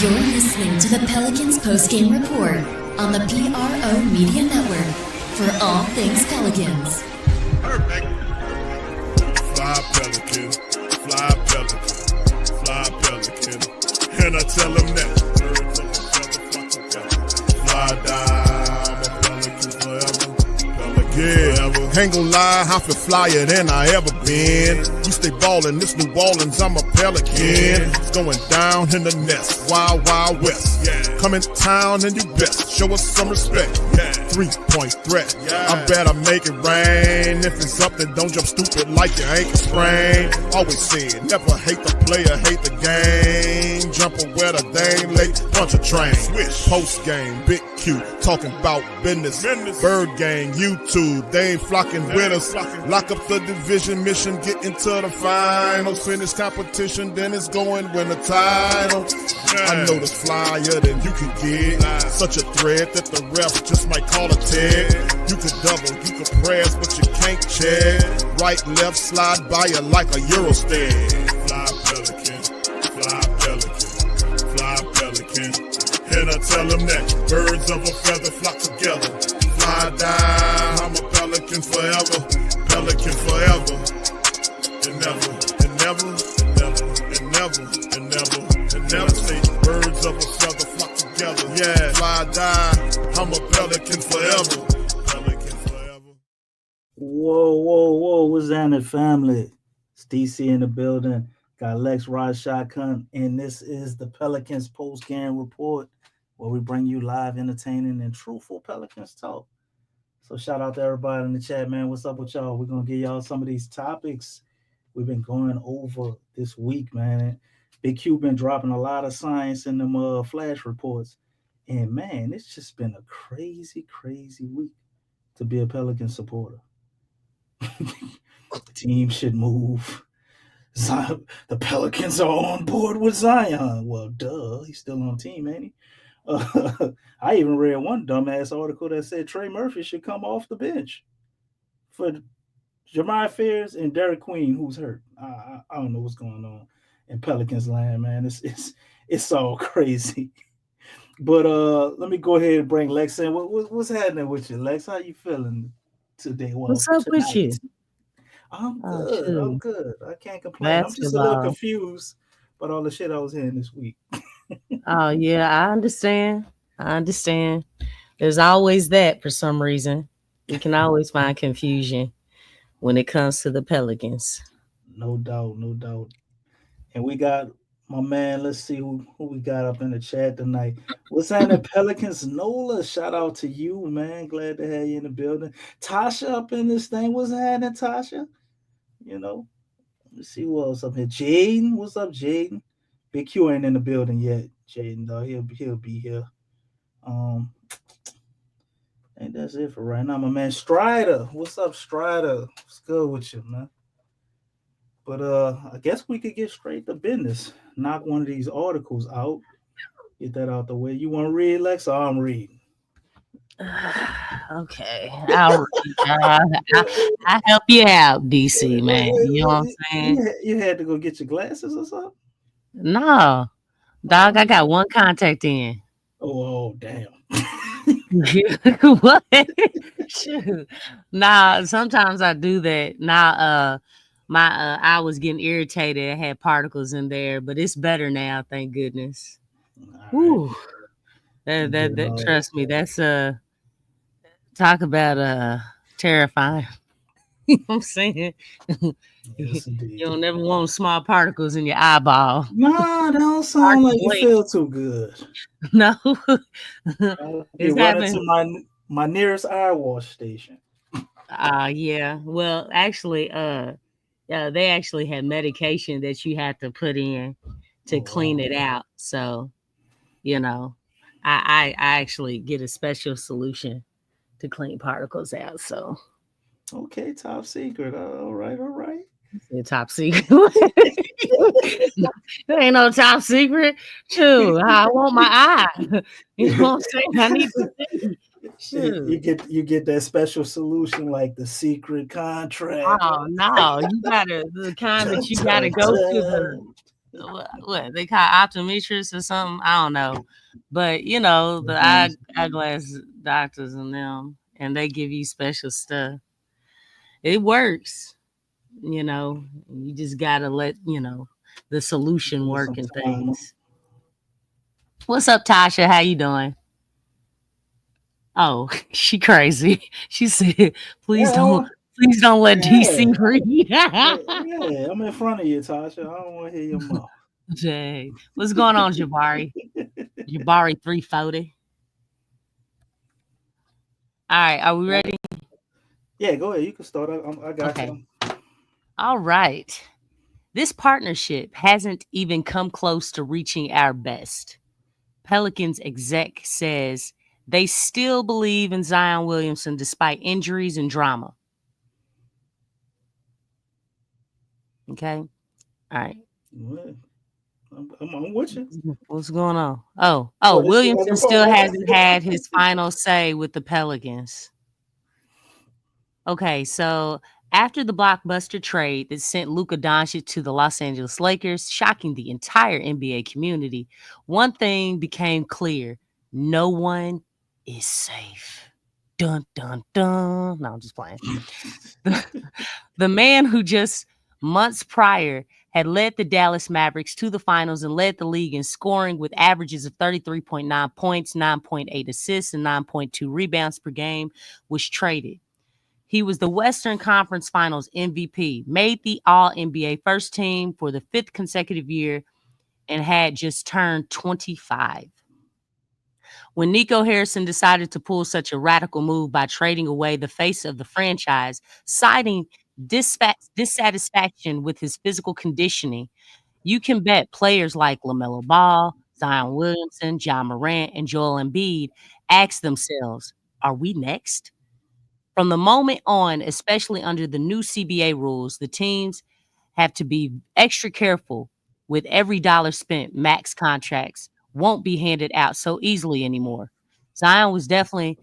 You're listening to the Pelicans Postgame Report on the PRO Media Network for all things Pelicans. Perfect. Fly Pelican, fly Pelican, fly Pelican. And I tell them that birds of a feather flock together. Fly down, I'm a Pelican forever. Pelican forever. Ain't gon' lie, I feel flyer than I ever been. We stay ballin', this New Orleans, I'm a Pelican. It's going down in the nest, wild, wild west. Come in town and you best, show us some respect. 3-point threat, I better make it rain. If it's up, then don't jump stupid like your ankle sprain. Always said, never hate the player, hate the game. Jumpin' where the dame late, bunch of trains. Post game, big Q, talking about business. Bird gang, YouTube, they ain't flocking with us. Lock up the division mission, get into the finals. Finish competition, then it's going win the title. I know this flyer than you can get. Such a threat that the ref just might call a tag. You could double, you could press, but you can't check. Right, left, slide by you like a Eurostep. Fly Pelican, fly Pelican, fly Pelican. And I tell them that birds of a feather flock together. Fly down, I'm a Pelican forever, Pelican forever. And never, and never, and never, and never, and never, and never say birds of a feather flock together. Yeah, fly down, I'm a Pelican forever, Pelican forever. Whoa, what's happening, family? It's DC in the building. Got Lex Rod Shotgun, and this is the Pelicans Postgame Report, where we bring you live, entertaining, and truthful Pelicans talk. So shout out to everybody in the chat, man. What's up with y'all? We're going to give y'all some of these topics we've been going over this week, man. And Big Q been dropping a lot of science in them flash reports. And, man, it's just been a crazy, crazy week to be a Pelican supporter. The team should move. Zion, the Pelicans are on board with Zion. Well, duh, he's still on the team, ain't he? I even read one dumbass article that said Trey Murphy should come off the bench for Jeremiah Fears and Derek Queen, who's hurt. I don't know what's going on in Pelicans land, man. It's all crazy. But let me go ahead and bring Lex in. What's happening with you, Lex? How you feeling today? Well, what's up tonight? with you? I'm good. Shoot. I'm good. I can't complain. I'm just a little confused about all the shit I was hearing this week. Oh, yeah, I understand. There's always that for some reason. We can always find confusion when it comes to the Pelicans. No doubt. And we got my man, let's see who we got up in the chat tonight. What's happening, Pelicans? Nola, shout out to you, man. Glad to have you in the building. Tasha up in this thing. What's happening, Tasha? You know, let's see who else up here. Jaden, what's up, Jaden? Big Q ain't in the building yet, Jaden, though. He'll be here. And that's it for right now, my man. Strider, what's up, Strider? What's good with you, man? But I guess we could get straight to business. Knock one of these articles out. Get that out the way. You want to read, Lex, or I'm reading? Okay. I'll help you out, DC, man. You know what I'm saying? You had to go get your glasses or something? No. Dog, I got one contact in. Oh, damn. What? Shoot. Nah, sometimes I do that. Nah, my eye was getting irritated. I had particles in there, but it's better now, thank goodness. Woo. That trust me, that's talk about terrifying. You know what I'm saying? Yes, you don't never want small particles in your eyeball. No, that don't sound like you feel too good. No. It's running to my nearest eye wash station. Yeah. Well, actually, they actually had medication that you had to put in to clean it out. So, you know, I actually get a special solution to clean particles out. So, okay, top secret. All right. It's top secret. There ain't no top secret. Shoot, I want my eye. You know what I'm saying? I need to see. You get that special solution like the secret contract. Oh no, you gotta the kind that you gotta go to what they call optometrists or something. I don't know, but the eyeglass doctors and them, and they give you special stuff. It works. You just gotta let the solution Give it work some and time. things. What's up, Tasha? How you doing? Oh, she crazy. She said, "Please don't, Yeah, please don't let yeah, DC read." yeah. I'm in front of you, Tasha. I don't want to hear your mouth. Jay, what's going on, Jabari? Jabari 340. All right, are we ready? Yeah, go ahead. You can start. I got Okay. you. All right. This partnership hasn't even come close to reaching our best. Pelicans exec says they still believe in Zion Williamson despite injuries and drama. Okay. All right. Well, I'm with you. What's going on? Oh, This the Williamson other still part. hasn't had his final say with the Pelicans. Okay, so after the blockbuster trade that sent Luka Doncic to the Los Angeles Lakers, shocking the entire NBA community, one thing became clear: no one is safe. Dun dun dun. No, I'm just playing. The man who just months prior had led the Dallas Mavericks to the finals and led the league in scoring with averages of 33.9 points, 9.8 assists, and 9.2 rebounds per game was traded. He was the Western Conference Finals MVP, made the All NBA first team for the fifth consecutive year, and had just turned 25. When Nico Harrison decided to pull such a radical move by trading away the face of the franchise, citing dissatisfaction with his physical conditioning, you can bet players like LaMelo Ball, Zion Williamson, John Morant, and Joel Embiid ask themselves, are we next? From the moment on, especially under the new CBA rules, the teams have to be extra careful with every dollar spent. Max contracts won't be handed out so easily anymore. Zion was definitely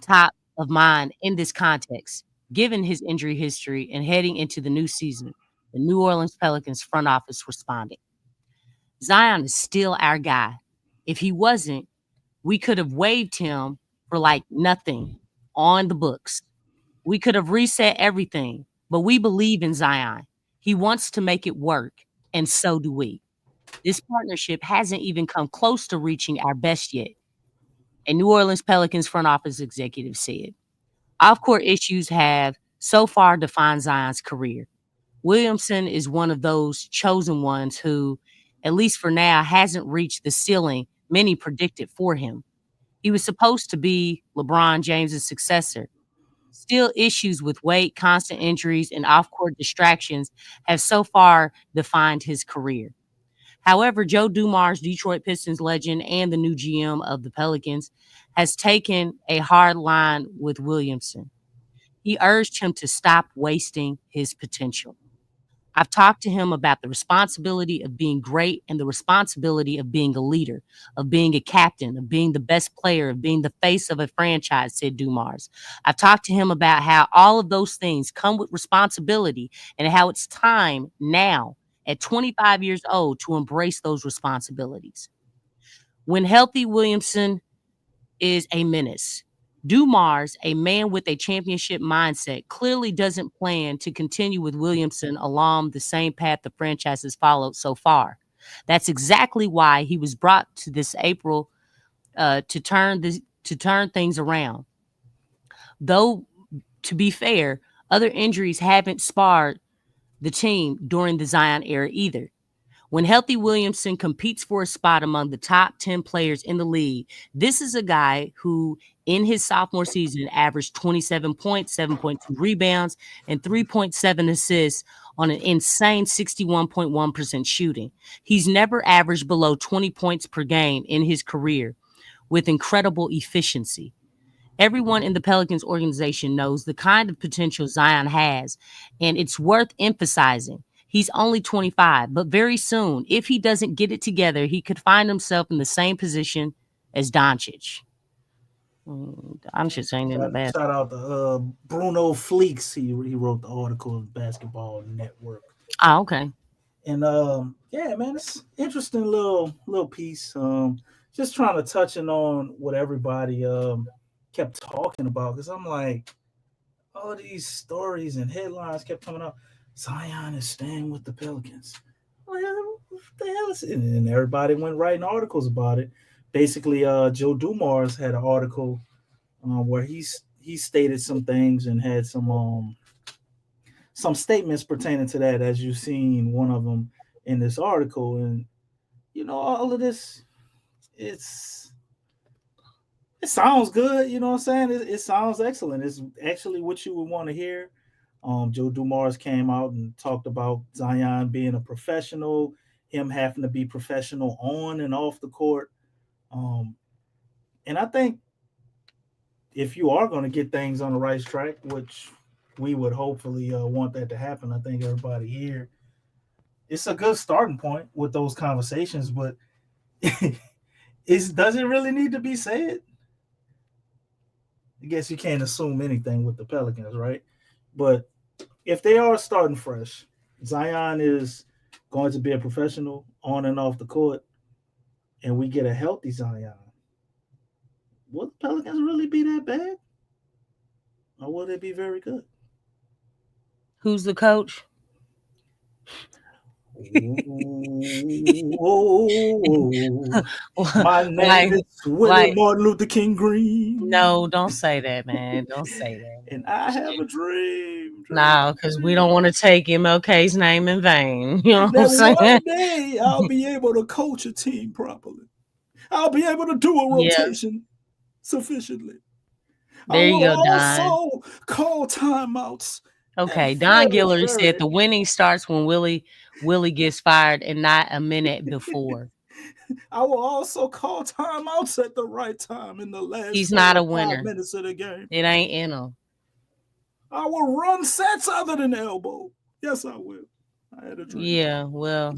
top of mind in this context, given his injury history and heading into the new season. The New Orleans Pelicans front office responded. Zion is still our guy. If he wasn't, we could have waived him for like nothing on the books. We could have reset everything, but we believe in Zion. He wants to make it work, and so do we. This partnership hasn't even come close to reaching our best yet, a New Orleans Pelicans front office executive said. Off court issues have so far defined Zion's career. Williamson is one of those chosen ones who, at least for now, hasn't reached the ceiling many predicted for him. He was supposed to be LeBron James's successor. Still, issues with weight, constant injuries, and off court distractions have so far defined his career. However, Joe Dumars, Detroit Pistons legend and the new GM of the Pelicans, has taken a hard line with Williamson. He urged him to stop wasting his potential. I've talked to him about the responsibility of being great and the responsibility of being a leader, of being a captain, of being the best player, of being the face of a franchise, said Dumars. I've talked to him about how all of those things come with responsibility and how it's time now at 25 years old to embrace those responsibilities. When healthy, Williamson is a menace. Dumars, a man with a championship mindset, clearly doesn't plan to continue with Williamson along the same path the franchise has followed so far. That's exactly why he was brought to this April to turn things around. Though, to be fair, other injuries haven't sparred the team during the Zion era either. When healthy, Williamson competes for a spot among the top 10 players in the league. This is a guy who, in his sophomore season, averaged 27 points, 7.2 rebounds, and 3.7 assists on an insane 61.1% shooting. He's never averaged below 20 points per game in his career with incredible efficiency. Everyone in the Pelicans organization knows the kind of potential Zion has, and it's worth emphasizing. He's only 25, but very soon, if he doesn't get it together, he could find himself in the same position as Doncic. Doncic ain't in the best. Shout out to Bruno Fleeks. He wrote the article of Basketball Network. Oh, okay. And yeah, man, it's interesting little piece. Just trying to touching on what everybody kept talking about because I'm like, all these stories and headlines kept coming up. Zion is staying with the Pelicans. Well, what the hell is it? And everybody went writing articles about it. Basically, Joe Dumars had an article where he stated some things and had some statements pertaining to that, as you've seen one of them in this article. And all of this, it's it sounds good. You know what I'm saying? It sounds excellent. It's actually what you would want to hear. Joe Dumars came out and talked about Zion being a professional, him having to be professional on and off the court. Um, and I think if you are going to get things on the right track, which we would hopefully want that to happen, I think everybody here, it's a good starting point with those conversations. But does it really need to be said? I guess you can't assume anything with the Pelicans, right? But if they are starting fresh, Zion is going to be a professional on and off the court, and we get a healthy Zion. Will the Pelicans really be that bad? Or will they be very good? Who's the coach? Oh, my name is Willie Martin Luther King Green. No, don't say that, man. Don't say that. And I have a dream. No, because we don't want to take MLK's name in vain. You know what I'm That saying? one day I'll be able to coach a team properly. I'll be able to do a rotation sufficiently. There you go, Don. Also call timeouts. Okay, Don Guillory said the winning starts when Willie gets fired and not a minute before. I will also call timeouts at the right time in the last He's not a winner. 5 minutes of the game. It ain't in him. I will run sets other than elbow. Yes, I will. I had a dream. Yeah, well.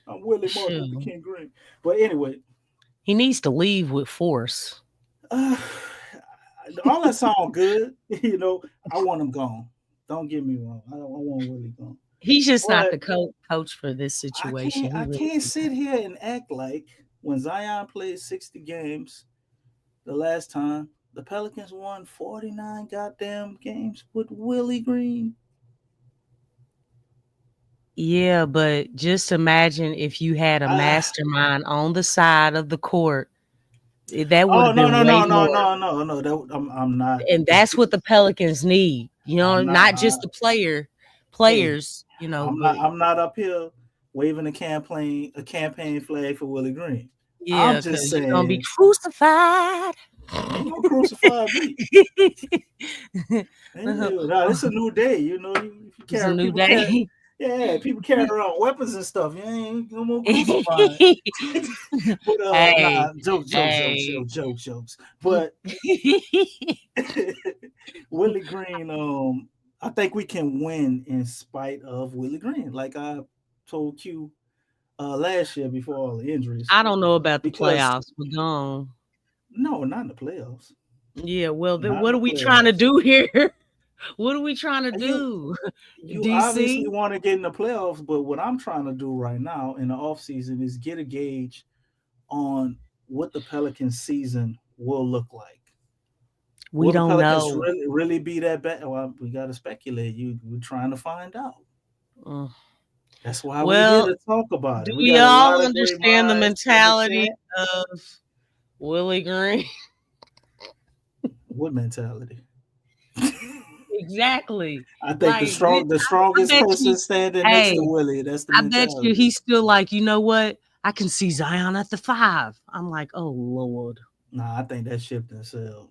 I'm Willie Martin Luther King Green. But anyway. He needs to leave with force. All that sound good. I want him gone. Don't get me wrong. I want Willie gone. He's just not the coach for this situation. I can't sit here and act like when Zion played 60 games the last time, the Pelicans won 49 goddamn games with Willie Green. Yeah, but just imagine if you had a mastermind on the side of the court. That would have been way more. No. I'm not. And that's what the Pelicans need. Not just the players. I'm not up here waving a campaign flag for Willie Green. Yeah, I'm just saying you're gonna be crucified. Ain't no crucified me. No, it's a new day. It's a new day. People carry around weapons and stuff. You ain't no more crucified. But jokes. But Willie Green, I think we can win in spite of Willie Green. Like I told Q last year before all the injuries. I don't know about the playoffs. We're gone. No, not in the playoffs. Yeah, well, then what are we trying to do here? What are we trying to do? You obviously want to get in the playoffs, but what I'm trying to do right now in the offseason is get a gauge on what the Pelicans season will look like. We don't know. Really be that bad? Well, we got to speculate. We're trying to find out. That's why we're here to talk about it. Do we all understand the mentality of Willie Green? What mentality? Exactly. I think the strongest person standing next to Willie. That's the mentality. I bet you he's still like, you know what? I can see Zion at the 5. I'm like, oh Lord. Nah, I think that ship done sailed.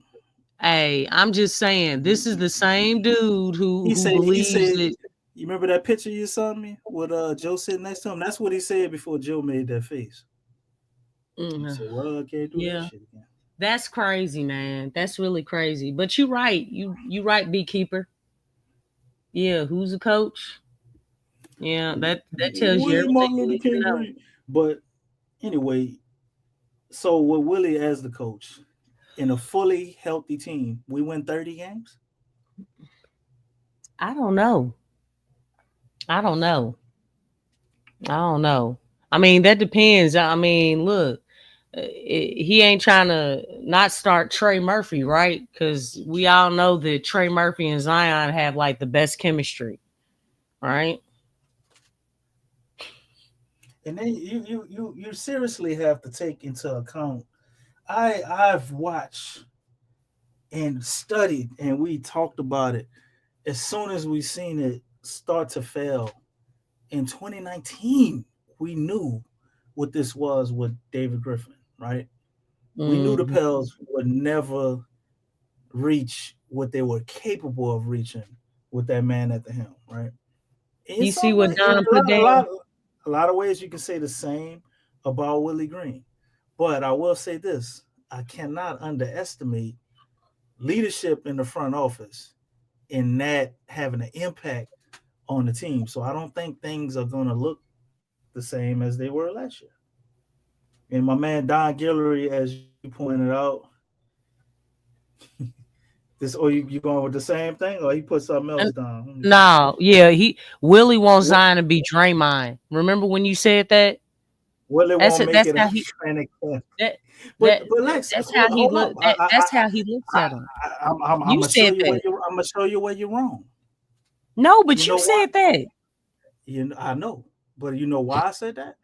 Hey, I'm just saying, this is the same dude who believes it. You remember that picture you sent me with Joe sitting next to him? That's what he said before Joe made that face. He said, well, I can't do that shit again. That's crazy, man. That's really crazy. But you're right. You right, Beekeeper. Yeah, who's the coach? Yeah, that tells you everything you need to know. But anyway, so with Willie as the coach, in a fully healthy team, we win 30 games? I don't know. I don't know. I mean, that depends. I mean, look, he ain't trying to not start Trey Murphy, right? Because we all know that Trey Murphy and Zion have like the best chemistry, right? And then you seriously have to take into account. I've watched and studied, and we talked about it as soon as we seen it start to fail in 2019. We knew what this was with David Griffin, right? We knew the Mm. Pels would never reach what they were capable of reaching with that man at the helm, right? In You see some what way, in Don put down? a lot of ways, you can say the same about Willie Green. But I will say this: I cannot underestimate leadership in the front office in that having an impact on the team. So I don't think things are going to look the same as they were last year. And my man Don Guillory, as you pointed out, this or you going with the same thing, or he put something else And down. Let me see. no, yeah, he Willie wants What Zion to be Draymond. Remember when you said that? Willie That's won't it. make That's it how a he training camp. that But that, Lex, that's how he hold up. look. That's how he looks I, at him. I'm You gonna show said you where that. you're wrong. No, You but you know why? said that I know, but you know why I said that?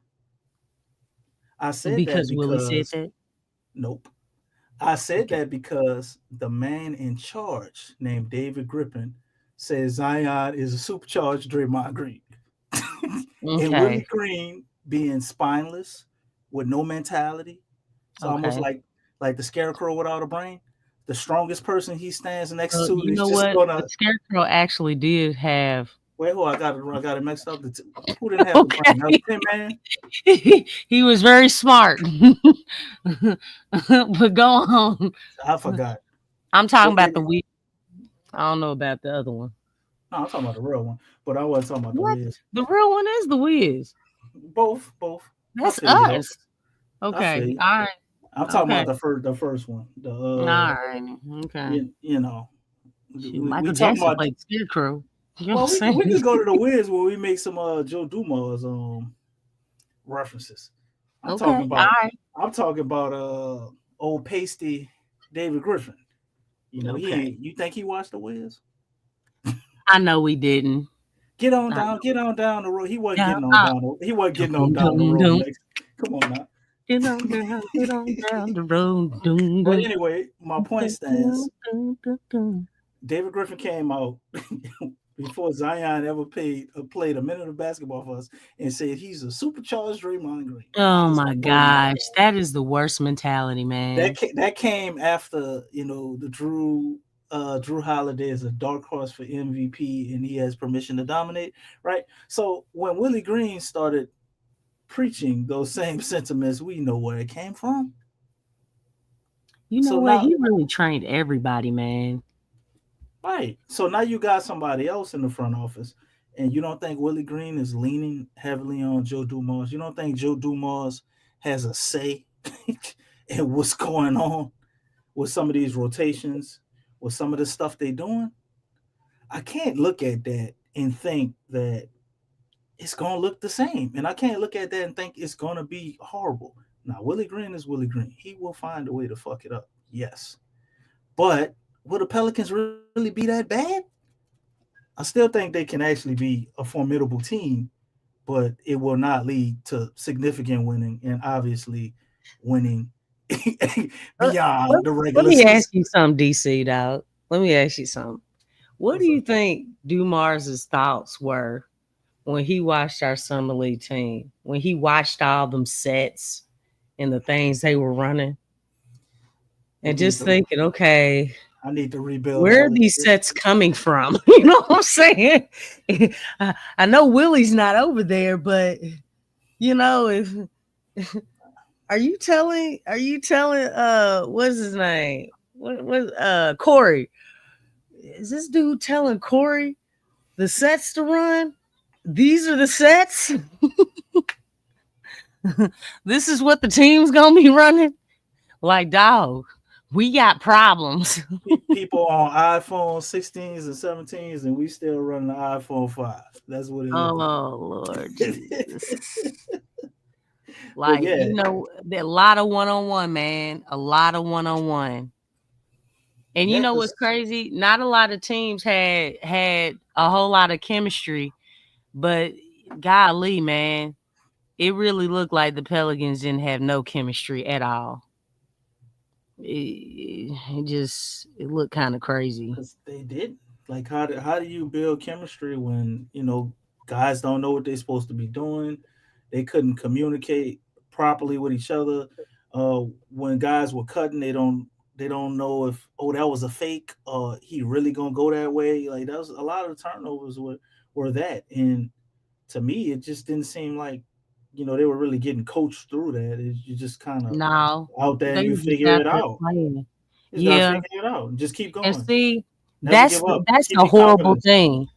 I said that because Willie said because that. nope. I said Okay. that because the man in charge, named David Griffin, says Zion is a supercharged Draymond Green, and Willie Okay. Green being spineless with no mentality. It's almost Okay. like the scarecrow without a brain. The strongest person he stands next Well, to you is know just what? gonna The scarecrow actually did have. wait. Who I got it mixed up. Who didn't have the brain? That was Okay. Tin Man. He was very smart. But go on. I forgot. I'm talking But about the week. I don't know about the other one. no, I'm talking about the real one. But I wasn't talking about the What? Wiz. The real one is the Wiz. Both. I That's feel you though. us. I feel Okay. you. All right. I'm talking Okay. about the first one. All right. Okay. You know Shoot, we Michael talking Jackson about. played Scarecrow. You know what I'm Well, we saying? could go to the Wiz where we make some Joe Dumas references. I'm talking Okay. All about right. I'm talking about old pasty David Griffin. You know he Okay. ain't. You think he watched the Wiz? I know we didn't. I Get know. on down the road. He wasn't Down, getting on down. He wasn't getting on dum, down the dum, road, dum. Lex. Come on now. Get on down the road. Dum, But dum, anyway, my point dum, stands. dum, dum, dum, dum. David Griffin came out before Zion ever played a minute of basketball for us and said he's a supercharged Draymond Green. I Oh was my like, oh my gosh, god. that is the worst mentality, man. That came after the Drew Holiday is a dark horse for MVP and he has permission to dominate, right? So when Willie Green started preaching those same sentiments, we know where it came from. You know So what? now He really trained everybody, man. right. So now you got somebody else in the front office, and you don't think Willie Green is leaning heavily on Joe Dumars. You don't think Joe Dumars has a say in what's going on with some of these rotations, with some of the stuff they're doing. I can't look at that and think that it's gonna look the same. And I can't look at that and think it's gonna be horrible. Now, Willie Green is Willie Green. He will find a way to fuck it up. Yes. But will the Pelicans really be that bad? I still think they can actually be a formidable team, but it will not lead to significant winning and obviously winning Uh, Let, beyond the let regular me ask season. you something, DC dog. Let me ask you something. What do What's you up? think Dumars's thoughts were when he watched our summer league team? When he watched all them sets and the things they were running, We and need just to thinking, okay, I need to rebuild where all are this these shit. sets coming from? You know what I'm saying? I know Willie's not over there, but if are you telling what's his name? What Corey? Is this dude telling Corey the sets to run? These are the sets. This is what the team's gonna be running. Like, dog, We got problems. People on iPhone 16s and 17s, and we still running the iPhone 5. That's what it Oh looks Lord Jesus. like. But Like, yeah, a lot of one-on-one, man. A lot of one-on-one. And you yeah, know what's 'cause crazy? Not a lot of teams had a whole lot of chemistry, but golly, man, it really looked like the Pelicans didn't have no chemistry at all. It looked kind of crazy. because they did. Like, how do you build chemistry when guys don't know what they're supposed to be doing? They couldn't communicate properly with each other. When guys were cutting, they don't know if, oh, that was a fake, or he really gonna go that way. Like, that was a lot of the turnovers were that, and to me, it just didn't seem like they were really getting coached through that. You just kind of No, out there and they you were just figure out it there out. playing. You just gotta Yeah, figure it out and just keep and going. see, Never give up. that's Keep a your horrible confidence. thing.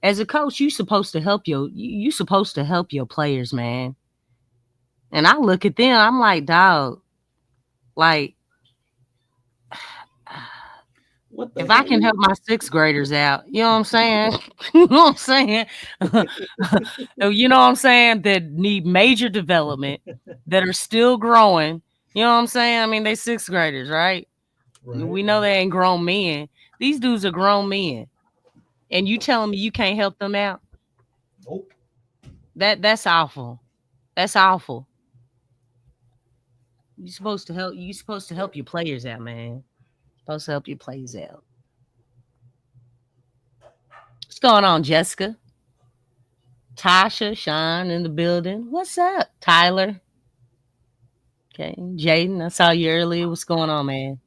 As a coach, you supposed to help your players, man. And I look at them, I'm like, dog, like What the if I hell? can help my sixth graders out, you know what I'm saying? You know what I'm saying? You know what I'm saying? That need major development, that are still growing. You know what I'm saying? I mean, they sixth graders, right? Right, We know right. they ain't grown men. These dudes are grown men. And you telling me you can't help them out? Nope. That's awful. That's awful. You supposed to help your players out, man. Supposed to help your players out. What's going on, Jessica? Tasha, Sean in the building. What's up, Tyler? Okay, Jaden, I saw you earlier. What's going on, man?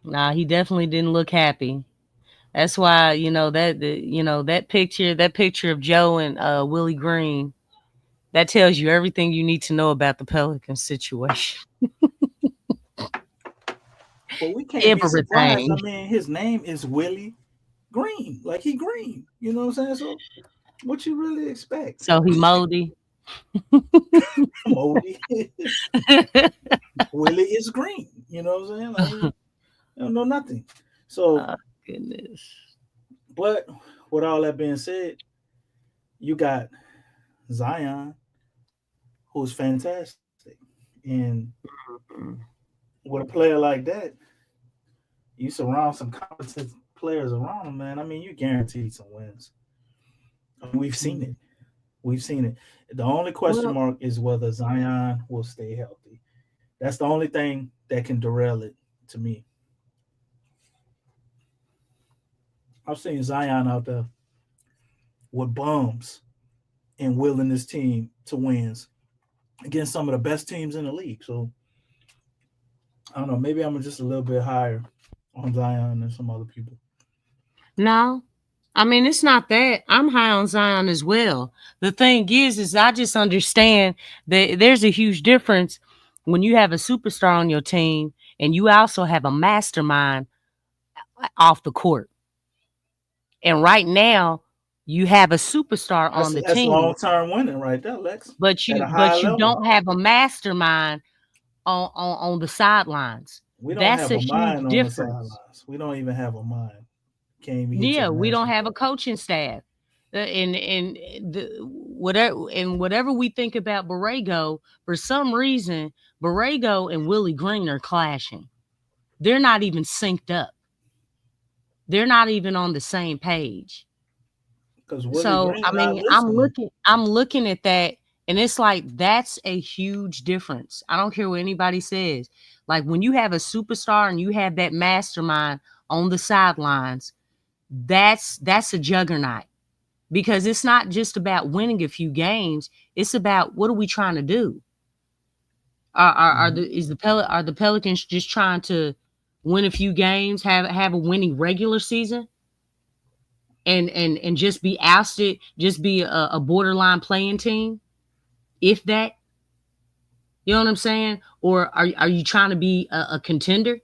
Nah, he definitely didn't look happy. That's why that picture of Joe and Willie Green, that tells you everything you need to know about the Pelican situation. But we can't be surprised. I Everything. mean, his name is Willie Green. Like, he green. You know what I'm saying? So what you really expect? So he moldy. Moldy. Willie is green. You know what I'm saying? Like, he don't know nothing. So, Oh, goodness. but with all that being said, you got Zion, who's fantastic. And Mm. with a player like that, you surround some competent players around him, man. I mean, you guaranteed some wins. I mean, we've seen it. We've seen it. The only question Well, mark is whether Zion will stay healthy. That's the only thing that can derail it to me. I've seen Zion out there with bums and willing his team to wins against some of the best teams in the league. So I don't know. Maybe I'm just a little bit higher on Zion than some other people. no. I mean, it's not that. I'm high on Zion as well. The thing is I just understand that there's a huge difference when you have a superstar on your team and you also have a mastermind off the court. And right now, you have a superstar That's on the that's long team, term winning right there, Lex. but At you a high but you level, don't have a mastermind on the sidelines. we don't That's have a a huge mind on the difference. sidelines. We don't even have a mind. Can't even get to Yeah, the we don't have a mastermind. coaching staff. Whatever we think about Borrego, for some reason, Borrego and Willie Green are clashing. They're not even synced up. They're not even on the same page. Because Willie So I Green not mean, I'm listening. looking I'm looking at that, and it's like that's a huge difference. I don't care what anybody says. Like when you have a superstar and you have that mastermind on the sidelines, that's a juggernaut, because it's not just about winning a few games. It's about what are we trying to do? Mhm. Are the Pelicans just trying to win a few games, have a winning regular season, and just be ousted, just be a borderline playing team, if that, you know what I'm saying? Or are you trying to be a contender?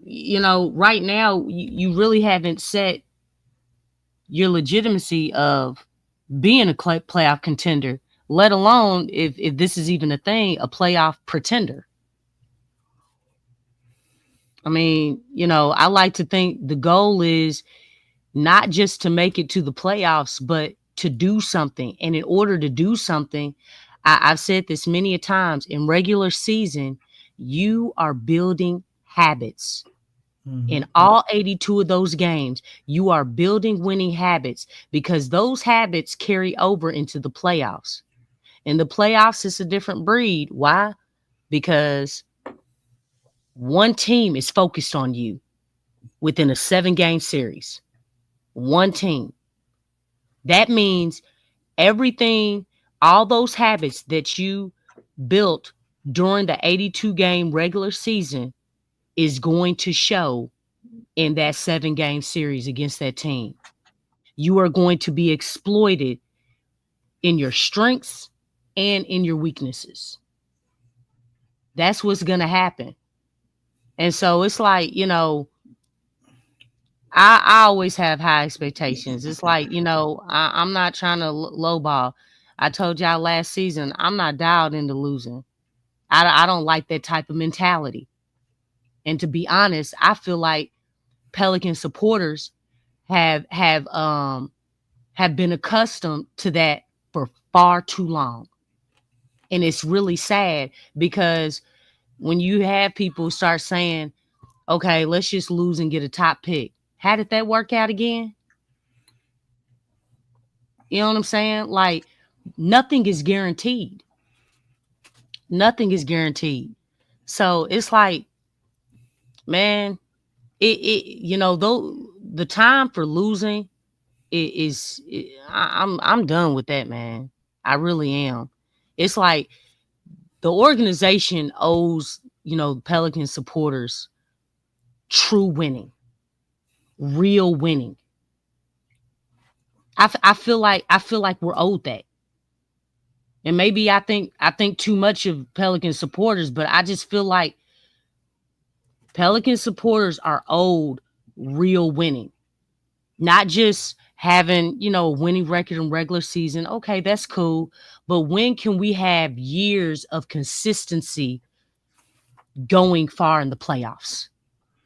Right now you really haven't set your legitimacy of being a playoff contender let alone if this is even a thing, a playoff pretender. I mean, I like to think the goal is not just to make it to the playoffs, but to do something. And in order to do something, I've said this many a times, in regular season, you are building habits. In all 82 of those games, you are building winning habits, because those habits carry over into the playoffs. In the playoffs, it's a different breed. Why? Because one team is focused on you within a 7-game series. One team. That means everything, all those habits that you built during the 82-game regular season is going to show in that 7-game series against that team. You are going to be exploited in your strengths and in your weaknesses. That's what's going to happen. And so it's like, I always have high expectations. It's like, I'm not trying to lowball. I told y'all last season, I'm not dialed into losing. I don't like that type of mentality. And to be honest, I feel like Pelican supporters have been accustomed to that for far too long. And it's really sad, because when you have people start saying, okay, let's just lose and get a top pick. How did that work out again? You know what I'm saying? Like, nothing is guaranteed. Nothing is guaranteed. So it's like, man, though the time for losing I'm done with that, man. I really am. It's like the organization owes, Pelican supporters true winning, real winning. I feel like we're owed that. And maybe I think too much of Pelican supporters, but I just feel like Pelican supporters are owed real winning. Not just having, a winning record in regular season. Okay, that's cool. But when can we have years of consistency going far in the playoffs?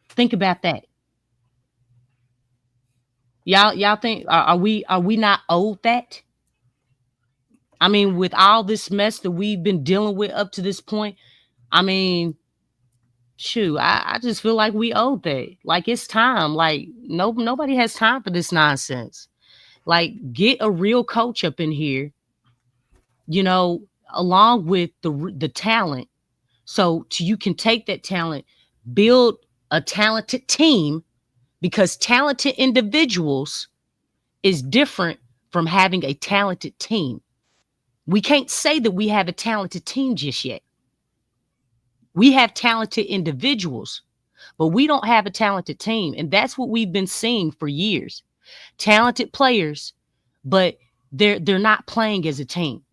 Think about that. Y'all think, are we not owed that? I mean, with all this mess that we've been dealing with up to this point, I mean, shoot, I just feel like we owe that. Like, it's time. Like, nobody has time for this nonsense. Like, get a real coach up in here, along with the talent. So you can take that talent, build a talented team, because talented individuals is different from having a talented team. We can't say that we have a talented team just yet. We have talented individuals, but we don't have a talented team. And that's what we've been seeing for years. Talented players, but they're not playing as a team.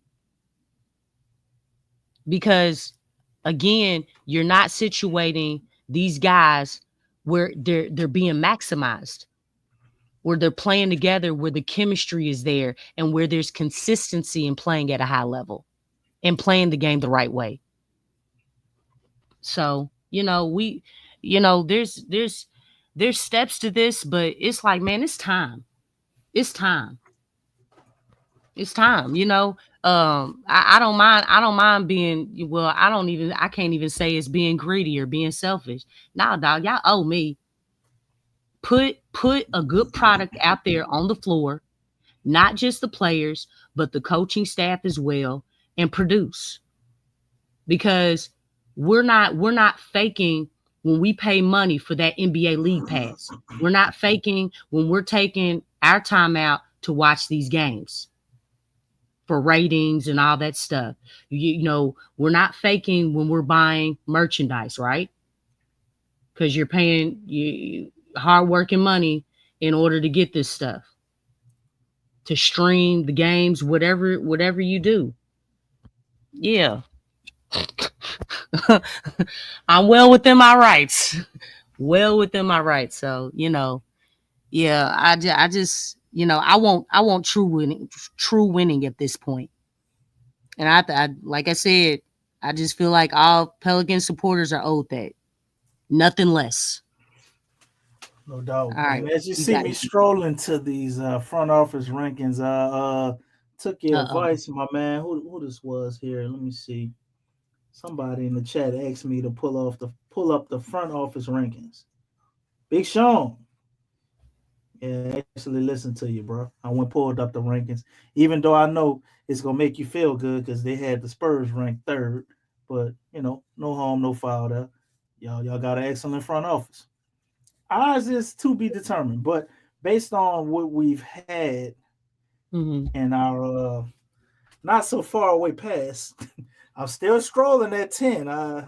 Because, again, you're not situating these guys where they're being maximized, where they're playing together, where the chemistry is there, and where there's consistency in playing at a high level and playing the game the right way. So, there's steps to this, but it's like, man, it's time. It's time. It's time. I don't mind being, well, I can't even say it's being greedy or being selfish. Nah, dog, y'all owe me. Put a good product out there on the floor, not just the players, but the coaching staff as well, and produce. Because we're not faking when we pay money for that NBA League Pass. We're not faking when we're taking our time out to watch these games for ratings and all that stuff. We're not faking when we're buying merchandise, right? Because you're paying hard-working money in order to get this stuff, to stream the games, whatever you do. Yeah. I'm well within my rights. So, yeah, I just, I want true winning at this point. And I like I said, I just feel like all Pelican supporters are owed that. Nothing less. No doubt. All right. And as you You see got me strolling to these front office rankings, I took your uh-oh. advice, my man. Who this was here? Let me see. Somebody in the chat asked me to pull up the front office rankings. Big Sean. Yeah, actually listen to you, bro. I went pulled up the rankings, even though I know it's gonna make you feel good because they had the Spurs ranked third. But no harm, no foul there. Y'all got an excellent front office. Ours is to be determined, but based on what we've had Mm-hmm. in our not so far away past, I'm still scrolling at 10. I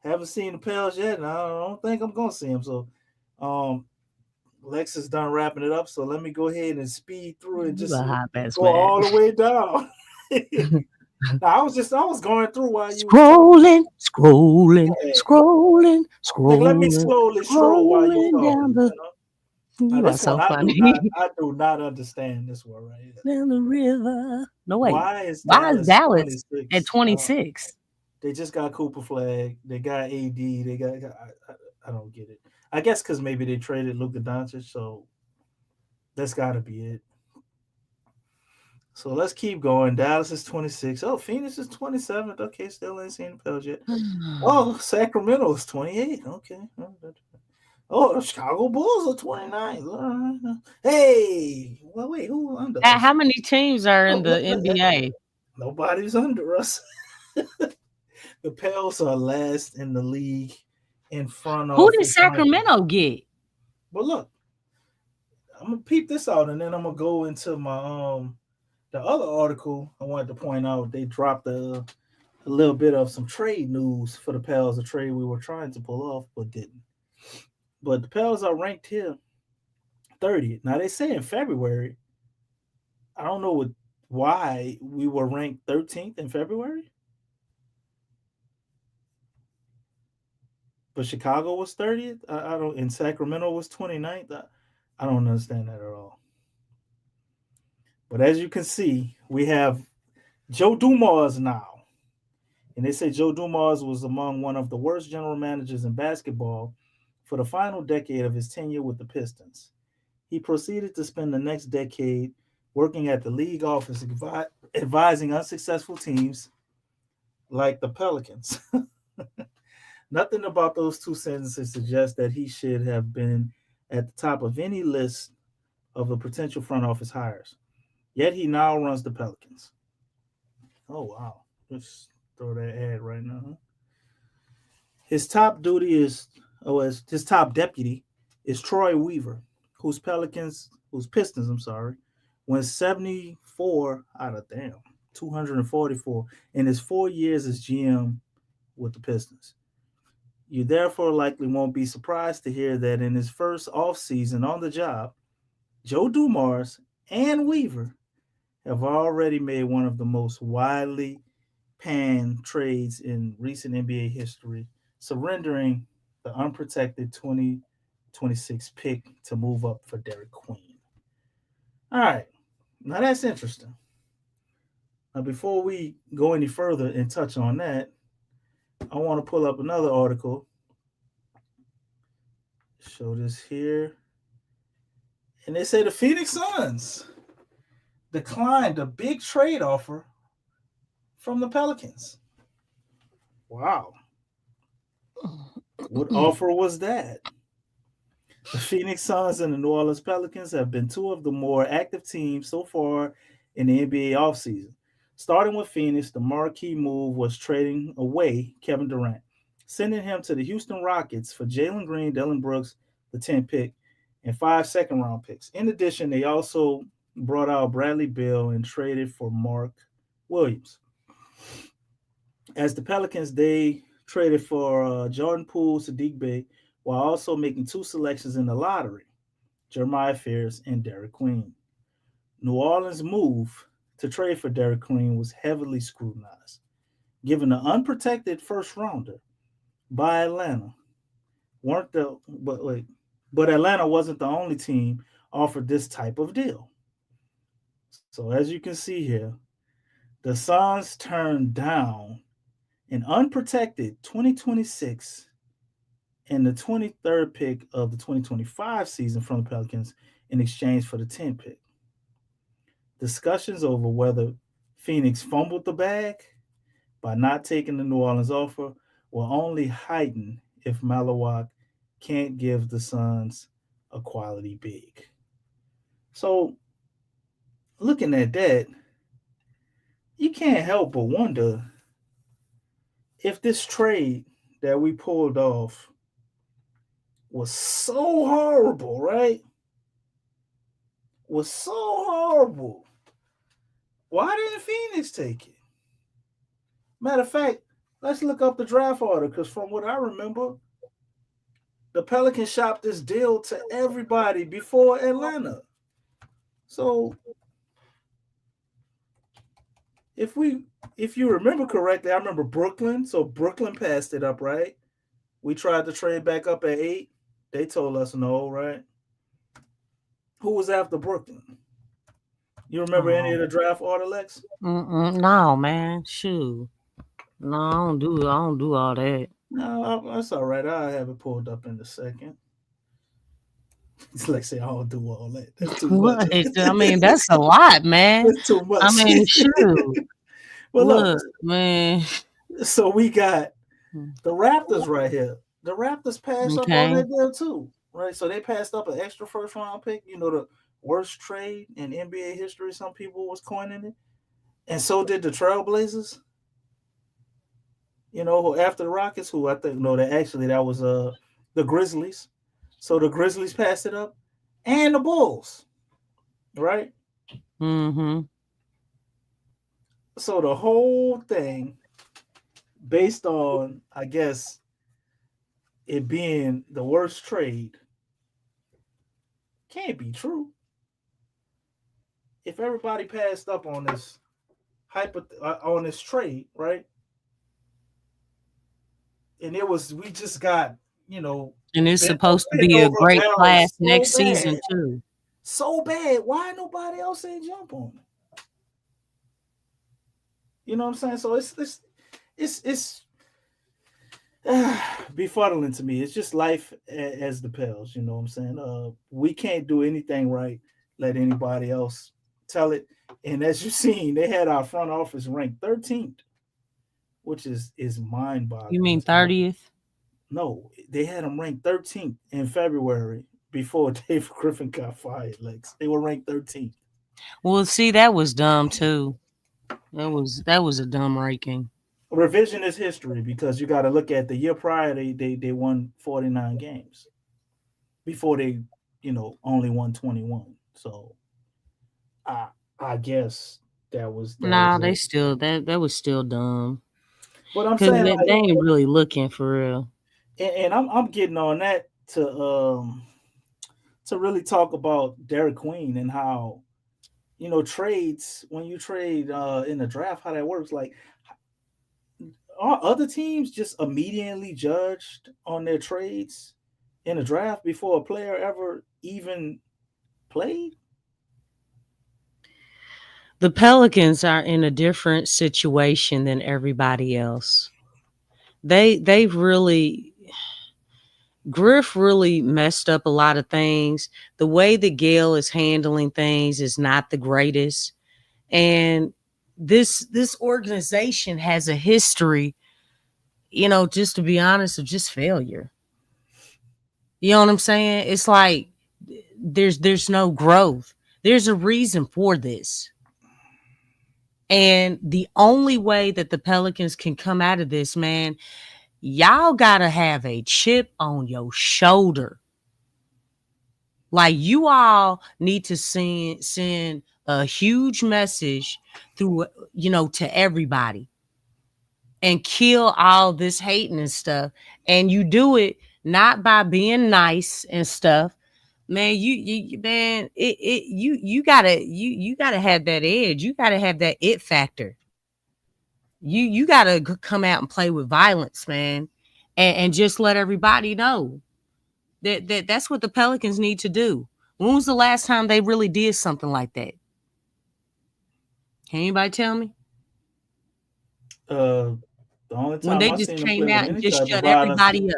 haven't seen the Pels yet, and I don't think I'm gonna see them. So um Lex is done wrapping it up, so let me go ahead and speed through it. You Just a hot mess, go man. all the way down. Now, I was going through while you was talking. Scrolling, scrolling, Yeah. scrolling, Like let me scrolling, slowly stroll while you scrolling talking. down the. Now You are this one so funny. I do not understand this one right here. Down the river. No wait. Why is Why is Dallas Dallas at 26? 26? They just got Cooper Flag. They got AD. I don't get it. I guess because maybe they traded Luka Doncic, so that's got to be it. So let's keep going. Dallas is 26. Oh, Phoenix is 27th. Okay, still ain't seen the Pels yet. Oh, Sacramento is 28. Okay. Oh, the Chicago Bulls are 29th. Hey, well, wait, who under us? How many teams are in Oh, the NBA? nobody's under us. The Pels are last in the league in front Who did office ranking. Sacramento get? But look, I'm gonna peep this out, and then I'm gonna go into my the other article. I wanted to point out they dropped a little bit of some trade news for the Pels, a trade we were trying to pull off but didn't. But the Pels are ranked here 30th. Now they say in February, I don't know why we were ranked 13th in February, but Chicago was 30th. I don't, and Sacramento was 29th. I don't understand that at all. But as you can see, we have Joe Dumars now. And they say Joe Dumars was among one of the worst general managers in basketball for the final decade of his tenure with the Pistons. He proceeded to spend the next decade working at the league office advising unsuccessful teams like the Pelicans. Nothing about those two sentences suggests that he should have been at the top of any list of the potential front office hires. Yet he now runs the Pelicans. Oh, wow. Let's throw that ad right now. Huh? His top duty is, his top deputy is Troy Weaver, whose Pistons, I'm sorry, went 74 out of 244 in his 4 years as GM with the Pistons. You therefore likely won't be surprised to hear that in his first offseason on the job, Joe Dumars and Weaver have already made one of the most widely panned trades in recent NBA history, surrendering the unprotected 2026 pick to move up for Derek Queen. All right, now that's interesting. Now, before we go any further and touch on that, I want to pull up another article. Show this here. And they say the Phoenix Suns declined a big trade offer from the Pelicans. Wow. What offer was that? The Phoenix Suns and the New Orleans Pelicans have been two of the more active teams so far in the NBA offseason. Starting with Phoenix, the marquee move was trading away Kevin Durant, sending him to the Houston Rockets for Jalen Green, Dylan Brooks, the 10th pick, and 5 second-round picks. In addition, they also brought out Bradley Beal and traded for Mark Williams. As the Pelicans, they traded for Jordan Poole, Sadiq Bey, while also making two selections in the lottery, Jeremiah Fears and Derek Queen. New Orleans' move to trade for Derek Queen was heavily scrutinized, given the unprotected first rounder by Atlanta. Weren't the but wait, but Atlanta wasn't the only team offered this type of deal. So as you can see here, the The Suns turned down an unprotected 2026 and the 23rd pick of the 2025 season from the Pelicans in exchange for the 10th pick. Discussions over whether Phoenix fumbled the bag by not taking the New Orleans offer will only heighten if Malawak can't give the Suns a quality big. So, looking at that, you can't help but wonder if this trade that we pulled off was so horrible, right? Was so horrible. Why didn't Phoenix take it? Matter of fact, let's look up the draft order because from what I remember, the Pelicans shopped this deal to everybody before Atlanta. So if you remember correctly, I remember Brooklyn. So Brooklyn passed it up, right? We tried to trade back up at 8. They told us no, right? Who was after Brooklyn? You remember any of the draft order, Lex? No, man. Shoot. No, I don't do all that. No, that's all right. I'll have it pulled up in a second. It's like say I don't do all that. That's too much. I mean, that's a lot, man. That's too much. I mean, shoot. Well, Look, man. So we got the Raptors right here. The Raptors passed up on that deal too, right? So they passed up an extra first round pick. You know, the worst trade in NBA history. Some people was coining it, and so did the Trailblazers. You know, after the Rockets, who I think that was the Grizzlies. So the Grizzlies passed it up, and the Bulls, right? Mm-hmm. So the whole thing, based on, I guess, it being the worst trade, can't be true. If everybody passed up on this on this trade, right? And we just got, and it's supposed to be a great class next season too. So bad. Why nobody else ain't jump on it? You know what I'm saying? So it's befuddling to me. It's just life as the Pels. You know what I'm saying? We can't do anything right. Let anybody else tell it. And as you've seen, they had our front office ranked 13th, which is mind-boggling. You mean 30th? No, they had them ranked 13th in February before Dave Griffin got fired. Like they were ranked 13th. Well, see, that was dumb too. That was a dumb ranking. Revisionist history, because you got to look at the year prior. They won 49 games before they only won 21. So I guess that was that was still dumb. But I'm saying they ain't really looking for real. And I'm getting on that to really talk about Derek Queen and how trades, when you trade in the draft, how that works. Like, are other teams just immediately judged on their trades in the draft before a player ever even played? The Pelicans are in a different situation than everybody else. They've really, Griff really messed up a lot of things. The way that Gail is handling things is not the greatest. And this organization has a history, just to be honest, of just failure. You know what I'm saying? It's like there's no growth. There's a reason for this. And the only way that the Pelicans can come out of this, man, y'all gotta have a chip on your shoulder. Like, you all need to send a huge message through, to everybody and kill all this hating and stuff. And you do it not by being nice and stuff. Man, you gotta have that edge. You gotta have that it factor. You gotta come out and play with violence, man, and just let everybody know that's what the Pelicans need to do. When was the last time they really did something like that? Can anybody tell me? Uh, the only when time they I just seen them play came with out and any just type of shut violence, everybody up.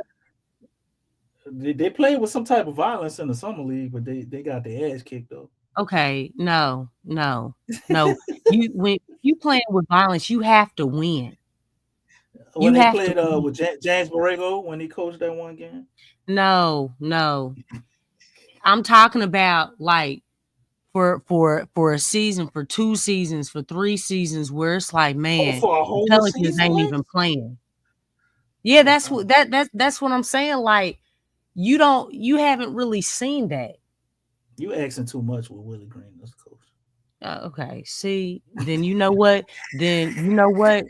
they played with some type of violence in the summer league, but they got their ass kicked though. Okay, no, no, no. When you playing with violence, you have to win. When You they have to played win. with James Borrego when he coached that one game. No, no. I'm talking about like for a season, for 2 seasons, for 3 seasons where it's like, Oh, man, for a the whole Pelicans season, ain't Lex? even playing. Yeah, Oh that's no. what that's what I'm saying. Like, you haven't really seen that. You asking too much with Willie Green as coach. Okay, see, then you know what? Then you know what?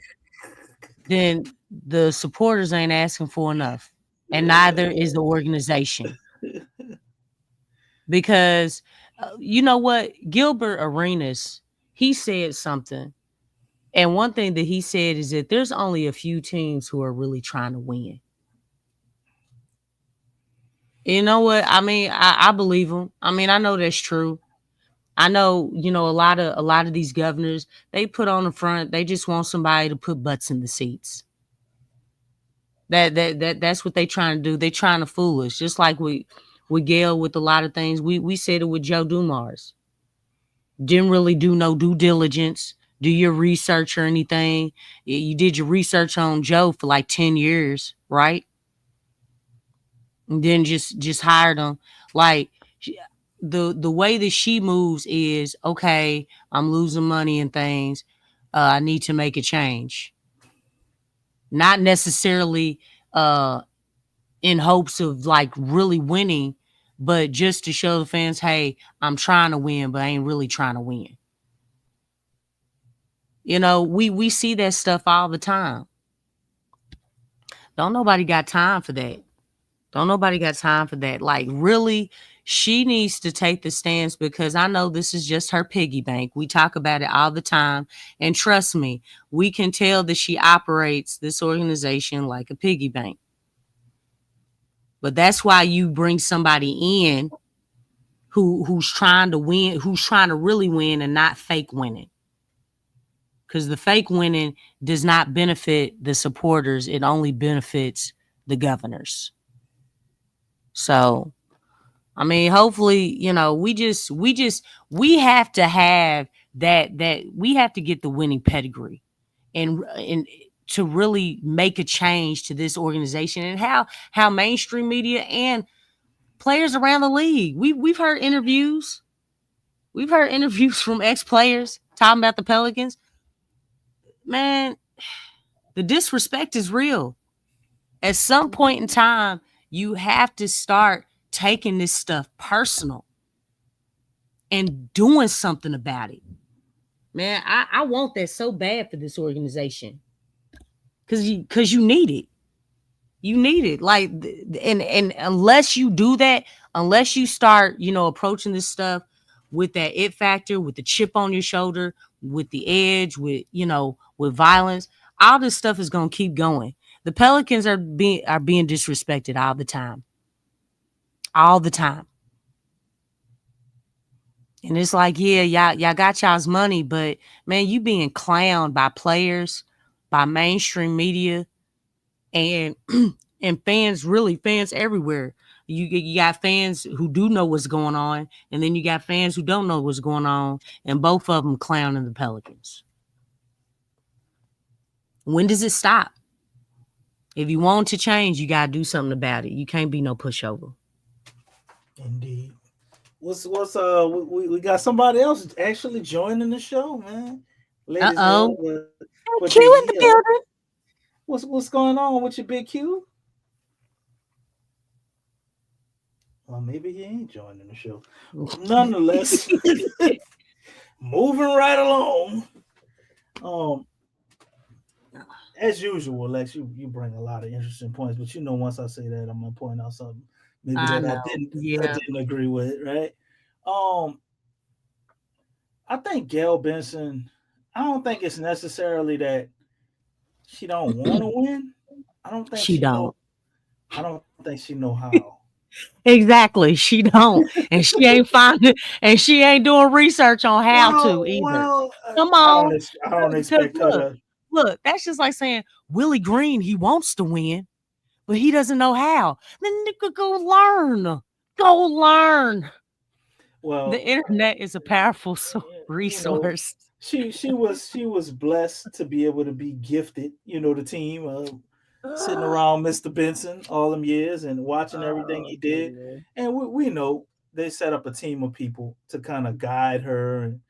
Then the supporters ain't asking for enough, and neither is the organization. Because you know what? Gilbert Arenas, he said something. And one thing that he said is that there's only a few teams who are really trying to win. You know what? I mean, I believe him. I mean, I know that's true. I know, a lot of these governors, they put on the front, they just want somebody to put butts in the seats. That's what they trying to do. They trying to fool us. Just like with Gail with a lot of things. We said it with Joe Dumars. Didn't really do no due diligence, do your research or anything. You did your research on Joe for like 10 years, right? And then just hired him. Like, the way that she moves is, okay, I'm losing money and things. I need to make a change. Not necessarily in hopes of like really winning, but just to show the fans, hey, I'm trying to win, but I ain't really trying to win. We see that stuff all the time. Don't nobody got time for that. Don't nobody got time for that. Like, really, she needs to take the stance, because I know this is just her piggy bank. We talk about it all the time. And trust me, we can tell that she operates this organization like a piggy bank. But that's why you bring somebody in who's trying to win, who's trying to really win and not fake winning. Because the fake winning does not benefit the supporters. It only benefits the governors. So, I mean, hopefully, we have to have that we have to get the winning pedigree and to really make a change to this organization, and how mainstream media and players around the league. We've heard interviews. We've heard interviews from ex-players talking about the Pelicans. Man, the disrespect is real. At some point in time, you have to start taking this stuff personal and doing something about it. Man, I want that so bad for this organization. Cause you need it. You need it. Like, and unless you do that, unless you start, approaching this stuff with that it factor, with the chip on your shoulder, with the edge, with violence, all this stuff is gonna keep going. The Pelicans are being disrespected all the time. All the time. And it's like, yeah, y'all got y'all's money, but man, you being clowned by players, by mainstream media, and and fans everywhere. You got fans who do know what's going on, and then you got fans who don't know what's going on, and both of them clowning the Pelicans. When does it stop? If you want to change, you gotta do something about it. You can't be no pushover. Indeed. We got somebody else actually joining the show, man. Ladies Uh-oh. love, but Q Big in the E. building. What's going on with your Big Q? Well, maybe he ain't joining the show. Nonetheless, moving right along. Um, as usual, Lex, you bring a lot of interesting points, but once I say that, I'm gonna point out something maybe I that know. I Yeah. didn't agree with, right? Um, I think Gail Benson. I don't think it's necessarily that she don't want to win. I don't think She she know. don't. I don't think she know how. Exactly. She don't. And she ain't finding, and she ain't doing research on how to either. Well, Come I on. don't. I don't Because expect her look, to. Look, that's just like saying Willie Green, he wants to win, but he doesn't know how. Then nigga, go learn. Go learn. Well, The internet is a powerful you know, resource. she was blessed to be able to be gifted, the team, sitting around Mr. Benson all them years and watching everything Oh, he did. goodness. And we know they set up a team of people to kind of guide her and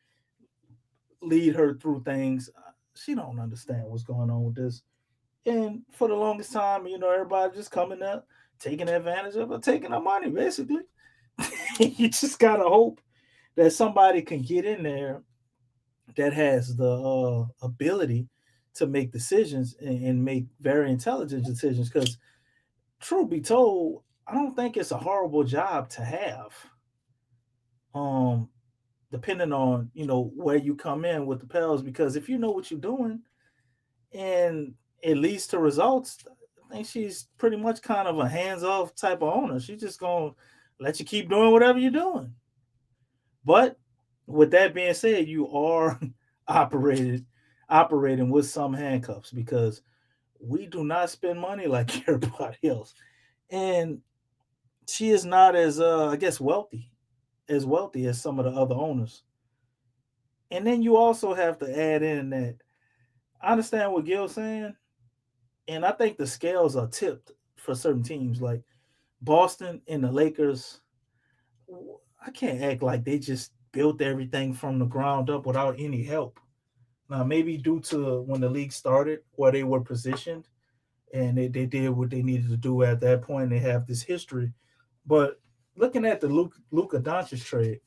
lead her through things. She don't understand what's going on with this. And for the longest time, everybody just coming up, taking advantage of her, taking her money, basically. You just gotta hope that somebody can get in there that has the ability to make decisions and make very intelligent decisions. Because, truth be told, I don't think it's a horrible job to have. Um, Depending on where you come in with the Pels, because if you know what you're doing and it leads to results, I think she's pretty much kind of a hands-off type of owner. She's just gonna let you keep doing whatever you're doing. But with that being said, you are operating with some handcuffs because we do not spend money like everybody else. And she is not as I guess wealthy as some of the other owners. And then you also have to add in that I understand what Gil's saying, and I think the scales are tipped for certain teams like Boston and the Lakers. I can't act like they just built everything from the ground up without any help. Now, maybe due to when the league started, where they were positioned, and they did what they needed to do at that point. They have this history. But looking at the Luka Doncic trade,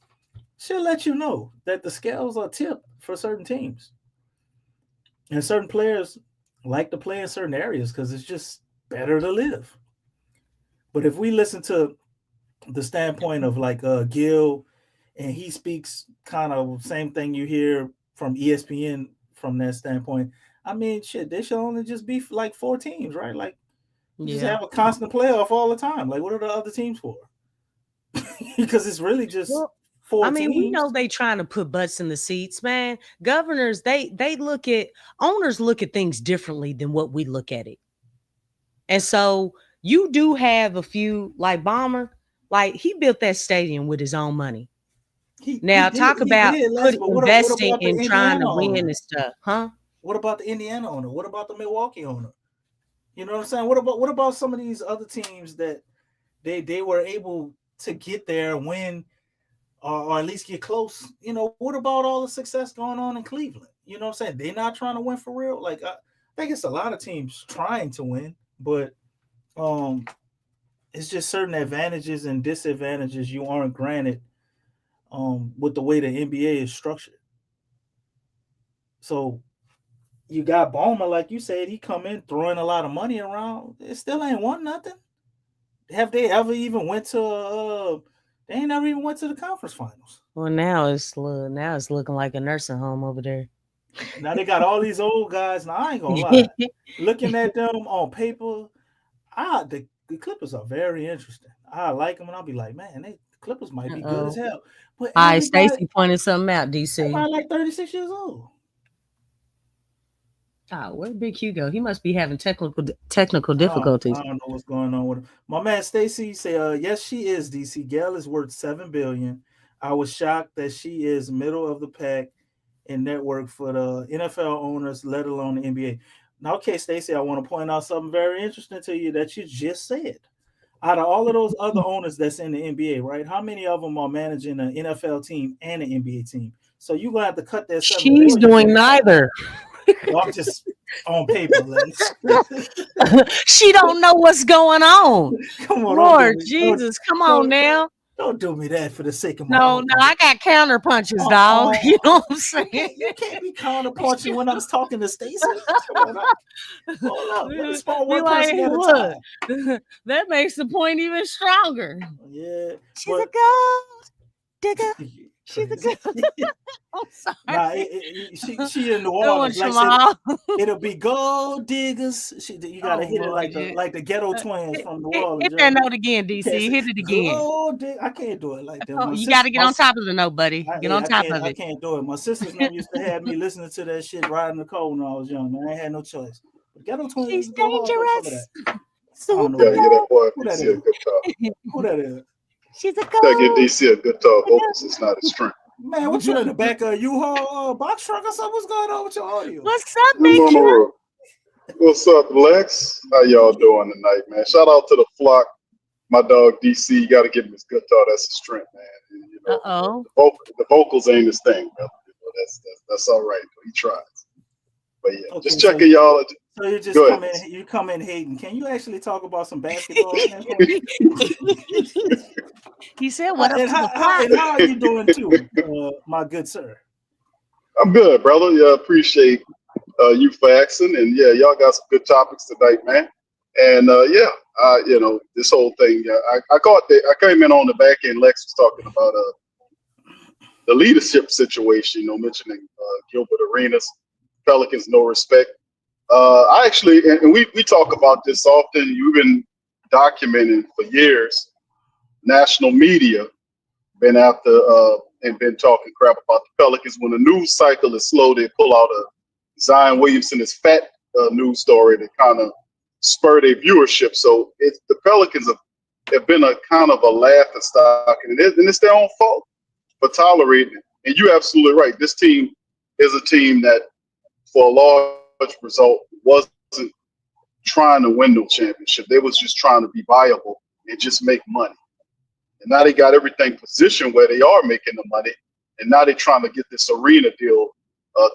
she'll let you know that the scales are tipped for certain teams. And certain players like to play in certain areas because it's just better to live. But if we listen to the standpoint of like Gil, and he speaks kind of same thing you hear from ESPN from that standpoint. I mean, shit, they should only just be like 4 teams, right? Like, you just Yeah. have a constant playoff all the time. Like, what are the other teams for? Because it's really just Well, four I mean, we teams. know they trying to put butts in the seats, man. Governors, they look at owners look at things differently than what we look at it. And so you do have a few like Bomber, like he built that stadium with his own money. He Now did talk about less, but what investing about the in trying Indiana to win owner? and stuff, huh? What about the Indiana owner? What about the Milwaukee owner? You know what I'm saying? What about some of these other teams that they were able to get there, win, or at least get close? What about all the success going on in Cleveland? You know what I'm saying? They're not trying to win for real. Like I think it's a lot of teams trying to win, but um, it's just certain advantages and disadvantages you aren't granted with the way the NBA is structured. So you got Bowman, like you said, he come in throwing a lot of money around. It still ain't won nothing. Have they ever even went to? They ain't never even went to the conference finals. Well, now it's looking like a nursing home over there. Now they got all these old guys. Now I ain't gonna lie. Looking at them on paper, the Clippers are very interesting. I like them, and I'll be like, man, the Clippers might be good as Uh-oh. hell. But All right, Stacy pointed something out, DC. everybody like 36 years old. Oh, where'd Big Q go? He must be having technical difficulties. I don't know what's going on with him. My man Stacy say, yes, she is. DC Gale is worth $7 billion. I was shocked that she is middle of the pack in network for the NFL owners, let alone the NBA. Now, okay, Stacy, I want to point out something very interesting to you that you just said. Out of all of those other owners that's in the NBA, right? How many of them are managing an NFL team and an NBA team? So you're gonna have to cut that $7 She's billion. doing neither. Well, I'm just on paper, Lex. She don't know what's going on. Come on, Lord Jesus, come on now. Don't do me that for the sake of my No, I got counter punches, dog. You know what I'm saying? You can't be counterpunching when I was talking to Stacey. Hold up. Let me spawn one person at a time. That makes the point even stronger. Yeah. She's a gold digger. She's a Crazy. good. I'm sorry. Nah, she in New That one, Orleans. Like I Jamal. said, it'll be gold diggers. You gotta Oh hit it Lord, yeah. like the ghetto twins Hit, from New hit, Orleans. hit You know that what I mean? note again, You can't DC. say Hit it again. gold dig. I can't do it like that. Oh, My you got sister, to get on top of the note, buddy. Get on top of I it. can't do it. My sisters them used to have me listening to that shit riding the cold when I was young. Man, I ain't had no choice. But ghetto twins She's used to go hard on some of that. dangerous. I don't know Gotta who get that boy that DC is. a good talk. Who that is? She's a Gotta give gold. DC a good talk. Vocals is not his strength. Man, what you in the back of U-Haul box truck or something? What's going on with your audio? What's up, I'm Big on the Truck? road. What's up, Lex? How y'all doing tonight, man? Shout out to the flock. My dog DC, you gotta give him his good talk. That's his strength, man. You know, Uh-oh. the vocals ain't his thing, brother. You know, that's all right. He tries. But yeah, Okay, just checking y'all. So you just Go come ahead. in, you come in hating. Can you actually talk about some basketball at that point? He said, "What up And to the how flock?" are you doing too, my good sir? I'm good, brother. Yeah, appreciate you for asking. And yeah, y'all got some good topics tonight, man. And you know, this whole thing. I came in on the back end. Lex was talking about the leadership situation. You know, mentioning Gilbert Arenas, Pelicans, no respect. I actually, and we talk about this often. You've been documenting for years. National media been after and been talking crap about the Pelicans. When the news cycle is slow, they pull out a Zion Williamson is fat news story to kind of spur their viewership. So the Pelicans have been a kind of a laughing stock, and it's their own fault for tolerating it. And you're absolutely right. This team is a team that, for a large result, wasn't trying to win no championship. They was just trying to be viable and just make money. And now they got everything positioned where they are making the money. And now they're trying to get this arena deal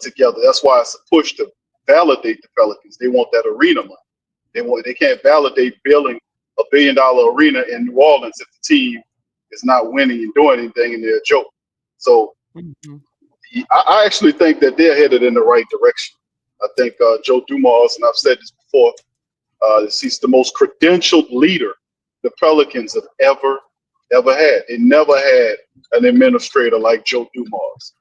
together. That's why it's a push to validate the Pelicans. They want that arena money. They can't validate building $1 billion arena in New Orleans if the team is not winning and doing anything, and they're a joke. So I actually think that they're headed in the right direction. I think Joe Dumars, and I've said this before, he's the most credentialed leader the Pelicans have ever had. They never had an administrator like Joe Dumars.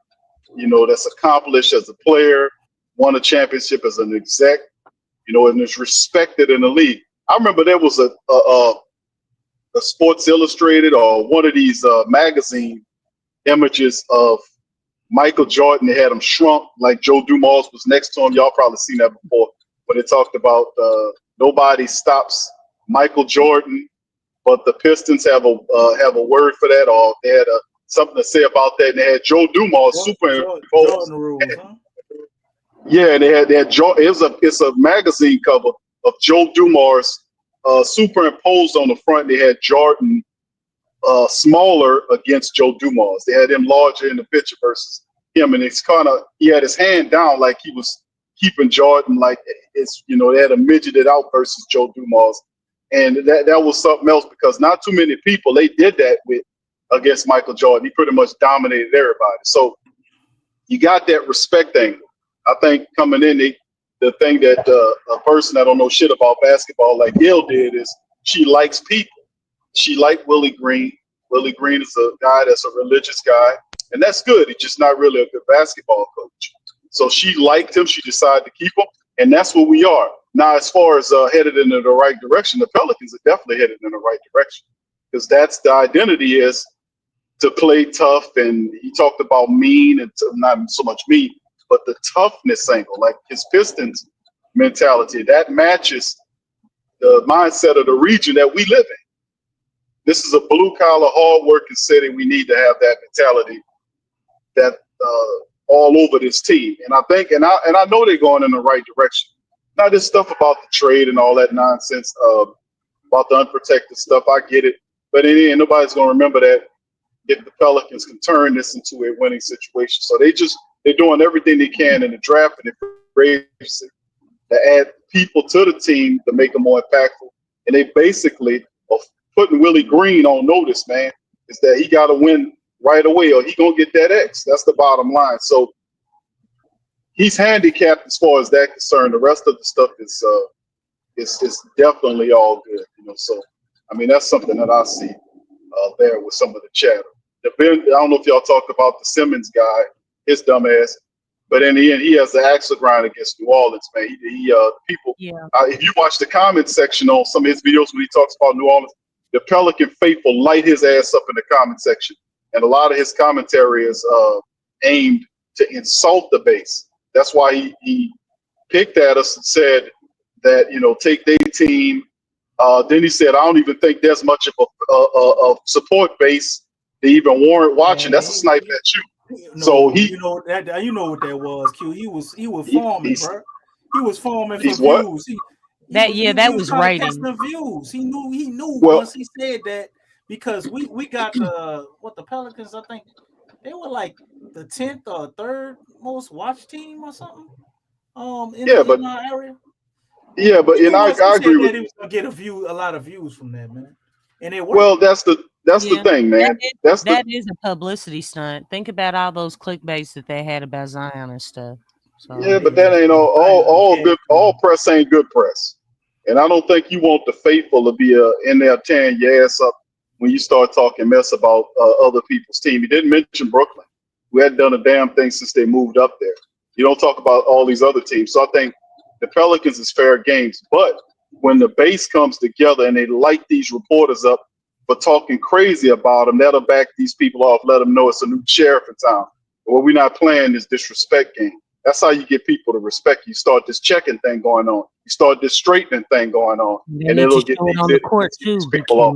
You know, that's accomplished as a player, won a championship as an exec, you know, and is respected in the league. I remember there was a Sports Illustrated or one of these magazine images of Michael Jordan. They had him shrunk like Joe Dumars was next to him. Y'all probably seen that before, but they talked about nobody stops Michael Jordan, but the Pistons have a word for that, or they had something to say about that. And they had Joe Dumars superimposed. Jordan rules, huh? Yeah, and they had it's a magazine cover of Joe Dumars superimposed on the front. They had Jordan smaller against Joe Dumars. They had him larger in the picture versus him, and it's kind of, he had his hand down like he was keeping Jordan, like it's, you know, they had a midgeted out versus Joe Dumars. And that was something else, because not too many people they did that with against Michael Jordan. He pretty much dominated everybody. So you got that respect angle. I think coming in, the thing that a person that don't know shit about basketball like Gail did is she likes people. She liked Willie Green. Willie Green is a guy that's a religious guy, and that's good. He's just not really a good basketball coach. So she liked him. She decided to keep him, and that's what we are. Now, as far as headed in the right direction, the Pelicans are definitely headed in the right direction, because that's the identity, is to play tough. And he talked about mean, and not so much mean, but the toughness angle, like his Pistons mentality, that matches the mindset of the region that we live in. This is a blue-collar, hard-working city. We need to have that mentality that all over this team. And I think, and I know they're going in the right direction. Now, this stuff about the trade and all that nonsense about the unprotected stuff, I get it. But in the end, nobody's going to remember that if the Pelicans can turn this into a winning situation. So they're doing everything they can in the draft and the free agency to add people to the team to make them more impactful. And they basically are putting Willie Green on notice, man, is that he got to win right away or he going to get that X. That's the bottom line. So he's handicapped as far as that concerned. The rest of the stuff is definitely all good, you know. So I mean, that's something that I see there with some of the chatter I don't know if y'all talked about the Simmons guy, his dumb ass. But in the end, he has the axe to grind against New Orleans, man. People. Yeah. If you watch the comment section on some of his videos when he talks about New Orleans, the Pelican faithful light his ass up in the comment section, and a lot of his commentary is aimed to insult the base. That's why he picked at us and said that take their team. Then he said, I don't even think there's much of a support base to even warrant watching. That's a snipe at you. So you know what that was, Q. He was farming, bro. He was farming for views. That was writing. Views. He knew well, once he said that, because we got the Pelicans, I think they were like the 10th or 3rd most watched team or something. In our area. Yeah, but I agree with he was gonna get a lot of views from that, man. And it worked. Well, that's the thing, man. That is a publicity stunt. Think about all those clickbaits that they had about Zion and stuff. So. Yeah, but that ain't all press ain't good press. And I don't think you want the faithful to be in there tearing your ass up when you start talking mess about other people's team. He didn't mention Brooklyn, who hadn't done a damn thing since they moved up there. You don't talk about all these other teams. So I think the Pelicans is fair games. But when the base comes together and they light these reporters up for talking crazy about them, that'll back these people off, let them know it's a new sheriff in town. What we're not playing is disrespect game. That's how you get people to respect you. You start this checking thing going on. You start this straightening thing going on. And it'll get these people off.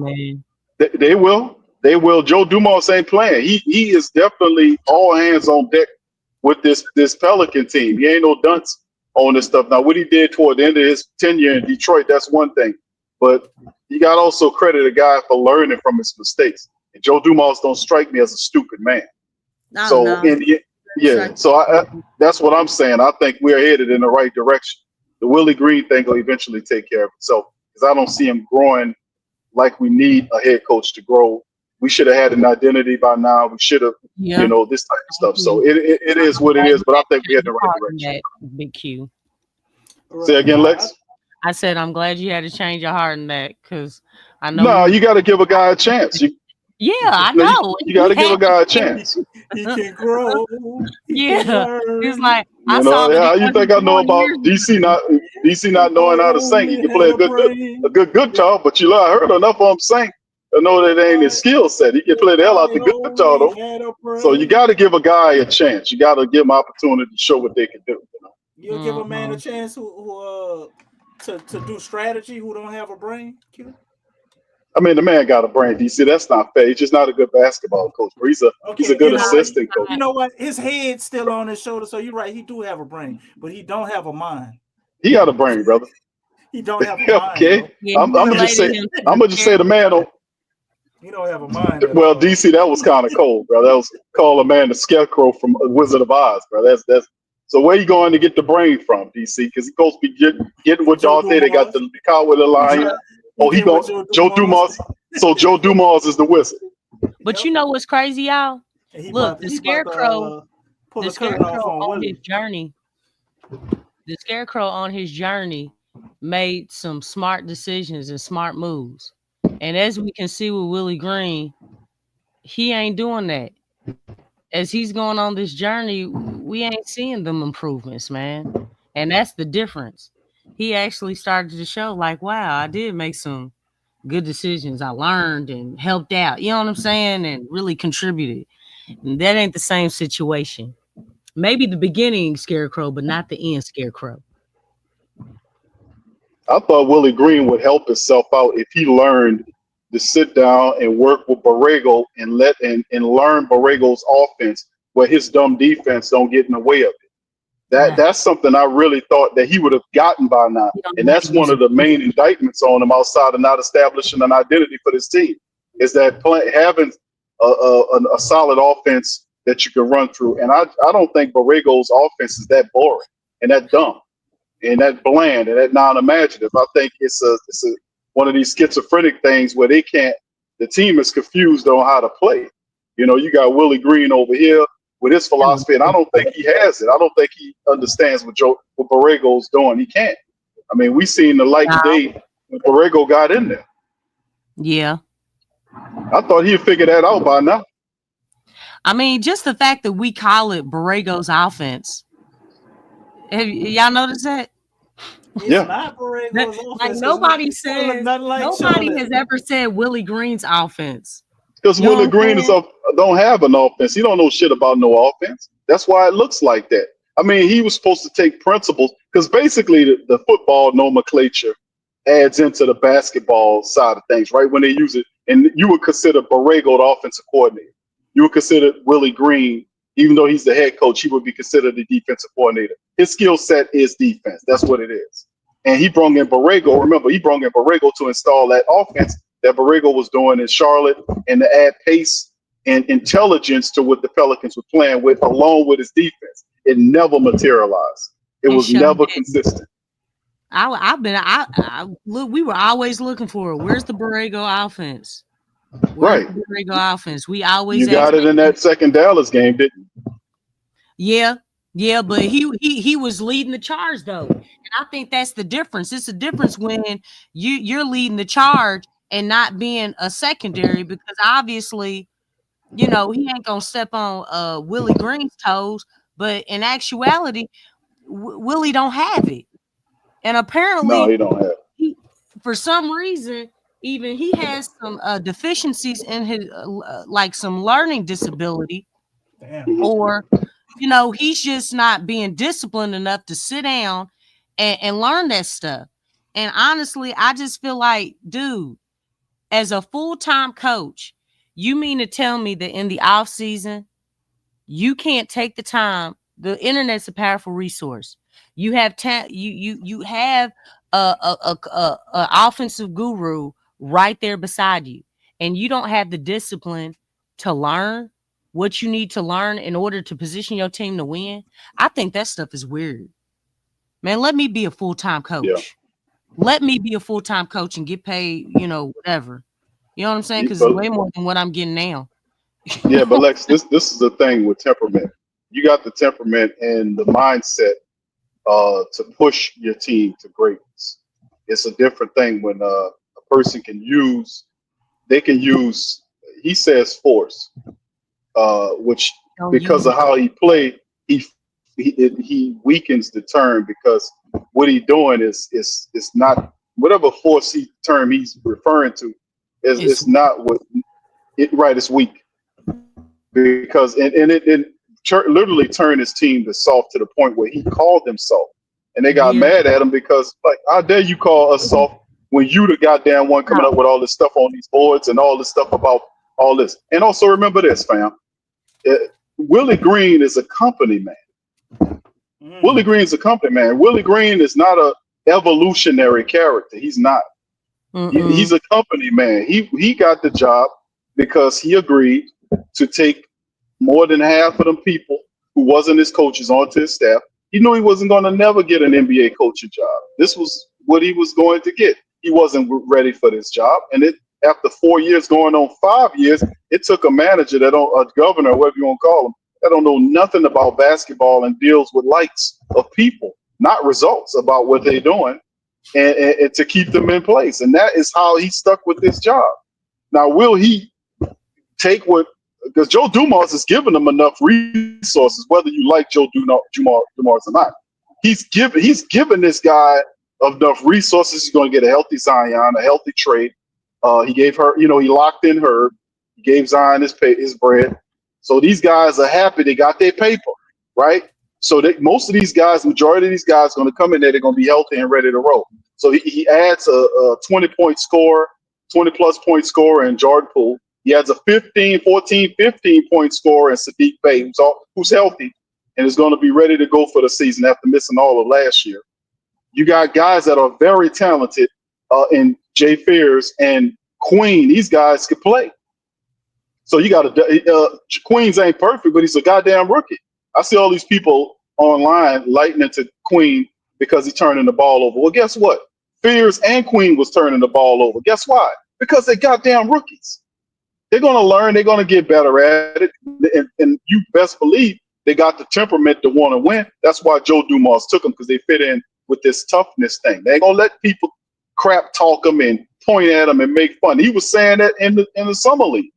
They will. They will. Joe Dumars ain't playing. He is definitely all hands on deck with this Pelican team. He ain't no dunce on this stuff. Now, what he did toward the end of his tenure in Detroit, that's one thing. But you got to also credit a guy for learning from his mistakes. And Joe Dumars don't strike me as a stupid man. So that's what I'm saying. I think we're headed in the right direction. The Willie Green thing will eventually take care of itself, because I don't see him growing like we need a head coach to grow. We should have had an identity by now. We should have, this type of stuff. So it is what it is, but I think we're in the right direction. Big Q. Say again, Lex? I said I'm glad you had to change your heart in that, because I know. No, you got to give a guy a chance. I know. You got to give a guy a chance. He can grow. It's like you think I know about DC not knowing how to sing? He can play a good guitar, but I heard enough of him sing. I know that ain't his skill set. He can play the hell out the good guitar though. So you got to give a guy a chance. You got to give him opportunity to show what they can do. You'll give a man a chance who to do strategy, who don't have a brain. I mean, the man got a brain, DC. That's not fair. He's just not a good basketball coach. But he's a good assistant coach. You know what? His head's still on his shoulder, so you're right. He do have a brain, but he don't have a mind. He got a brain, brother. He don't have a mind. Okay, I'm gonna just say the man don't. He don't have a mind. Well, DC, that was kind of cold, bro. That was call a man the scarecrow from Wizard of Oz, bro. That's. So where you going to get the brain from, DC? Because he supposed to be getting with Dorothy. They got the car with the lion. Oh, he going Joe Dumars. So Joe Dumars is the wizard. But you know what's crazy, y'all? Look, the scarecrow on his journey. The scarecrow on his journey made some smart decisions and smart moves. And as we can see with Willie Green, he ain't doing that. As he's going on this journey, we ain't seeing them improvements, man. And that's the difference. He actually started to show like, wow, I did make some good decisions. I learned and helped out. You know what I'm saying? And really contributed. And that ain't the same situation. Maybe the beginning Scarecrow, but not the end Scarecrow. I thought Willie Green would help himself out if he learned to sit down and work with Borrego and learn Borrego's offense, where his dumb defense don't get in the way of it. That's something I really thought that he would have gotten by now. And that's one of the main indictments on him, outside of not establishing an identity for this team, is that having a solid offense that you can run through. And I don't think Borrego's offense is that boring and that dumb and that bland and that non-imaginative. I think it's one of these schizophrenic things where the team is confused on how to play. You got Willie Green over here with his philosophy, and I don't think he has it. I don't think he understands what Borrego's doing. He can't. I mean, we seen the light day when Borrego got in there. Yeah. I thought he'd figure that out by now. I mean, just the fact that we call it Borrego's offense. Have y'all noticed that? It's Yeah. not Borrego's Like offense. 'cause nobody it don't look says, nothing like nobody Charlotte. has ever said Willie Green's offense. Because You know Willie what I'm Green is saying? don't have an offense. He don't know shit about no offense. That's why it looks like that. I mean, he was supposed to take principles because basically the football nomenclature adds into the basketball side of things, right? When they use it, and you would consider Borrego the offensive coordinator. You would consider Willie Green, even though he's the head coach, he would be considered the defensive coordinator. His skill set is defense. That's what it is. And he brought in Borrego. Remember, he brought in Borrego to install that offense that Borrego was doing in Charlotte and to add pace and intelligence to what the Pelicans were playing with, along with his defense. It never materialized. It was never consistent. Look, we were always looking for it. Where's the Borrego offense? Right. The Borrego offense? We always You got it in that second Dallas game, didn't you? Yeah, but he was leading the charge though. And I think that's the difference. It's a difference when you're leading the charge and not being a secondary, because obviously, he ain't gonna step on Willie Green's toes, but in actuality, Willie don't have it. And apparently, No, he don't have it. For some reason, even he has some deficiencies in his like some learning disability. Damn. Or he's just not being disciplined enough to sit down and learn that stuff. And honestly, I just feel like, dude, as a full-time coach, you mean to tell me that in the off season you can't take the time? The internet's a powerful resource. You have you have a offensive guru right there beside you, and you don't have the discipline to learn what you need to learn in order to position your team to win. I think that stuff is weird. Man, let me be a full-time coach. Yeah. Let me be a full-time coach and get paid, whatever. You know what I'm saying? Because it's way more than what I'm getting now. Yeah, but Lex, this is the thing with temperament. You got the temperament and the mindset to push your team to greatness. It's a different thing when a person can use, he says force, which because of how he played, he weakens the term, because what he's doing is not whatever force term he's referring to it's not what it right. It's weak because and it literally turned his team to soft to the point where he called them soft, and they got mad at him because like, how dare you call us soft when you the goddamn one coming up with all this stuff on these boards and all this stuff about all this. And also remember this, fam. Willie Green is a company man. Willie Green is a company man. Willie Green is not a evolutionary character. He's not. He's a company man. He got the job because he agreed to take more than half of them people who wasn't his coaches onto his staff. He knew he wasn't going to never get an NBA coaching job. This was what he was going to get. He wasn't ready for this job. And after 4 years, going on 5 years, it took a manager a governor, whatever you want to call him, that don't know nothing about basketball and deals with likes of people, not results about what they're doing, and to keep them in place. And that is how he stuck with this job. Now, will he take because Joe Dumars is giving them enough resources, whether you like Joe Dumars or not. He's given this guy enough resources. He's going to get a healthy Zion, a healthy trade. He gave her, he locked in her. He gave Zion his bread. So these guys are happy. They got their paper, right? So most of these guys, majority of these guys, are going to come in there. They're going to be healthy and ready to roll. So he adds a 20-point scorer, 20-plus point scorer in Jordan Poole. He adds a 15-point scorer in Sadiq Bey, who's healthy and is going to be ready to go for the season after missing all of last year. You got guys that are very talented in Jay Fears and Queen. These guys can play. So you got Queens ain't perfect, but he's a goddamn rookie. I see all these people online lighting into Queen because he's turning the ball over. Well, guess what? Fears and Queen was turning the ball over. Guess why? Because they goddamn rookies. They're going to learn. They're going to get better at it. And you best believe they got the temperament to want to win. That's why Joe Dumars took them, because they fit in with this toughness thing. They ain't going to let people crap talk them and point at them and make fun. He was saying that in the summer league.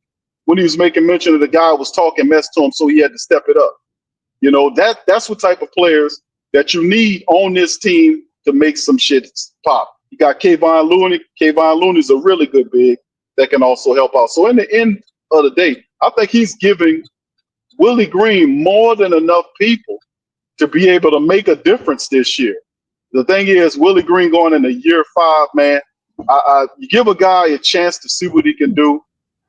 when he was making mention of the guy was talking mess to him, so he had to step it up. You know, that's what type of players that you need on this team to make some shit pop. You got Kayvon Looney. Kayvon Looney's a really good big that can also help out. So in the end of the day, I think he's giving Willie Green more than enough people to be able to make a difference this year. The thing is, Willie Green going into year 5, man, you give a guy a chance to see what he can do,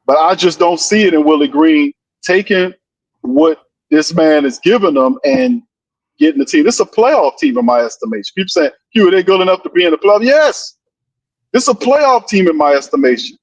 but I just don't see it in Willie Green taking what this man is giving them and getting the team. This is a playoff team in my estimation. People saying, Hugh, are they good enough to be in the playoff? Yes. This is a playoff team in my estimation.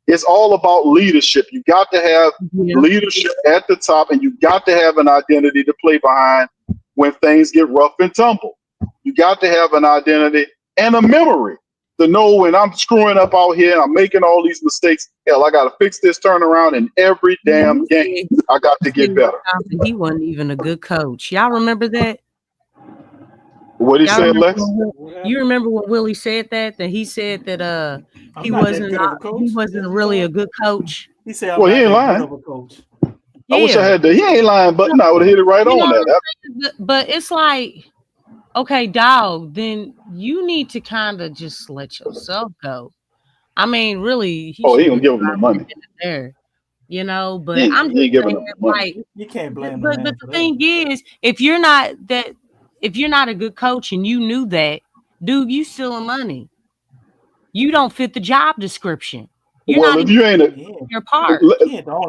It's all about leadership. You got to have leadership at the top, and you got to have an identity to play behind when things get rough and tumble. You got to have an identity and a memory to know when I'm screwing up out here, I'm making all these mistakes. Hell, I got to fix this turnaround in every damn game. I got to get better. He wasn't even a good coach. Y'all remember that? What he said, Lex? You remember when Willie said that? That he said that he wasn't really a good coach. He said, well, he ain't lying. Of a coach. I wish I had he ain't lying, but I would have hit it right on that. But it's like, okay, dog, then you need to kind of just let yourself go. I mean, really. He ain't gonna give him no money. There, you know, but I'm just saying, like, you can't blame him. But the thing is, if you're not a good coach and you knew that, dude, you stealing money. You don't fit the job description. If you ain't your part,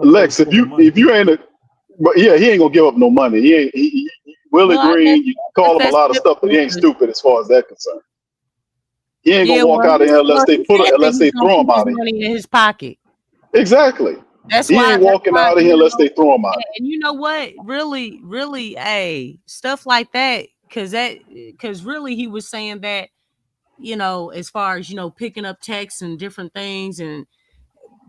Lex, if you ain't but yeah, he ain't gonna give up no money. He Willie Green, you can call him a lot of stuff, but he ain't stupid as far as that concerned. He ain't gonna walk out of here unless they throw him out of money in his pocket. Exactly. That's he ain't walking out of here unless they throw him out. And you know what? Really, stuff like that, because really he was saying that, you know, as far as, you know, picking up texts and different things, and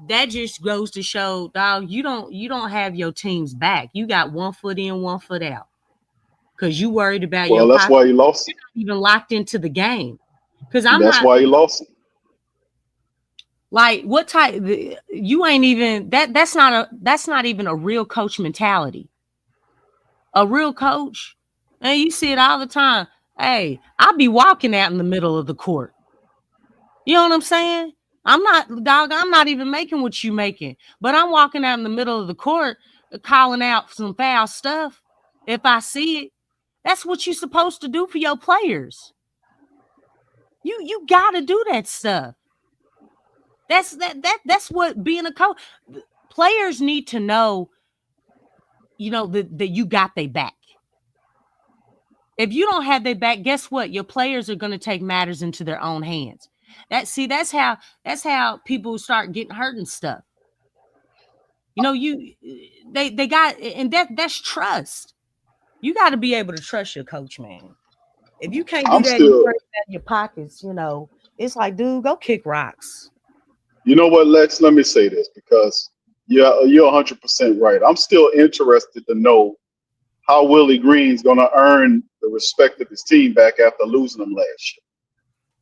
that just goes to show, dog, you don't have your team's back. You got 1 foot in, 1 foot out, because you worried about your. Well, that's why he lost. You're not even locked into the game. Because that's why he lost. Like, what type? You ain't even that. That's not even a real coach mentality. A real coach, and you see it all the time. Hey, I'll be walking out in the middle of the court. You know what I'm saying? I'm not even making what you making, but I'm walking out in the middle of the court, calling out some foul stuff. If I see it, that's what you're supposed to do for your players. You got to do that stuff. That's what being a coach. Players need to know, you know, that you got their back. If you don't have their back, guess what? Your players are going to take matters into their own hands. That's how people start getting hurt and stuff. You know, they got, and that's trust. You got to be able to trust your coach, man. If you can't do that, you worry about your pockets. You know, it's like, dude, go kick rocks. You know what, Lex? Let me say this, because you're 100% right. I'm still interested to know how Willie Green's going to earn the respect of his team back after losing them last year.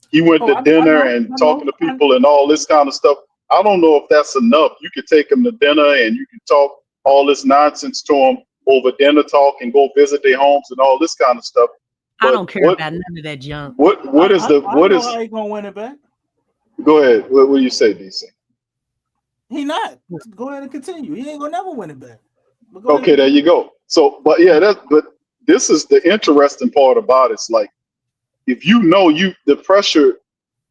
He went to dinner and talking to people and all this kind of stuff. I don't know if that's enough. You could take him to dinner and you can talk all this nonsense to him over dinner talk and go visit their homes and all this kind of stuff. But I don't care about none of that junk. What is how he gonna win it back? Go ahead. What do you say, DC? He not. Go ahead and continue. He ain't gonna never win it back. Okay, there you go. So, but this is the interesting part about it. It's like, if you know the pressure,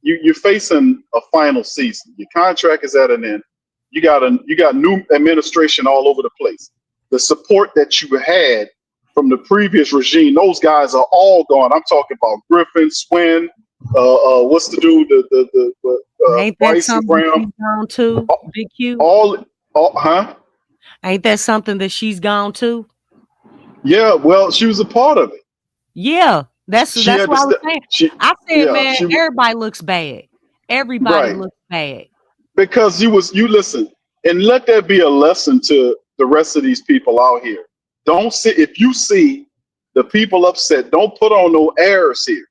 you're facing a final season. Your contract is at an end. You got new administration all over the place. The support that you had from the previous regime, those guys are all gone. I'm talking about Griffin, Swin, what's the dude? Ain't that something she's gone to? Big Q. Huh? Ain't that something that she's gone to? Yeah, well, she was a part of it. Yeah, that's what I was saying. I said, everybody looks bad. Everybody looks bad. Because you listen, and let that be a lesson to the rest of these people out here. Don't sit, if you see the people upset, don't put on no airs here.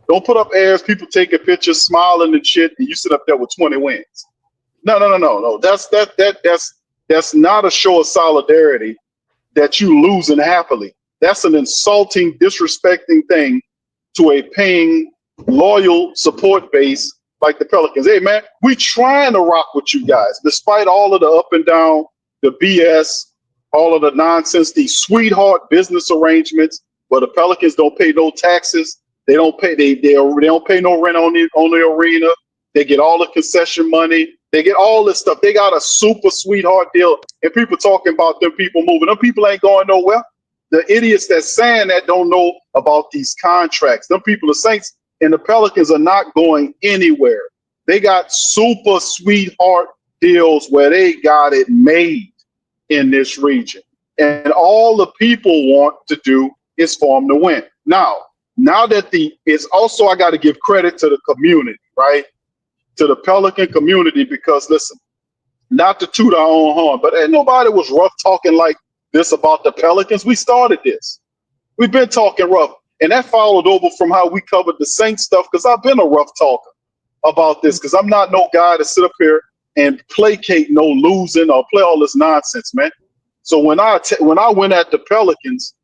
Don't put up airs, people taking pictures, smiling and shit, and you sit up there with 20 wins. No. That's That's not a show of solidarity that you losing happily. That's an insulting, disrespecting thing to a paying, loyal support base like the Pelicans. Hey, man, we trying to rock with you guys, despite all of the up and down, the BS, all of the nonsense, these sweetheart business arrangements where the Pelicans don't pay no taxes. They don't pay. They don't pay no rent on the arena. They get all the concession money. They get all this stuff. They got a super sweetheart deal. And people talking about them people moving. Them people ain't going nowhere. The idiots that's saying that don't know about these contracts. Them people, the Saints and the Pelicans, are not going anywhere. They got super sweetheart deals where they got it made in this region. And all the people want to do is for them to win. Now that it's also, I got to give credit to the community, right? To the Pelican community, because listen, not to toot our own horn, but ain't nobody was rough talking like this about the Pelicans. We started this. We've been talking rough, and that followed over from how we covered the Saints stuff, because I've been a rough talker about this, because I'm not no guy to sit up here and placate no losing or play all this nonsense, man. So when I went at the Pelicans,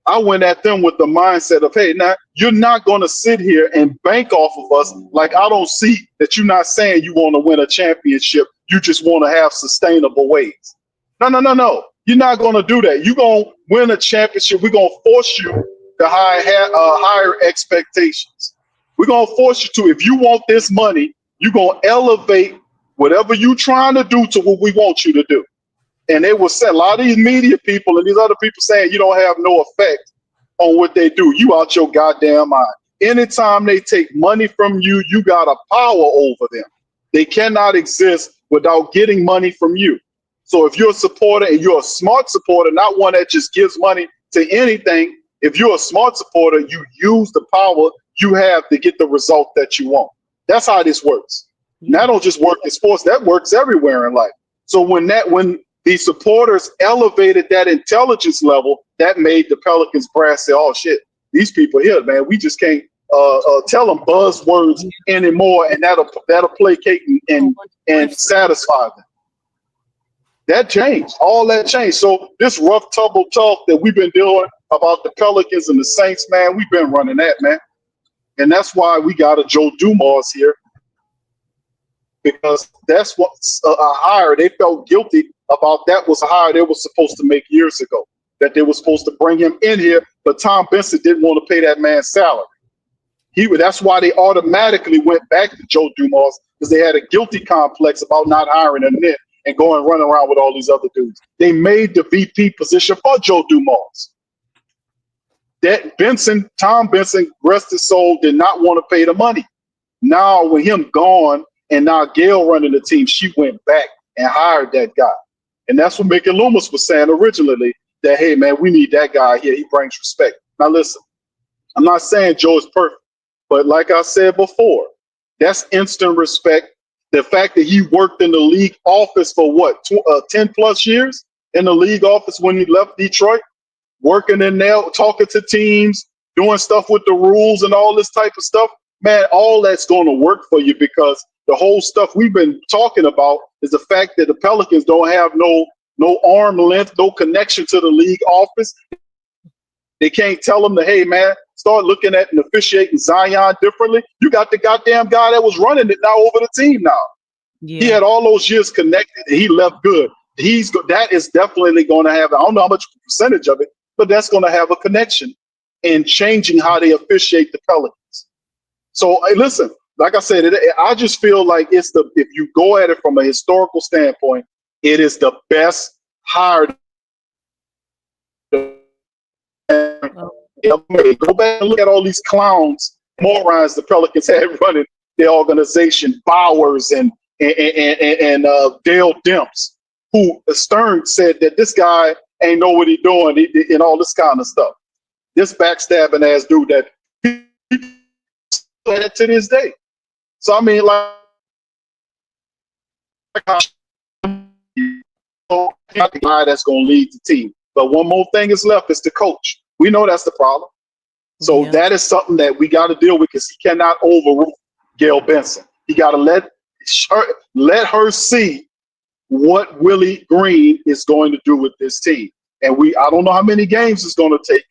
I went at them with the mindset of, hey, now you're not going to sit here and bank off of us. Like, I don't see that you're not saying you want to win a championship. You just want to have sustainable ways. No. You're not going to do that. You're going to win a championship. We're going to force you to higher expectations. We're going to force you to, if you want this money, you're going to elevate whatever you're trying to do to what we want you to do. And they will say, a lot of these media people and these other people saying you don't have no effect on what they do. You out your goddamn mind. Anytime they take money from you, you got a power over them. They cannot exist without getting money from you. So if you're a supporter and you're a smart supporter, not one that just gives money to anything, if you're a smart supporter, you use the power you have to get the result that you want. That's how this works. And that don't just work in sports, that works everywhere in life. So when the supporters elevated that intelligence level, that made the Pelicans brass say, oh shit, these people here, man, we just can't tell them buzzwords anymore, and that'll placate and satisfy them. That changed. All that changed. So this rough tumble talk that we've been doing about the Pelicans and the Saints, man, we've been running that, man. And that's why we got a Joe Dumars here, because that's what's a hire. They felt guilty about. That was a hire they were supposed to make years ago, that they were supposed to bring him in here, but Tom Benson didn't want to pay that man's salary. That's why they automatically went back to Joe Dumars, because they had a guilty complex about not hiring him in and going running around with all these other dudes. They made the VP position for Joe Dumars. That Tom Benson, rest his soul, did not want to pay the money. Now with him gone and now Gail running the team, she went back and hired that guy. And that's what Mickey Loomis was saying originally, that, hey, man, we need that guy here. He brings respect. Now, listen, I'm not saying Joe is perfect, but like I said before, that's instant respect. The fact that he worked in the league office for 10 plus years in the league office when he left Detroit, working in there, talking to teams, doing stuff with the rules and all this type of stuff, man, all that's going to work for you, because the whole stuff we've been talking about is the fact that the Pelicans don't have no arm length, no connection to the league office. They can't tell them hey, man, start looking at and officiating Zion differently. You got the goddamn guy that was running it now over the team now. Yeah. He had all those years connected and he left good. That is definitely going to have, I don't know how much percentage of it, but that's going to have a connection in changing how they officiate the Pelicans. So hey, listen, like I said, I just feel like if you go at it from a historical standpoint, it is the best hire. Go back and look at all these clowns, morons the Pelicans had running their organization, Bowers and Dale Demps, who Stern said that this guy ain't know what he's doing and all this kind of stuff. This backstabbing ass dude that to this day. So I mean, like not the guy that's going to lead the team. But one more thing is left is the coach. We know that's the problem. So that is something that we got to deal with, because he cannot overrule Gail Benson. He got to let her see what Willie Green is going to do with this team. And I don't know how many games it's going to take,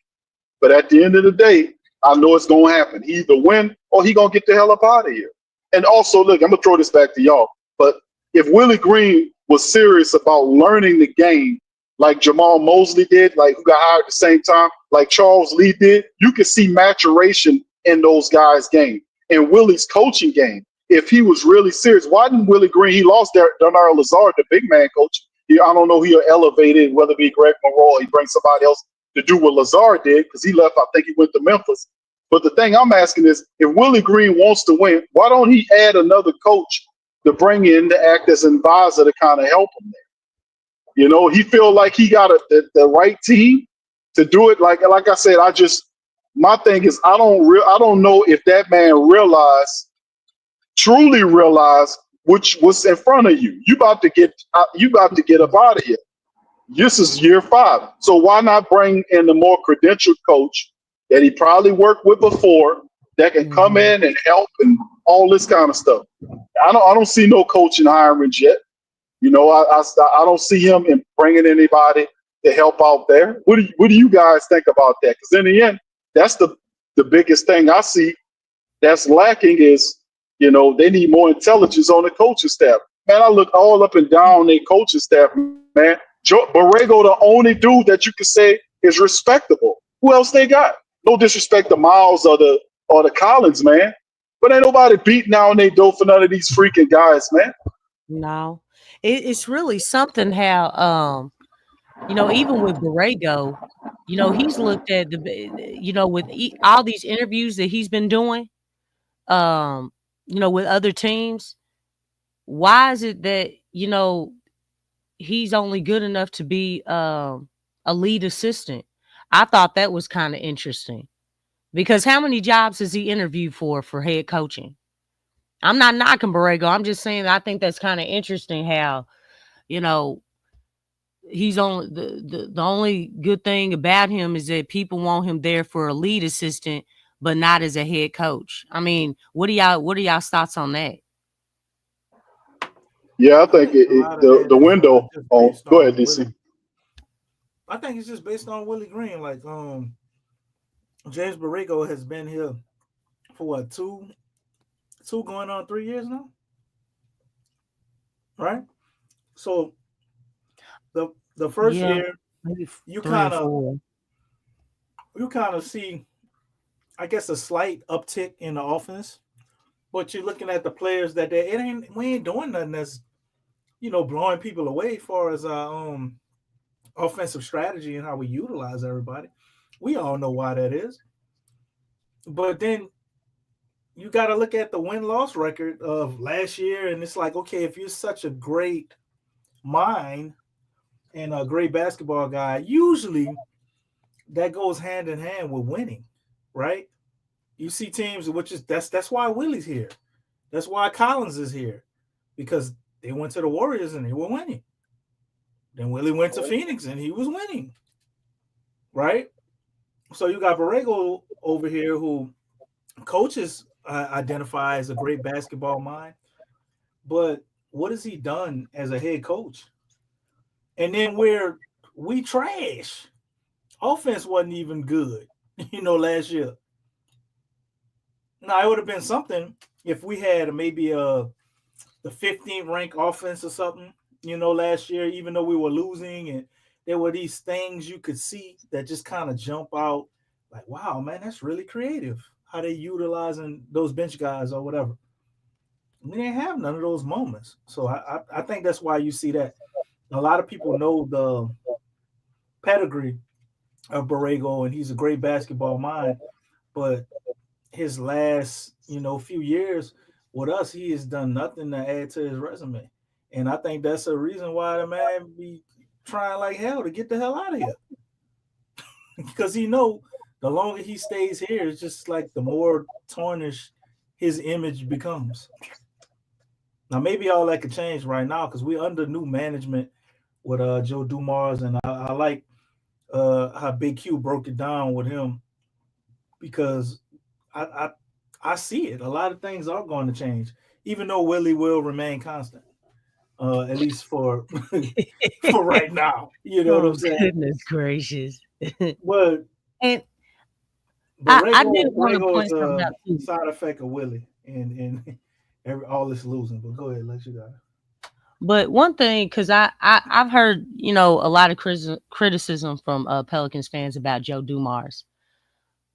but at the end of the day, I know it's going to happen. He either win or he going to get the hell up out of here. And also, look, I'm going to throw this back to y'all. But if Willie Green was serious about learning the game like Jamal Mosley did, like who got hired at the same time, like Charles Lee did, you can see maturation in those guys' game. And Willie's coaching game, if he was really serious, why didn't Willie Green, he lost Darnell Lazard, the big man coach. I don't know, he'll elevate it, whether it be Greg Monroe or he brings somebody else to do what Lazard did, because he left, I think he went to Memphis. But the thing I'm asking is, if Willie Green wants to win, why don't he add another coach to bring in to act as an advisor to kind of help him there? You know, he feel like he got the right team to do it. Like I said, my thing is, I don't know if that man truly realize what's in front of you. You about to get up out of here. This is year 5. So why not bring in the more credentialed coach that he probably worked with before that can come in and help and all this kind of stuff? I don't see no coaching hirings yet. You know, I don't see him in bringing anybody to help out there. What do you guys think about that? Because in the end, that's the biggest thing I see that's lacking is, you know, they need more intelligence on the coaching staff. Man, I look all up and down their coaching staff, man. Borrego, the only dude that you can say is respectable. Who else they got? No disrespect to Miles or the Collins, man. But ain't nobody beating down their door for none of these freaking guys, man. No, it's really something how, you know, even with Borrego, you know, he's looked at you know, with all these interviews that he's been doing, you know, with other teams. Why is it that, you know, he's only good enough to be a lead assistant? I thought that was kind of interesting, because how many jobs has he interviewed for head coaching? I'm not knocking Borrego. I'm just saying I think that's kind of interesting how, you know, he's only the only good thing about him is that people want him there for a lead assistant, but not as a head coach. I mean, what are y'all's thoughts on that? Yeah, I think the window. Oh, go ahead, DC. I think it's just based on Willie Green. Like, James Borrego has been here for what, two going on 3 years now, right? So the first year, you kind of see, I guess, a slight uptick in the offense, but you're looking at the players that we ain't doing nothing that's, you know, blowing people away as far as our offensive strategy and how we utilize everybody. We all know why that is. But then you got to look at the win-loss record of last year, and it's like, okay, if you're such a great mind and a great basketball guy, usually that goes hand in hand with winning, right? You see teams, that's why Willie's here. That's why Collins is here, because they went to the Warriors and they were winning. Then Willie went to Phoenix and he was winning, right? So you got Borrego over here who coaches identify as a great basketball mind, but what has he done as a head coach? And then we trash. Offense wasn't even good, you know, last year. Now, it would have been something if we had maybe the 15th ranked offense or something, you know, last year, even though we were losing, and there were these things you could see that just kind of jump out like, wow, man, that's really creative how they utilizing those bench guys or whatever. We didn't have none of those moments. So I think that's why you see that. A lot of people know the pedigree of Borrego, and he's a great basketball mind, but his last, you know, few years with us, he has done nothing to add to his resume. And I think that's a reason why the man be trying like hell to get the hell out of here. Because he know the longer he stays here, it's just like the more tarnished his image becomes. Now, maybe all that could change right now because we're under new management with Joe Dumars, and I like how Big Q broke it down with him, because I see it. A lot of things are going to change, even though Willie will remain constant. at least for for right now. You know what I'm Oh saying? goodness gracious! Well, And but I did want to Rego is point something a out too. side effect of Willie and all this losing. But go ahead, let you go. But one thing, because I've heard a lot of criticism from Pelicans fans about Joe Dumars.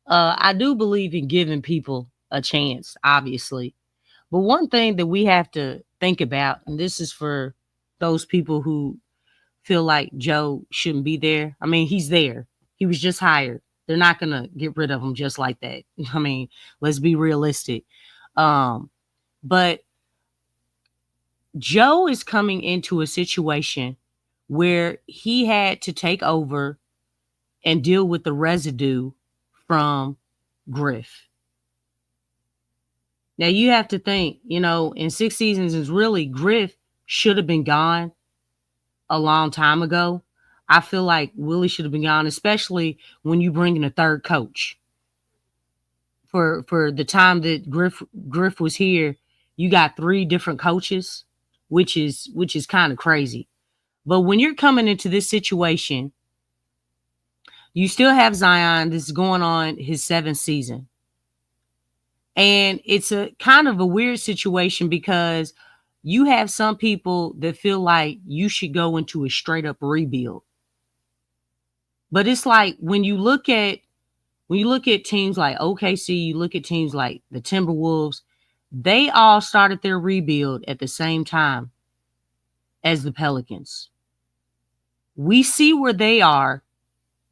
I do believe in giving people a chance, obviously. But one thing that we have to think about, and this is for those people who feel like Joe shouldn't be there. I mean, he's there. He was just hired. They're not gonna get rid of him just like that. I mean, let's be realistic. But Joe is coming into a situation where he had to take over and deal with the residue from Griff. Now you have to think, in 6 seasons is really Griff should have been gone a long time ago. I feel like Willie should have been gone, especially when you bring in a third coach. For the time that Griff was here, you got 3 different coaches, which is kind of crazy. But when you're coming into this situation, you still have Zion. This is going on his 7th season. And it's a kind of a weird situation because you have some people that feel like you should go into a straight up rebuild. But it's like when you look at teams like OKC, you look at teams like the Timberwolves, they all started their rebuild at the same time as the Pelicans. We see where they are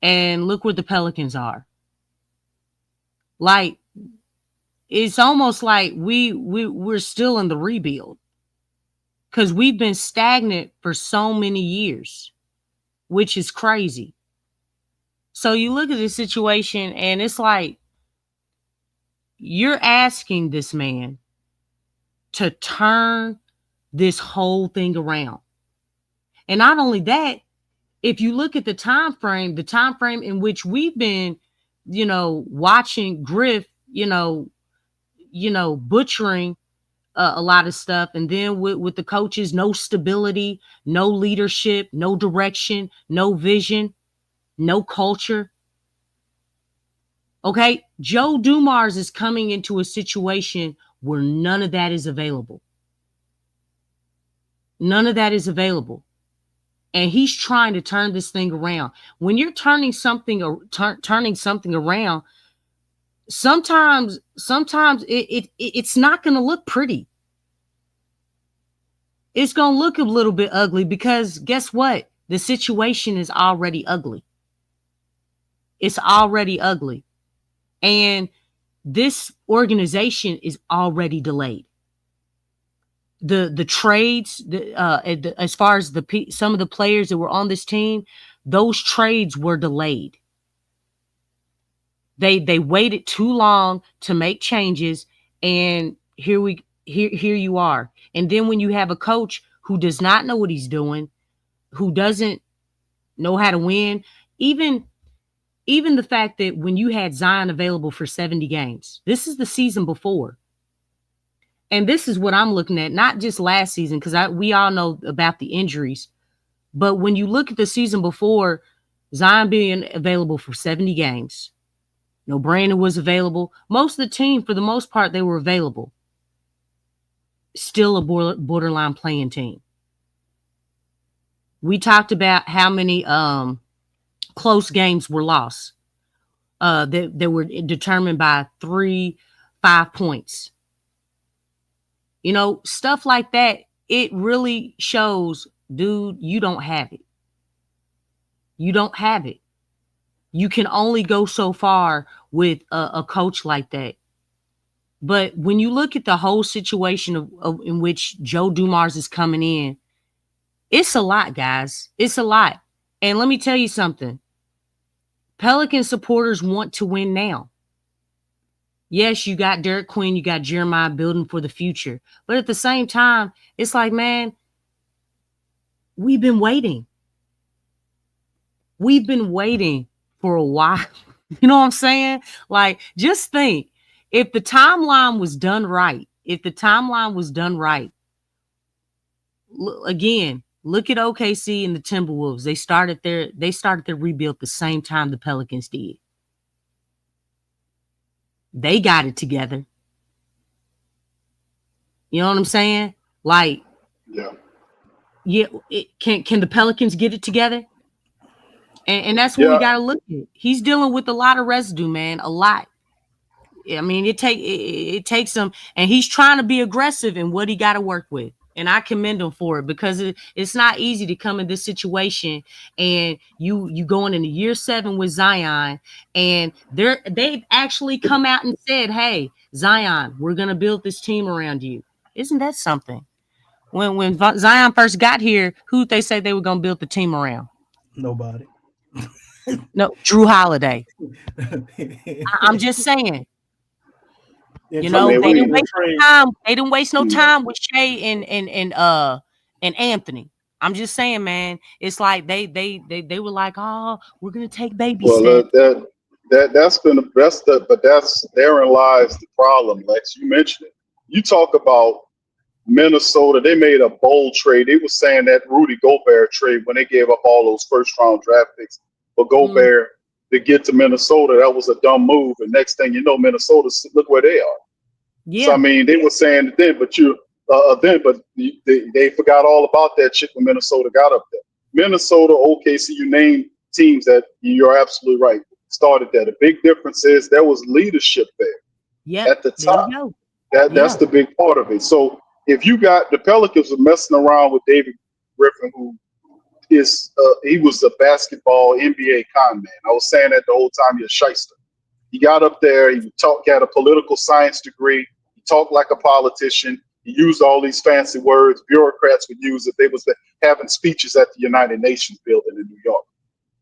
and look where the Pelicans are. Like, it's almost like we're still in the rebuild because we've been stagnant for so many years, which is crazy. So you look at this situation and it's like you're asking this man to turn this whole thing around. And not only that, if you look at the time frame in which we've been, watching Griff, butchering a lot of stuff. And then with the coaches, no stability, no leadership, no direction, no vision, no culture. Okay. Joe Dumars is coming into a situation where none of that is available. None of that is available. And he's trying to turn this thing around. When you're turning something around, sometimes it's not going to look pretty. It's going to look a little bit ugly because guess what? The situation is already ugly. It's already ugly. And this organization is already delayed. The trades, as far as some of the players that were on this team, those trades were delayed. They waited too long to make changes, and here you are. And then when you have a coach who does not know what he's doing, who doesn't know how to win, even the fact that when you had Zion available for 70 games, this is the season before. And this is what I'm looking at, not just last season, because we all know about the injuries. But when you look at the season before, Zion being available for 70 games, Brandon was available. Most of the team, for the most part, they were available. Still a borderline playing team. We talked about how many close games were lost. That were determined by 3-5 points. Stuff like that, it really shows, dude, you don't have it. You don't have it. You can only go so far with a coach like that. But when you look at the whole situation in which Joe Dumars is coming in, it's a lot, guys. It's a lot. And let me tell you something. Pelican supporters want to win now. Yes, you got Derek Queen, you got Jeremiah building for the future. But at the same time, it's like, man, we've been waiting. We've been waiting for a while. You know what I'm saying? Like, just think, if the timeline was done right, again, look at OKC and the Timberwolves. They started their rebuild the same time the Pelicans did. They got it together. You know what I'm saying? Like, yeah. Can the Pelicans get it together? And that's what we got to look at. He's dealing with a lot of residue, man. A lot. I mean, it takes him, and he's trying to be aggressive in what he got to work with. And I commend him for it, because it's not easy to come in this situation and you going into year 7 with Zion, and they've actually come out and said, "Hey, Zion, we're gonna build this team around you." Isn't that something? When Zion first got here, who'd they say they were gonna build the team around? Nobody. No, Drew Holiday. I'm just saying. You know, they didn't waste no time. They didn't waste no time with Shea and Anthony. I'm just saying, man. It's like they were like, "Oh, we're gonna take baby steps." That's therein lies the problem, Lex. You mentioned it. You talk about Minnesota. They made a bold trade. They were saying that Rudy Gobert trade, when they gave up all those first round draft picks for Gobert to get to Minnesota, that was a dumb move. And next thing you know, Minnesota, look where they are. Yeah. So I mean, they were saying it then, but they forgot all about that shit when Minnesota got up there. Minnesota, OKC, you name teams that you're absolutely right, started there. The big difference is there was leadership there. Yeah, at the top. That's the big part of it. So if you got the Pelicans were messing around with David Griffin, who is he was a basketball NBA con man. I was saying that the whole time. He's a shyster. He got up there. He had a political science degree. He talked like a politician. He used all these fancy words bureaucrats would use if they was having speeches at the United Nations building in New York.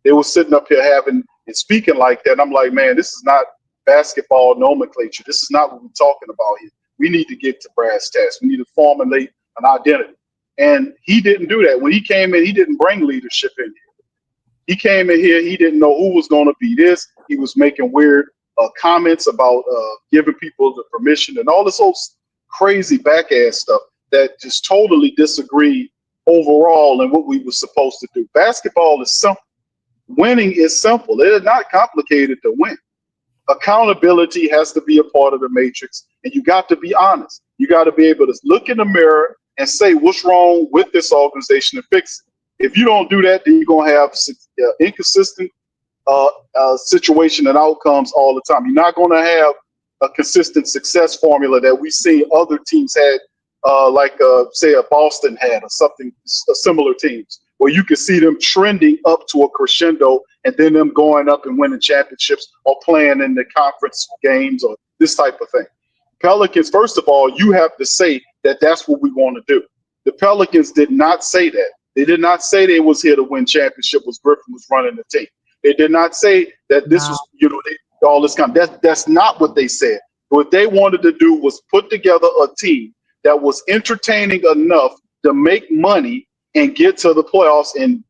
They were sitting up here having and speaking like that. And I'm like, man, this is not basketball nomenclature. This is not what we're talking about here. We need to get to brass tacks. We need to formulate an identity. And he didn't do that. When he came in, he didn't bring leadership in here. He came in here, he didn't know who was going to be this. He was making weird comments about giving people the permission and all this old crazy back-ass stuff that just totally disagreed overall in what we were supposed to do. Basketball is simple. Winning is simple. It is not complicated to win. Accountability has to be a part of the matrix, and you got to be honest. You got to be able to look in the mirror and say what's wrong with this organization and fix it. If you don't do that, then you're going to have inconsistent situation and outcomes all the time. You're not going to have a consistent success formula that we see other teams had, say a Boston had or something, similar teams, where you can see them trending up to a crescendo and then them going up and winning championships or playing in the conference games or this type of thing. Pelicans, first of all, you have to say that that's what we want to do. The Pelicans did not say that. They did not say they was here to win championship was Griffin was running the team. They did not say that this was, all this kind of, that's not what they said. What they wanted to do was put together a team that was entertaining enough to make money and get to the playoffs, and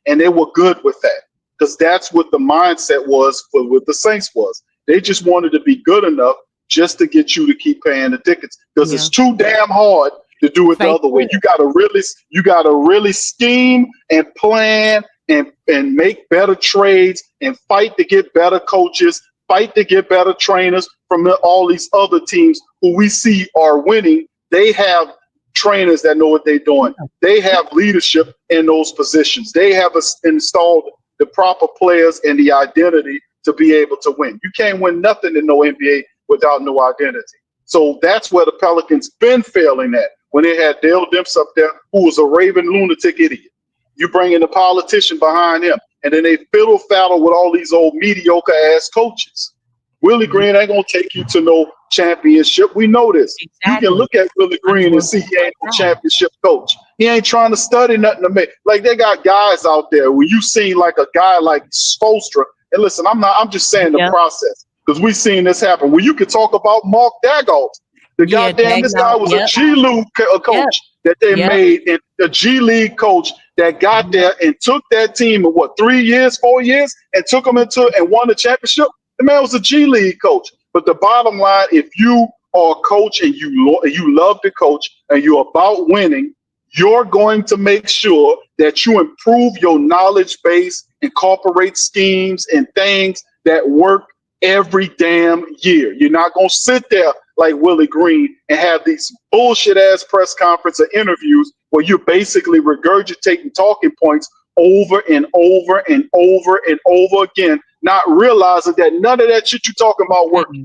and they were good with that, because that's what the mindset was for what the Saints was. They just wanted to be good enough just to get you to keep paying the tickets, because it's too damn hard to do it the other way. You gotta really scheme and plan and make better trades and fight to get better coaches, fight to get better trainers from all these other teams who we see are winning. They have trainers that know what they're doing. They have leadership in those positions. They have installed the proper players and the identity to be able to win. You can't win nothing in no NBA without no identity. So that's where the Pelicans been failing at, when they had Dale Demps up there, who was a raving lunatic idiot. You bring in a politician behind him, and then they fiddle faddle with all these old mediocre ass coaches. Willie Green ain't gonna take you to no championship. We know this. Exactly. You can look at Willie Green and see he ain't no championship coach. He ain't trying to study nothing to make. Like, they got guys out there where you see like a guy like Spoelstra. And listen, I'm just saying the process, because we seen this happen. Where you could talk about Mark Dagout. This guy was a G League coach that they made, and a G League coach that got there and took that team in 4 years, and took them into and won the championship. The man was a G League coach. But the bottom line, if you are a coach and you love to coach and you're about winning, You're going to make sure that you improve your knowledge base, incorporate schemes and things that work every damn year. You're not going to sit there like Willie Green and have these bullshit ass press conference or interviews where you're basically regurgitating talking points over and over and over and over again, not realizing that none of that shit you're talking about works.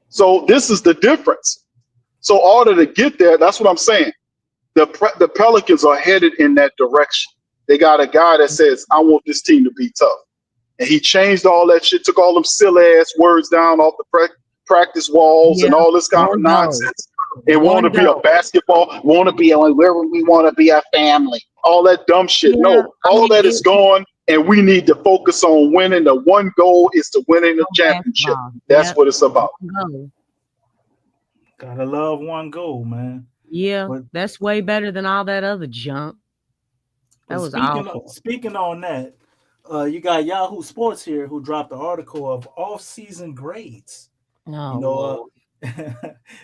So this is the difference. So in order to get there, that's what I'm saying. The Pelicans are headed in that direction. They got a guy that says, I want this team to be tough. And he changed all that shit, took all them silly ass words down off the practice walls and all this kind of nonsense. And want to be a basketball, want to be where we want to be a family. All that dumb shit. Yeah, No, all that is gone. And we need to focus on winning. The one goal is to winning the championship. That's what it's about. Gotta love one goal, man. Yeah, But that's way better than all that other junk. That was awful. Speaking on that, you got Yahoo Sports here who dropped an article of off-season grades. No,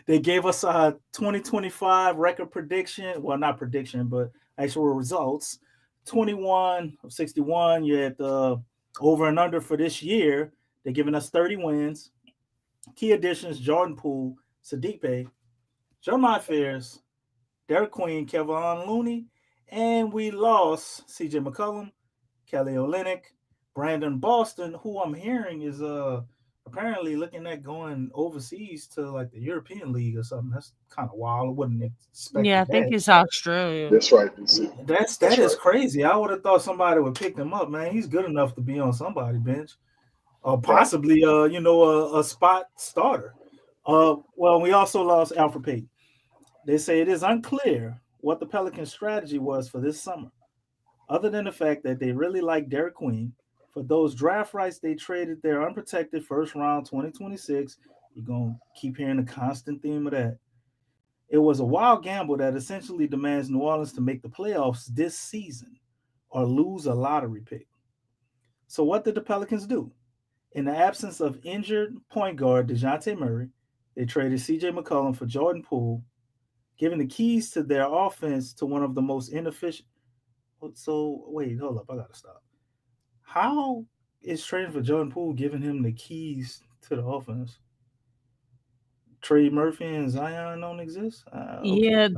They gave us a 2025 record prediction. Well, not prediction, but actual results. 21 of 61. You had the over and under for this year. They're giving us 30 wins. Key additions: Jordan Poole, Sadiq Bey, Jeremiah Fears, Derek Queen, Kevon Looney, and we lost CJ McCollum, Kelly Olynyk, Brandon Boston, who I'm hearing is apparently looking at going overseas to like the European League or something. That's kind of wild. I wouldn't expect. yeah, I think it's Australia. That's right. That is crazy. I would have thought somebody would pick him up, man. He's good enough to be on somebody's bench, or possibly a spot starter. Well, we also lost Alfred Payton. They say it is unclear what the Pelicans' strategy was for this summer, other than the fact that they really like Derek Queen. For those draft rights, they traded their unprotected first round 2026. You're going to keep hearing the constant theme of that. It was a wild gamble that essentially demands New Orleans to make the playoffs this season or lose a lottery pick. So what did the Pelicans do? In the absence of injured point guard DeJounte Murray, they traded CJ McCollum for Jordan Poole, giving the keys to their offense to one of the most inefficient. So, wait, hold up. I got to stop. How is trading for Jordan Poole giving him the keys to the offense? Trey Murphy and Zion don't exist? Okay. Yeah,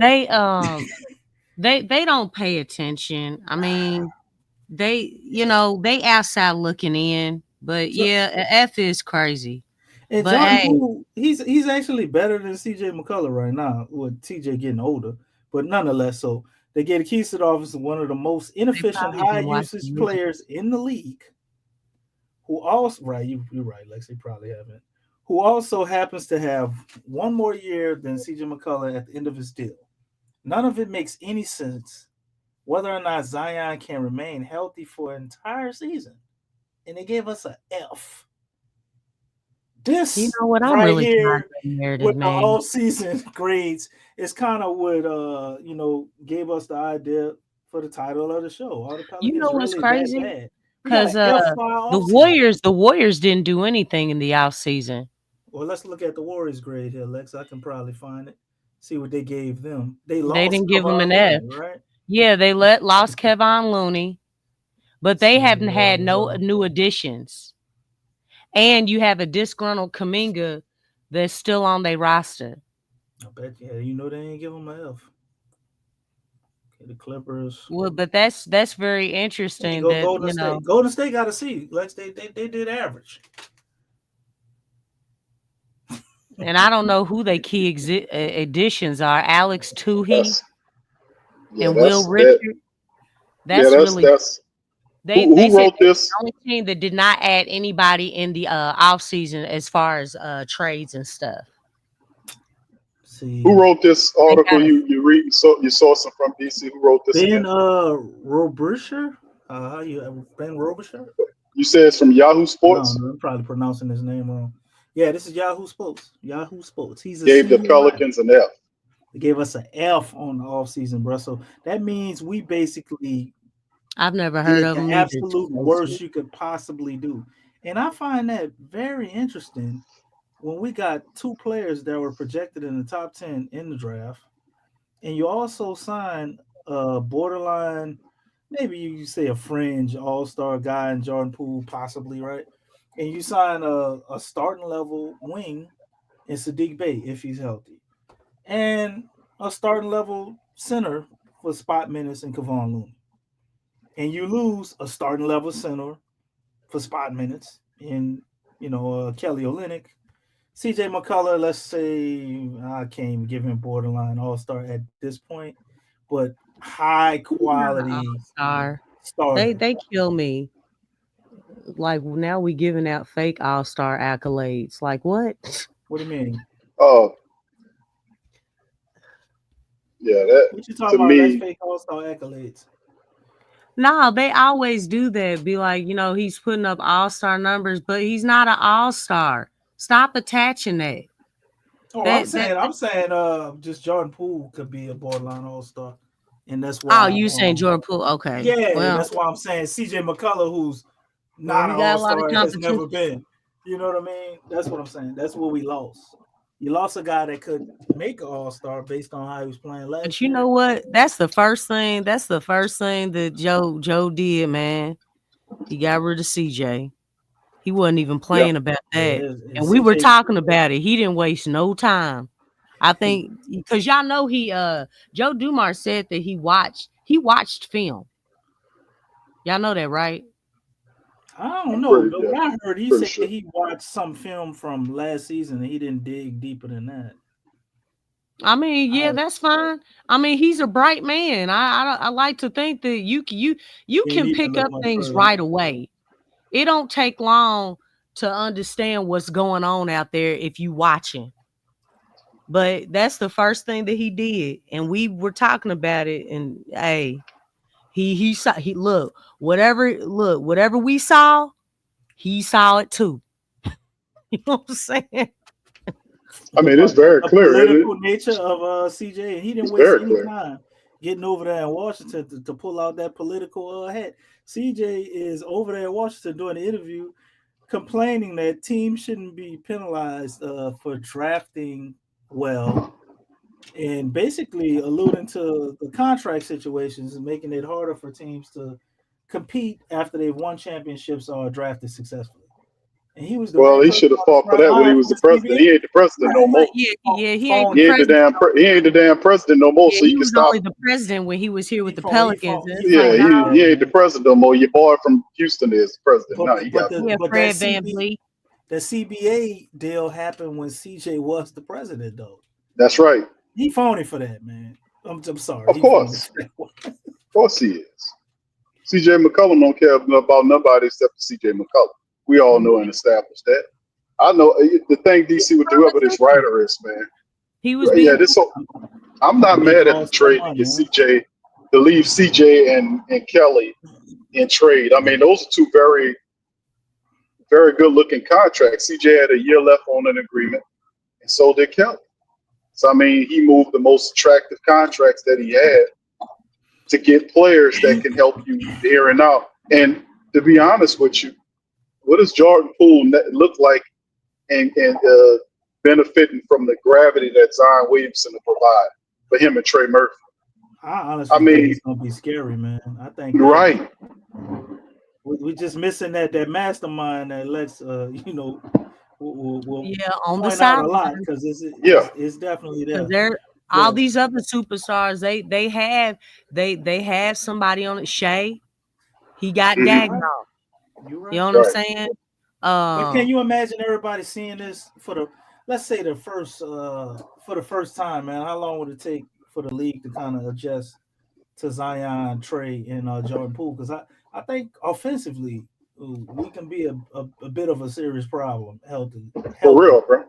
they don't pay attention. I mean, they outside looking in, but F is crazy. And But Jordan hey, Poole, he's actually better than CJ McCullough right now, with TJ getting older. But nonetheless, so they get the keys to the offense of one of the most inefficient, probably high been watching usage YouTube. players in the league. Who also you're right, Lex. They probably haven't. Who also happens to have one more year than CJ McCullough at the end of his deal. None of it makes any sense whether or not Zion can remain healthy for an entire season. And they gave us an F. This you know what? I'm right really here tired of the narrative, with the man. all-season grades is kind of what gave us the idea for the title of the show. Are the Pelicans You know what's really crazy? that bad? Because the Warriors didn't do anything in the offseason. Well, let's look at the Warriors grade here, Lex. I can probably find it. See what they gave them. They didn't give them an Kevon F. Looney, right? Yeah, they lost Kevon Looney, but they haven't had no new additions. And you have a disgruntled Kuminga that's still on their roster. I bet they ain't give them an F. Okay, the Clippers. Well, but that's very interesting. Golden State got a C. Lex, they did average. And I don't know who they key additions are. Alex Tuhi and Will Richard. They who wrote this? The only team that did not add anybody in the offseason as far as trades and stuff. See, who wrote this article you read? So you saw some from DC. Who wrote this? Ben Robrusher? Ben Robrusher? You said it's from Yahoo Sports? No, I'm probably pronouncing his name wrong. Yeah, this is Yahoo Sports. Yahoo Sports. Gave the Pelicans an F. They gave us an F on the offseason, bro. So that means we basically I've never heard of them. The absolute worst you could possibly do. And I find that very interesting when we got two players that were projected in the top 10 in the draft and you also sign a borderline, maybe you say a fringe all-star guy in Jordan Poole, possibly, right? And you sign a starting level wing in Sadiq Bey if he's healthy, and a starting level center for spot minutes in Kevon Looney. And you lose a starting level center for spot minutes in, Kelly Olynyk. CJ McCullough, let's say I can't even give him borderline all star at this point, but high quality All-star. starter. They kill me. Like now we giving out fake all-star accolades. Like what? What do you mean? Oh, yeah, that What you to talking about? That's me, fake all star accolades. No, they always do that. Be like, he's putting up all-star numbers, but he's not an all-star. Stop attaching that. Oh, I'm That saying, just Jordan Poole could be a borderline all star, and that's Oh, why, you saying Jordan Poole? Okay. yeah, and Well, that's why I'm saying CJ McCullough, who's not he an got all a lot of star, has competition. never been. You know what I mean? That's what I'm saying. That's what we lost. You lost a guy that could make an all star based on how he was playing But last you year. know what? That's the first thing. That's the first thing that Joe did, man. He got rid of CJ. He wasn't even yeah, playing about Yeah, that. and And we were CJ, talking about it. He didn't waste no time. I think because y'all know Joe Dumars said that he watched film. Y'all know that, right? I don't know. pretty, But yeah, what I heard, he pretty said sure. he watched some film from last season and he didn't dig deeper than that. I mean, yeah, I, that's fine. I mean, he's a bright man. I like to think that you he didn't can need to pick look up much things further. right away. It don't take long to understand what's going on out there if you watching. But that's the first thing that he did, and we were talking about it. And hey, he saw he whatever we saw, he saw it too. You know what I'm saying? I The, mean, it's po- very the clear. political nature of CJ, and he didn't It's waste very any clear. time getting over there in Washington to pull out that political hat. CJ is over there in Washington doing an interview complaining that teams shouldn't be penalized for drafting well, and basically alluding to the contract situations and making it harder for teams to compete after they've won championships or drafted successfully. And he was the Well, very he first should have one on fought the for front that when he line was for the the president. He CBA. ain't the president no more. He ain't the Phony. He ain't the president. damn president no more. Yeah, So he you can was stop. only the president when he was here with He the phone, he Pelicans. phone, And he it's like, Yeah, phony for no, he that, ain't the man. president no more. Your boy from Houston is the president. But Now he got yeah, but Fred Van Vliet. that CBA deal happened when CJ was the president, though. That's right. He phony for that, man. I'm sorry, Of he phony course, for that one. of course he is. CJ McCollum don't care about nobody except for CJ McCollum. We all know and established that. I know the thing DC with whoever this Politician. writer is, man. He was Yeah, being this. I'm He not needs mad at all the star trade to money, get huh? CJ to leave CJ and Kelly in trade. I mean, those are two very, very good looking contracts. CJ had a year left on an agreement, and so did Kelly. So I mean, he moved the most attractive contracts that he had to get players that can help you here and now. And to be honest with you, what does Jordan Poole look like and benefiting from the gravity that Zion Williamson will provide for him and Trey Murphy? I I honestly think mean, it's gonna be scary, man. I think you're that right. we just missing that mastermind that lets will yeah on the point out a sideline lot because Yeah, it's definitely because there. they're all But these other superstars. They have somebody on it. Shea, he got you're hmm gagged right. off. You're You right. know what I'm right. saying? But can Um, you imagine everybody seeing this for the, let's say for the first time, man? How long would it take for the league to kind of adjust to Zion, Trey, and Jordan Poole? Because I think offensively we can be a bit of a serious problem For healthy real, bro.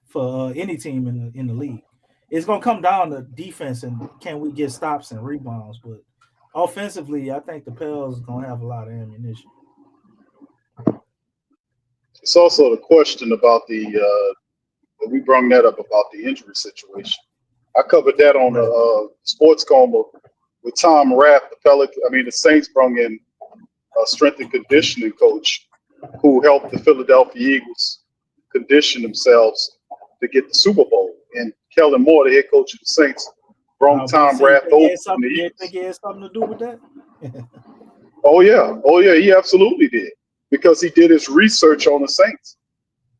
for any team in the league. It's gonna come down to defense and can we get stops and rebounds. But offensively, I think the Pels is gonna have a lot of ammunition. It's also the question about we brung that up about the injury situation. I covered that on Right. the Sports Coma with Tom Rath, the Pelican. I mean, the Saints brung in a strength and conditioning coach who helped the Philadelphia Eagles condition themselves to get the Super Bowl. And Kellen Moore, the head coach of the Saints, brung Tom Rath over from the You East. think he had something to do with that? Oh yeah, he absolutely did, because he did his research on the Saints.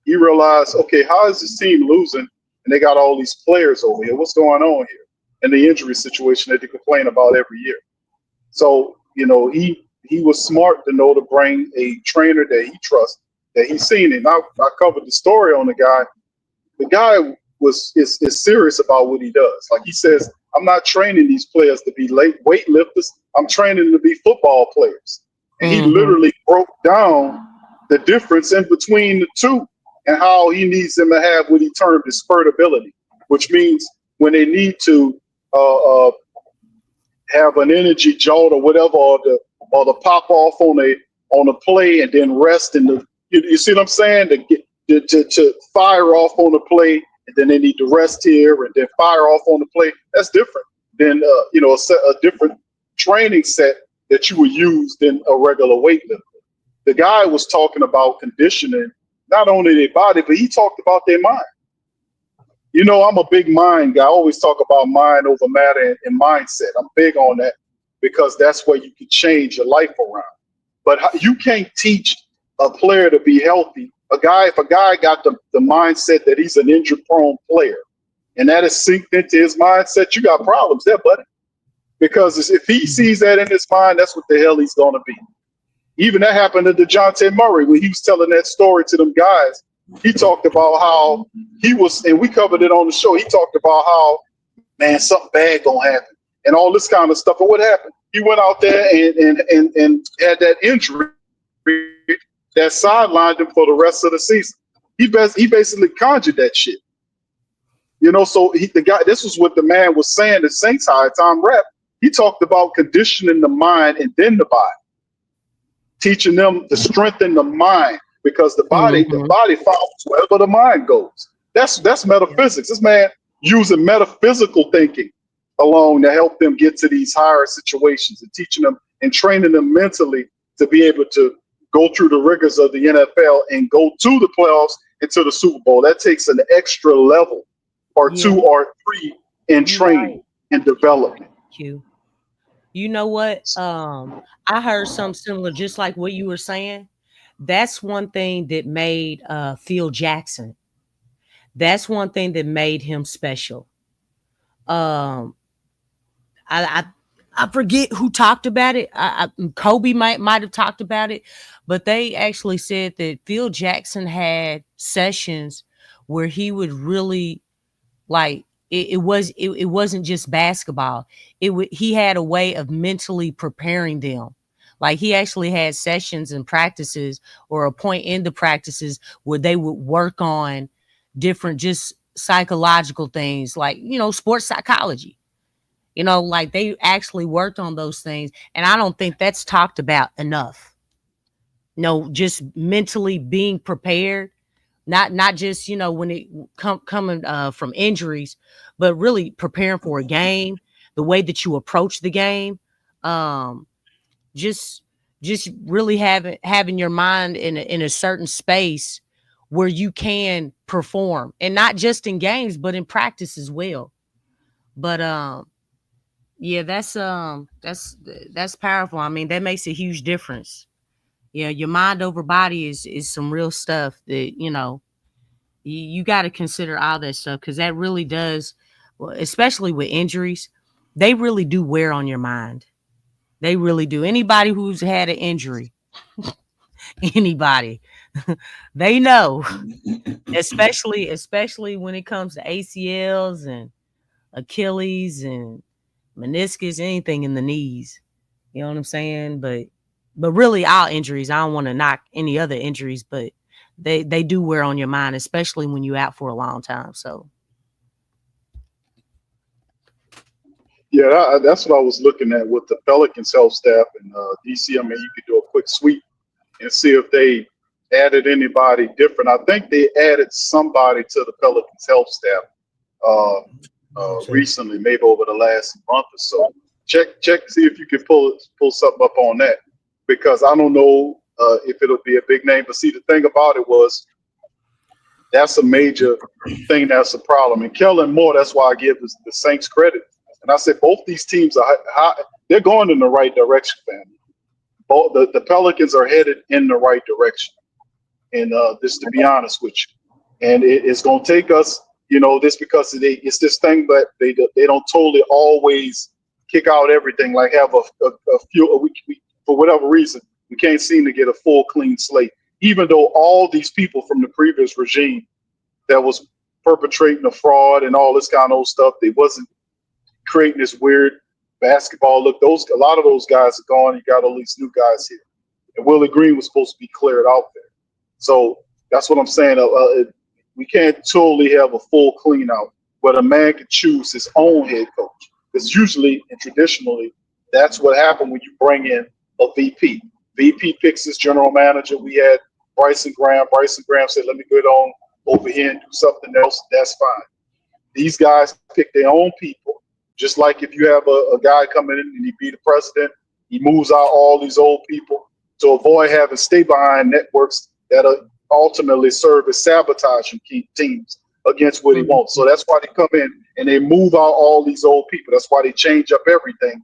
He realized, okay, how is this team losing, and they got all these players over here? What's going on here? And the injury situation that they complain about every year. So he was smart to know to bring a trainer that he trusts, that he's seen. And I covered the story on the guy. The guy is serious about what he does. Like he says, I'm not training these players to be weightlifters. I'm training them to be football players. And he literally broke down the difference in between the two and how he needs them to have what he termed his spurtability, which means when they need to have an energy jolt or whatever, or the pop off on a play and then rest in the. You see what I'm saying? To fire off on the play, and then they need to rest here and then fire off on the play. That's different than a different training set that you would use than a regular weightlifter. The guy was talking about conditioning not only their body, but he talked about their mind. I'm a big mind guy. I always talk about mind over matter and mindset. I'm big on that because that's where you can change your life around. But you can't teach a player to be healthy. If a guy got the mindset that he's an injury-prone player, and that is synced into his mindset, you got problems there, buddy. Because if he sees that in his mind, that's what the hell he's going to be. Even that happened to DeJounte Murray when he was telling that story to them guys. He talked about how he was, and we covered it on the show. He talked about how, man, something bad gonna happen, and all this kind of stuff. But what happened? He went out there and had that injury that sidelined him for the rest of the season. He basically conjured that shit. So the guy. This was what the man was saying. The Saints hired Tom Rath. He talked about conditioning the mind and then the body, teaching them to strengthen the mind. Because the body follows wherever the mind goes. That's metaphysics. This man using metaphysical thinking alone to help them get to these higher situations and teaching them and training them mentally to be able to go through the rigors of the NFL and go to the playoffs and to the Super Bowl. That takes an extra level or two or three in training and development. You know what? I heard something similar, just like what you were saying. That's one thing that made Phil Jackson. That's one thing that made him special. I forget who talked about it. Kobe might have talked about it, but they actually said that Phil Jackson had sessions where he would really like it wasn't just basketball. He had a way of mentally preparing them. Like he actually had sessions and practices or a point in the practices where they would work on different just psychological things like, sports psychology, like they actually worked on those things. And I don't think that's talked about enough. Just mentally being prepared, not just, when it coming from injuries, but really preparing for a game, the way that you approach the game. Just really having your mind in a certain space where you can perform, and not just in games, but in practice as well. But yeah, that's powerful. I mean, that makes a huge difference. Yeah, your mind over body is some real stuff that you got to consider all that stuff, because that really does, especially with injuries, they really do wear on your mind. They really do. Anybody who's had an injury, anybody, they know, especially when it comes to ACLs and Achilles and meniscus, anything in the knees. You know what I'm saying? But really all injuries, I don't want to knock any other injuries, but they do wear on your mind, especially when you're out for a long time. So. Yeah, that's what I was looking at with the Pelicans health staff and DC. I mean, you could do a quick sweep and see if they added anybody different. I think they added somebody to the Pelicans health staff recently, maybe over the last month or so. Check, see if you can pull something up on that, because I don't know if it'll be a big name. But see, the thing about it was that's a major thing. That's a problem. And Kellen Moore, that's why I give the Saints credit. And I said both these teams they're going in the right direction, family. Both the Pelicans are headed in the right direction. And this, to be honest with you, and it's going to take us, this because it's this thing, but they don't totally always kick out everything. Like have we for whatever reason we can't seem to get a full clean slate, even though all these people from the previous regime that was perpetrating the fraud and all this kind of old stuff, they wasn't creating this weird basketball look. A lot of those guys are gone. You got all these new guys here, and Willie Green was supposed to be cleared out there. So that's what I'm saying. We can't totally have a full clean out, but a man can choose his own head coach. Because usually and traditionally, that's what happened when you bring in a VP. VP picks his general manager. We had Bryson Graham. Bryson Graham said, let me get on over here and do something else. That's fine. These guys pick their own people. Just like if you have a guy coming in and he be the president, he moves out all these old people to avoid having stay behind networks that ultimately serve as sabotaging teams against what he wants. So that's why they come in and they move out all these old people. That's why they change up everything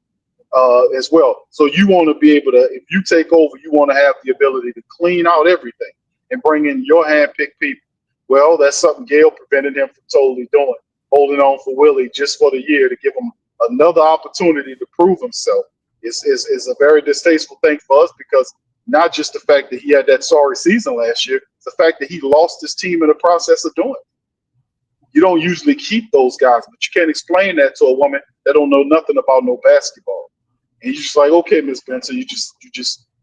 as well. So you want to be able to, if you take over, you want to have the ability to clean out everything and bring in your hand-picked people. Well, that's something Gail prevented him from totally doing, holding on for Willie just for the year to give him another opportunity to prove himself. Is a very distasteful thing for us, because not just the fact that he had that sorry season last year, it's the fact that he lost his team in the process of doing it. You don't usually keep those guys, but you can't explain that to a woman that don't know nothing about no basketball. And you're just like, okay, Miss Benson,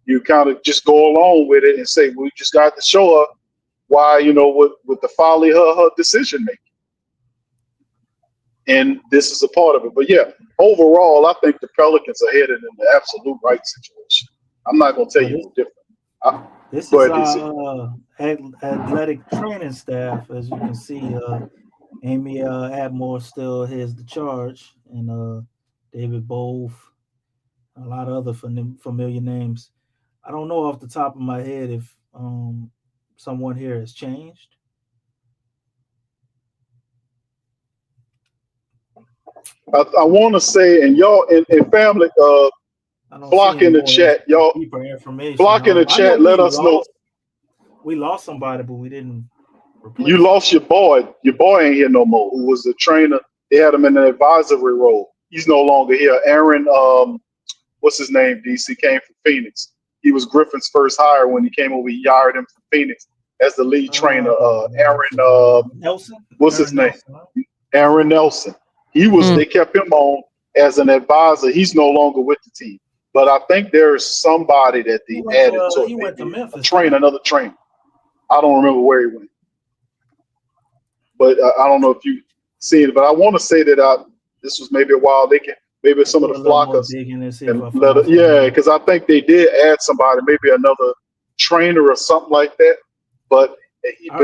you kind of just go along with it and say, well, you just got to show her why, with the folly of her decision making. And this is a part of it. But yeah, overall, I think the Pelicans are headed in the absolute right situation. I'm not going to tell you no different. This is our athletic training staff. As you can see, Amy Atmore still has the charge, and David Bove, a lot of other familiar names. I don't know off the top of my head if someone here has changed. I want to say, and y'all and family, block in the chat, y'all. Block in the chat. Let us know. We lost somebody, but we didn't. You lost your boy. Your boy ain't here no more. Who was the trainer? They had him in an advisory role. He's no longer here. Aaron, what's his name? DC came from Phoenix. He was Griffin's first hire when he came over. He hired him from Phoenix as the lead trainer. Aaron, Nelson. What's his name? Aaron Nelson. He was. They kept him on as an advisor. He's no longer with the team. But I think there's somebody that they added to it. He went to Memphis. Another trainer. I don't remember where he went. But I don't know if you've seen it. But I want to say that this was maybe a while. Maybe some of the flockers. Yeah, because I think they did add somebody, maybe another trainer or something like that. But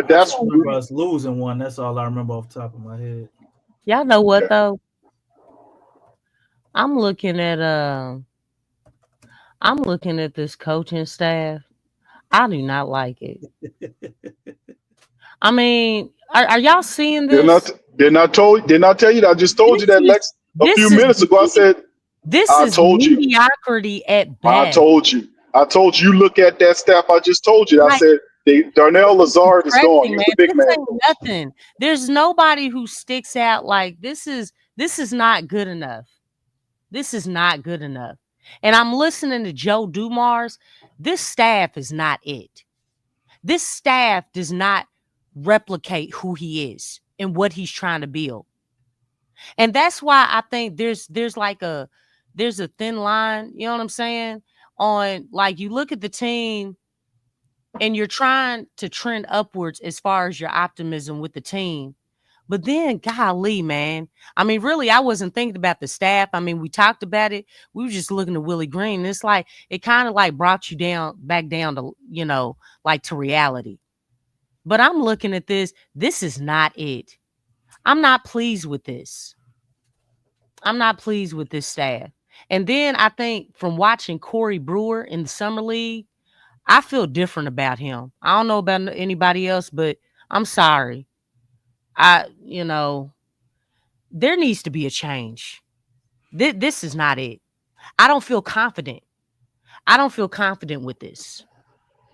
that's I remember us losing one. That's all I remember off the top of my head. Y'all know what though? I'm looking at this coaching staff. I do not like it. I mean, are y'all seeing this? Did not tell you that? I just told you that, Lex, a few minutes ago. I said this is mediocrity at best. I told you. Look at that staff. I just told you. I said Darnell Lazard is gone. He's the big man. Nothing. There's nobody who sticks out like this is not good enough. This is not good enough. And I'm listening to Joe Dumars. This staff is not it. This staff does not replicate who he is and what he's trying to build. And that's why I think there's a thin line, you know what I'm saying? On like you look at the team and you're trying to trend upwards as far as your optimism with the team. But then, golly, man. I mean, really, I wasn't thinking about the staff. I mean, we talked about it. We were just looking at Willie Green. It's like it kind of like brought you back down to, like to reality. But I'm looking at this. This is not it. I'm not pleased with this. I'm not pleased with this staff. And then I think from watching Corey Brewer in the Summer League, I feel different about him. I don't know about anybody else, but I'm sorry. There needs to be a change. This is not it. I don't feel confident. I don't feel confident with this.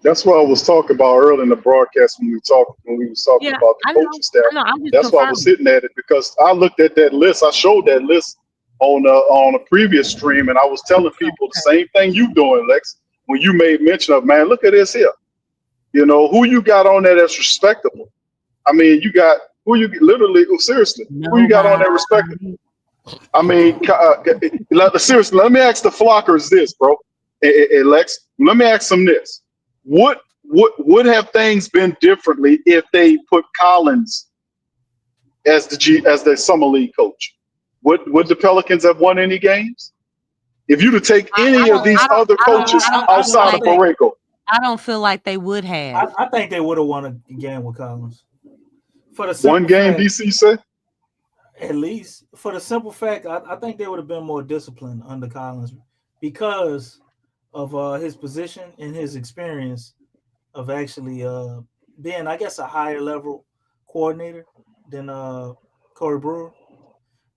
That's what I was talking about earlier in the broadcast when we was talking Yeah, about the I know. coaching staff. I know. I'm just That's why I was confirming. hitting at it, because I looked at that list. I showed that list on a previous stream, and I was telling people the same thing you doing, Lex, when you made mention of, man, look at this here. You know, who you got on there that's respectable? I mean, you got literally, seriously, who you got on there respectable? I mean, seriously, let me ask the flockers this, bro. Lex, let me ask them this. What would have things been differently if they put Collins as the summer league coach? Would the Pelicans have won any games? If you to take any of these other coaches outside of Borrego? I don't feel like they would have. I think they would have won a game with Collins. For the One game, fact, DC said? at least for the simple fact, I think they would have been more disciplined under Collins because of his position and his experience of actually being, I guess, a higher level coordinator than Corey Brewer.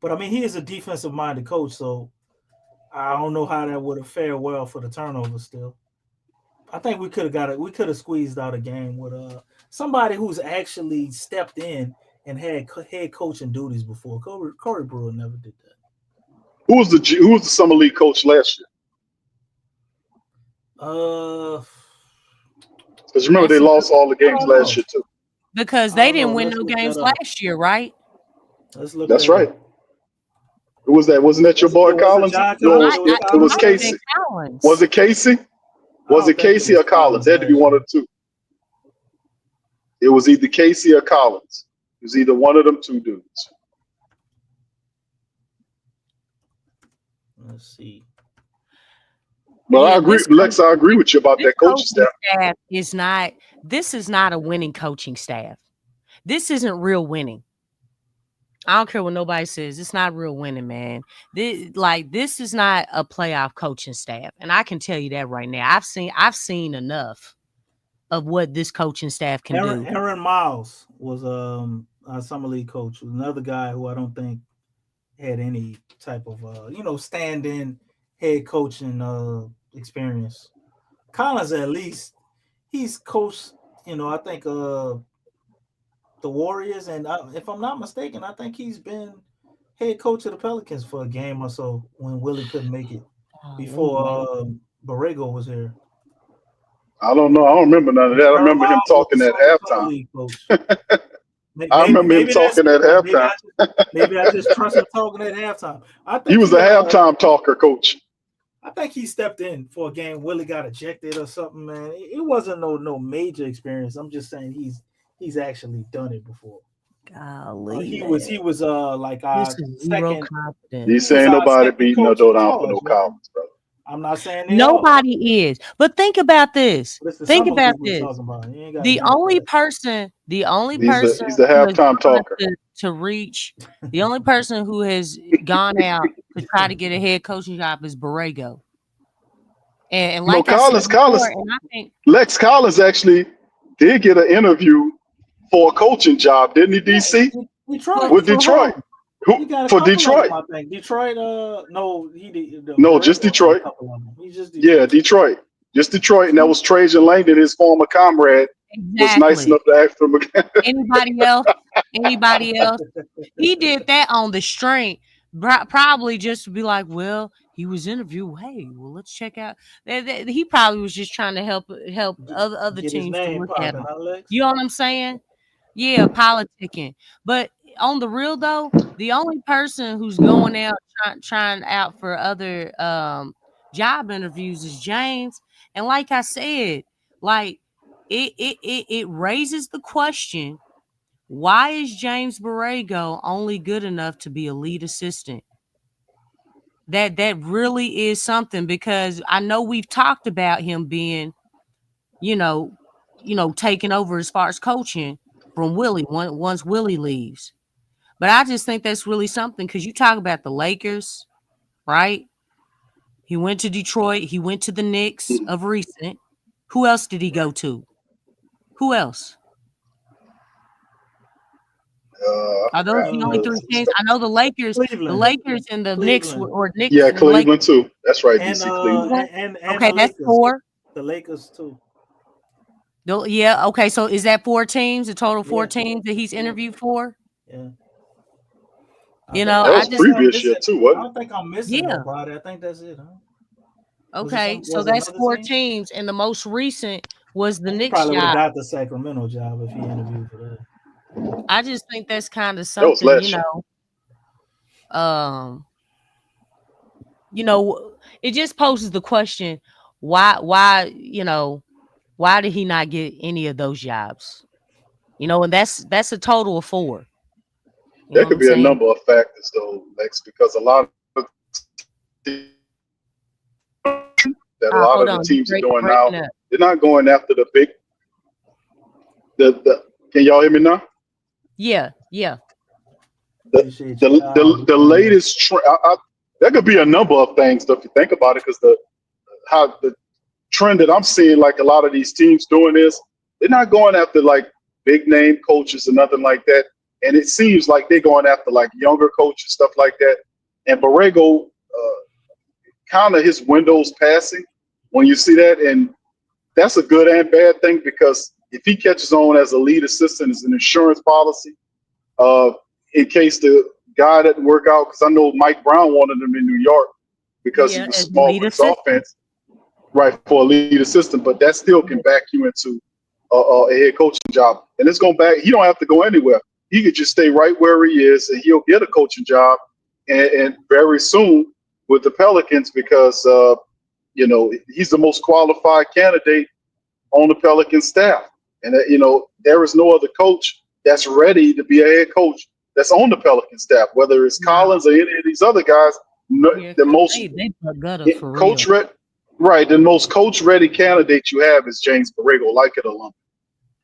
But I mean, he is a defensive minded coach, so I don't know how that would have fared well for the turnovers still. I think we could have got it. We could have squeezed out a game with somebody who's actually stepped in and had head coaching duties before. Corey Brewer never did that. Who was the summer league coach last year? Because remember, they lost all the games last year too. Because they didn't win no games last year, right? Let's look. That's right. Who was that? Wasn't that your boy Collins? No, it was Casey. Was it Casey? Was it Casey or Collins? It had to be one of the two. It was either Casey or Collins. It was either one of them two dudes. Let's see. But I agree, Lex. I agree with you about that coaching staff. This is not a winning coaching staff. This isn't real winning. I don't care what nobody says. It's not real winning, man. This is not a playoff coaching staff, and I can tell you that right now. I've seen enough of what this coaching staff can do. Aaron Miles was a summer league coach. Another guy who I don't think had any type of stand-in head coaching experience. Collins, at least, he's coached. I think the Warriors, and if I'm not mistaken, I think he's been head coach of the Pelicans for a game or so when Willie couldn't make it before Borrego was here. I don't know. I don't remember none of that. I remember him talking at halftime. I remember him talking at halftime. Maybe I just trust him talking at halftime. I think he was a halftime talker, coach. I think he stepped in for a game. Willie got ejected or something, man. It wasn't no major experience. I'm just saying he's actually done it before. Golly, he was like our second. He's saying nobody beating no door down for no Collins, brother. I'm not saying nobody is, but think about this. Think about this. The only person he's the halftime talker to reach. The only person who has gone out to try to get a head coaching job is Borrego. And like Collins, and I think Lex Collins actually did get an interview for a coaching job, didn't he, DC? With Detroit. For Detroit. I think Detroit. No, he did. No, just Detroit. Yeah, Detroit. Just Detroit, and that was Trajan Langdon, his former comrade, was nice enough to ask him again. Anybody else? He did that on the strength, probably just to be like, well, he was interviewed. Hey, well, let's check out. He probably was just trying to help other teams to look at him. You know what I'm saying? Yeah, politicking. But on the real though, the only person who's going out trying out for other job interviews is James. And like I said, like it raises the question, why is James Borrego only good enough to be a lead assistant? That really is something, because I know we've talked about him being, taking over as far as coaching from Willie once Willie leaves. But I just think that's really something, because you talk about the Lakers, right? He went to Detroit. He went to the Knicks of recent. Who else did he go to? Who else? Are those the only three teams? I know the Lakers Cleveland. and the Knicks Cleveland. or Knicks Yeah, and the Lakers. Cleveland too. That's right, And DC. Cleveland. and Okay, the that's Lakers. 4. The Lakers too. Yeah, okay. So is that 4 teams? The total 4 Yeah. teams that he's interviewed for? Yeah. You know, That I was just previous year too, I wasn't don't think I'm missing yeah. nobody. I think that's it, huh? Okay, so Was it that's another 4 team? teams, and the most recent was the He Knicks probably would have job. got the Sacramento job if he interviewed for that. I just think that's kind of it? That was something, last year. it just poses the question, why did he not get any of those jobs? And that's a total of 4. You There know what could I'm be a saying? number of factors though, Lex, because a lot of Hold on, you teams are doing breaking now, up. they're not going after the big. Can y'all hear me now? Yeah. Appreciate you. The latest trend. There could be a number of things though, if you think about it, because the trend that I'm seeing, like a lot of these teams doing is they're not going after like big name coaches or nothing like that. And it seems like they're going after like younger coaches, stuff like that. And Borrego, kind of his window's passing when you see that. And that's a good and bad thing, because if he catches on as a lead assistant as an insurance policy, in case the guy doesn't work out, because I know Mike Brown wanted him in New York because he was as small lead with his assistant. offense, right, for a lead assistant. But that still can back you into a head coaching job. And it's going back. He don't have to go anywhere. He could just stay right where he is, and he'll get a coaching job, and very soon with the Pelicans, because he's the most qualified candidate on the Pelican staff. And there is no other coach that's ready to be a head coach that's on the Pelican staff, whether it's Collins or any of these other guys. The most they gutter for coach real. right, the most coach ready candidate you have is James Borrego, like it alum.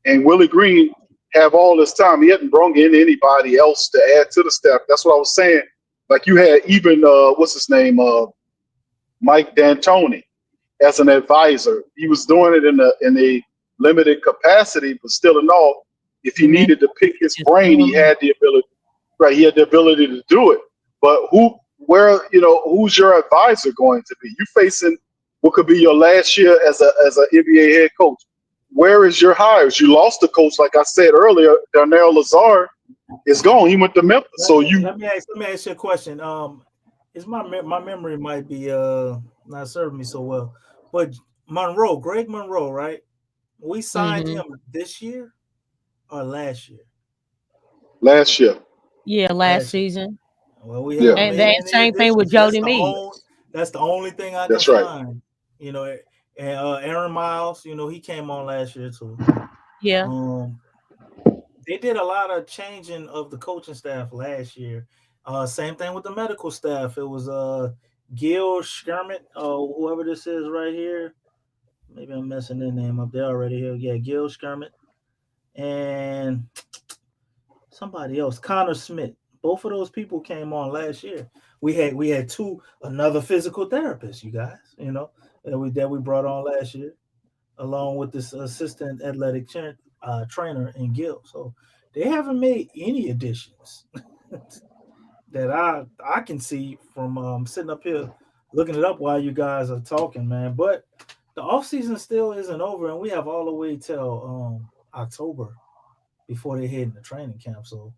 And Willie Green have all this time. He hadn't brought in anybody else to add to the staff. That's what I was saying. Like you had even what's his name, Mike D'Antoni, as an advisor. He was doing it in a limited capacity, but still in all, if he needed to pick his brain, he had the ability. Right, he had the ability to do it. But who's your advisor going to be? You facing what could be your last year as an NBA head coach. Where is your hires? You lost the coach, like I said earlier. Darnell Lazard is gone. He went to Memphis. Let me ask you a question. Is my memory might be not serving me so well, but Greg Monroe, right? We signed him this year or last year? Last year. Yeah, last season. Well, we haven't And made that any same thing with additions. Jody Meade. That's the only thing I can That's right. find. And Aaron Miles, he came on last year too. Yeah. They did a lot of changing of the coaching staff last year. Same thing with the medical staff. It was Gil Skirmit, whoever this is right here. Maybe I'm messing their name up. They're already here. Yeah, Gil Skirmit. And somebody else, Connor Smith. Both of those people came on last year. We had another physical therapist, you guys, that we brought on last year, along with this assistant athletic trainer in Gil. So they haven't made any additions that I can see from sitting up here looking it up while you guys are talking, man. But the offseason still isn't over, and we have all the way till October before they head into training camp. So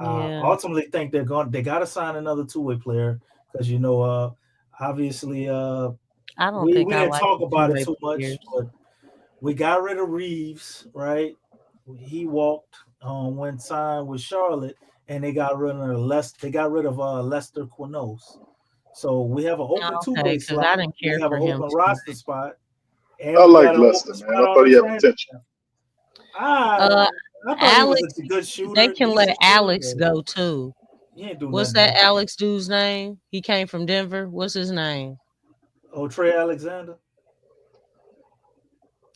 ultimately think they got to sign another two-way player, because obviously I don't we think didn't talk about it too much, but we got rid of Reeves, right? He walked when signed with Charlotte, and they got rid of Lester Quinos. So we have an open two-way slot. I didn't care we have for an him open roster spot. And I we like got an Lester, open man. spot I thought he had potential. I thought he was a good shooter. They can let Alex but go too. he ain't do What's nothing that Alex dude's name? He came from Denver. What's his name? Trey Alexander.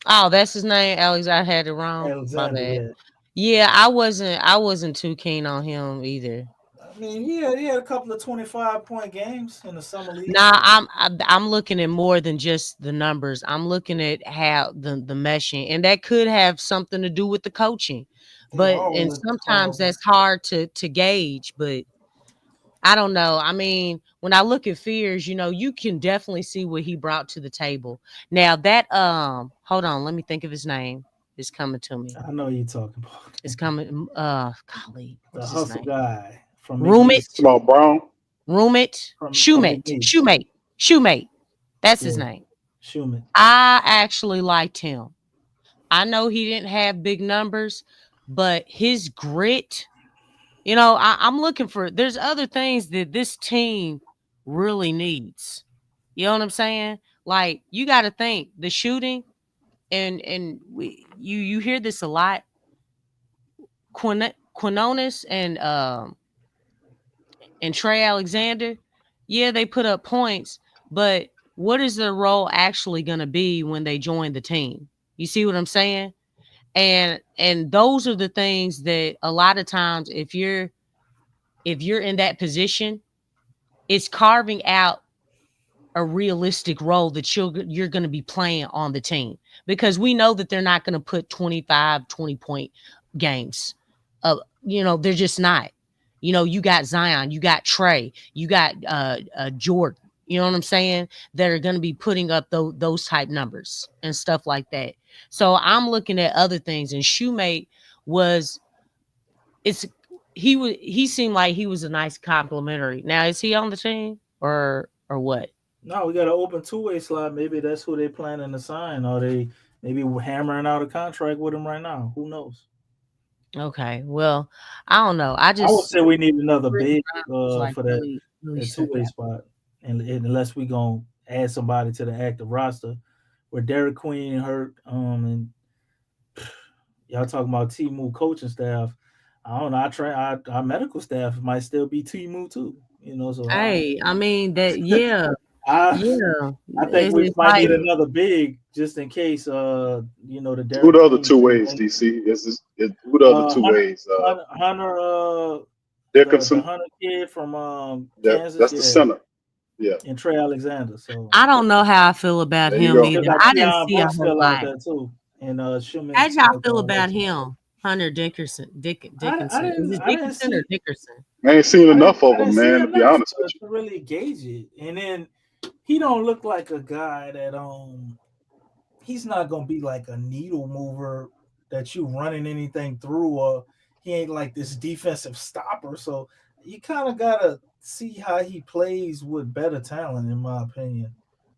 Oh, that's his name. Alex. I had it wrong. Alexander, My bad. Yeah, I wasn't too keen on him either. I mean, he had a couple of 25-point games in the summer league. Nah, I'm looking at more than just the numbers. I'm looking at how the meshing, and that could have something to do with the coaching. They But all and look sometimes horrible. that's hard to gauge. But I don't know. I mean, when I look at Fears, you can definitely see what he brought to the table. Now that hold on, let me think of his name. It's coming to me. I know you're talking about It's coming. Golly, the what's his hustle name? guy from McNeese. Roommate, About Brown. roommate, From shoemate, McNeese. shoemate. That's his Yeah, name. Schumann. I actually liked him. I know he didn't have big numbers, but his grit, I'm looking for, there's other things that this team really needs. You know what I'm saying? Like, you got to think the shooting, you hear this a lot. Quinones and Trey Alexander, yeah, they put up points, but what is their role actually going to be when they join the team? You see what I'm saying? And those are the things that a lot of times, if you're in that position, it's carving out a realistic role that you're going to be playing on the team, because we know that they're not going to put 25 20-point games. They're just not. You got Zion, you got Trey, you got Jordan, you know what I'm saying, that are going to be putting up those type numbers and stuff like that. So I'm looking at other things, and Shoemate was it's he seemed like he was a nice complimentary. Now, is he on the team or what? No, we got an open two-way slot. Maybe that's who they planning to sign, or they maybe hammering out a contract with him right now. Who knows? Okay, well, I don't know. I I would just say we need another Brittany big Griner was like for that really, really that stuck two-way out. spot, and unless we gonna add somebody to the active roster, where Derek Queen hurt, and y'all talking about Timu coaching staff. I don't know. Our medical staff might still be Timu too. So Hey, I mean that, yeah, I yeah. I think we It's might like, need another big just in case. The Who Derek the other Queen two thing. ways, DC? Who the other two Hunter, ways? Hunter, the Dickinson. Hunter kid from Yeah, Kansas, that's the yeah, center. Yeah, and Trey Alexander. So I don't know how I feel about there you him go. still either. got I didn't Keon see a Brooks whole still out lot. there too, and How Schumann's y'all like feel about Lexxah. him, Hunter Dickerson? I Dickinson. Is didn't it I didn't Dickinson or see Dickerson? I ain't seen enough of I didn't him, see man. To be enough honest with to really gauge it, and then he don't look like a guy that he's not gonna be like a needle mover that you running anything through, or he ain't like this defensive stopper. So you kind of gotta see how he plays with better talent, in my opinion.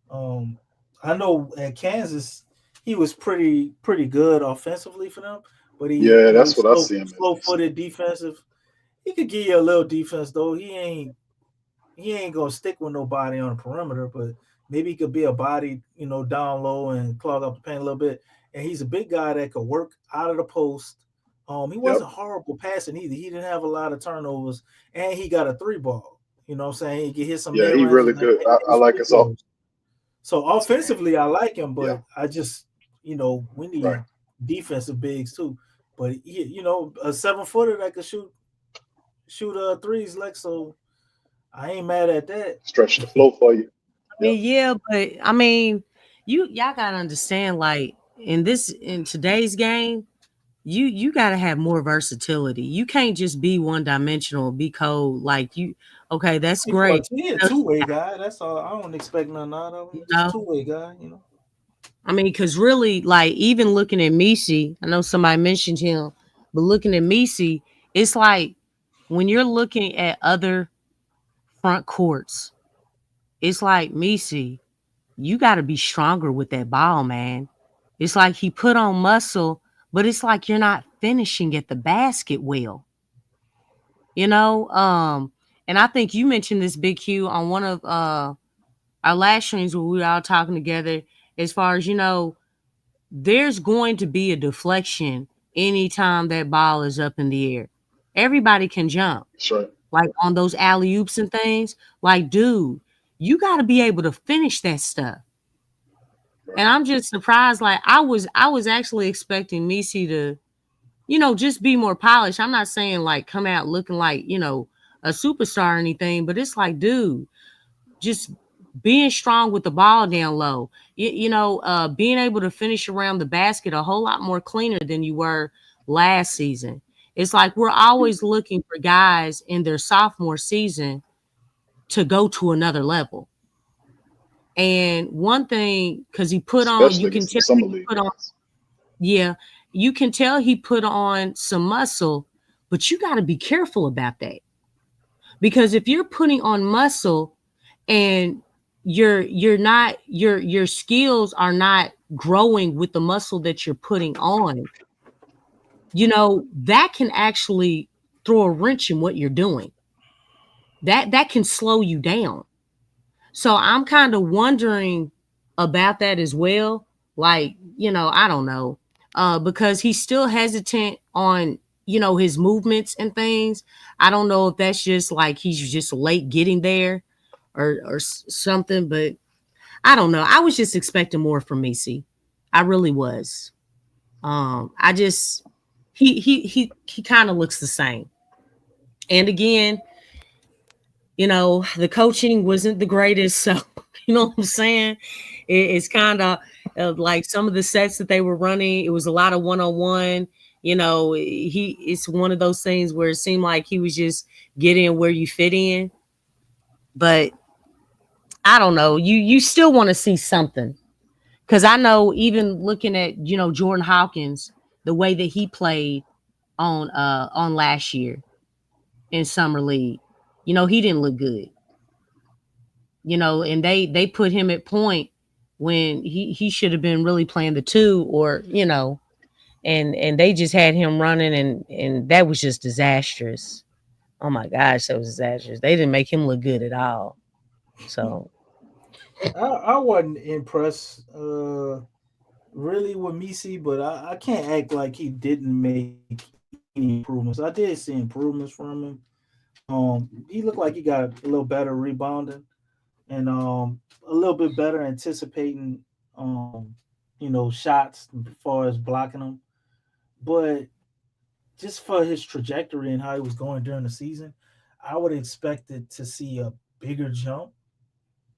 Um, I know at Kansas he was pretty good offensively for them, but you. Yeah, that's he's what I see him as, slow DC. footed defensive. He could give you a little defense though. He ain't gonna stick with nobody on the perimeter, but maybe he could be a body, down low and clog up the paint a little bit. And he's a big guy that could work out of the post. He Yep. wasn't horrible passing either. He didn't have a lot of turnovers, and he got a three ball. You know what I'm saying? He can hit some Yeah, mid he ranges really and good. hit I some like free his off. throws. So offensively, I like him, Yeah, but I just, we right. need defensive bigs too. But a 7-footer that could shoot threes, like, so I ain't mad at that. Stretch the flow for you. I Yep. mean, yeah, but I mean, y'all gotta understand, like, in today's game, you gotta have more versatility. You can't just be one dimensional, be cold. Like, okay, that's great. He a two-way guy. That's all. I don't expect nothing out of him. You Just know, two-way guy. I mean, because really, like, even looking at Misi, I know somebody mentioned him, but looking at Misi, it's like when you're looking at other front courts, it's like Misi, you got to be stronger with that ball, man. It's like he put on muscle, but it's like you're not finishing at the basket well, you know? And I think you mentioned this, Big Q, on one of our last streams where we were all talking together, as far as, there's going to be a deflection anytime that ball is up in the air. Everybody can jump, That's right. like on those alley oops and things. Like, dude, you got to be able to finish that stuff. Right. And I'm just surprised. Like, I was actually expecting Misi to, just be more polished. I'm not saying like come out looking like, a superstar or anything, but it's like, dude, just being strong with the ball down low. Being able to finish around the basket a whole lot more cleaner than you were last season. It's like we're always looking for guys in their sophomore season to go to another level. And one thing, because he put on, especially you can against the tell summer he league put on, guys. yeah, you can tell he put on some muscle, but you got to be careful about that. Because if you're putting on muscle and you're not your skills are not growing with the muscle that you're putting on, that can actually throw a wrench in what you're doing. That can slow you down. So I'm kind of wondering about that as well. Like, I don't know. Because he's still hesitant on, his movements and things. I don't know if that's just like he's just late getting there or something, but I don't know. I was just expecting more from Messi. I really was. I just he kind of looks the same. And again, the coaching wasn't the greatest. So, you know what I'm saying? It's kind of like some of the sets that they were running, it was a lot of one-on-one. It's one of those things where it seemed like he was just getting where you fit in. But I don't know. You still want to see something. Because I know even looking at, Jordan Hawkins, the way that he played on last year in summer league, he didn't look good. And they put him at point when he should have been really playing the two, or and they just had him running, and that was just disastrous. Oh my gosh, that was disastrous. They didn't make him look good at all. So I wasn't impressed really with Messi, but I can't act like he didn't make any improvements. I did see improvements from him. He looked like he got a little better rebounding and a little bit better anticipating shots as far as blocking them. But just for his trajectory and how he was going during the season, I would expect it to see a bigger jump.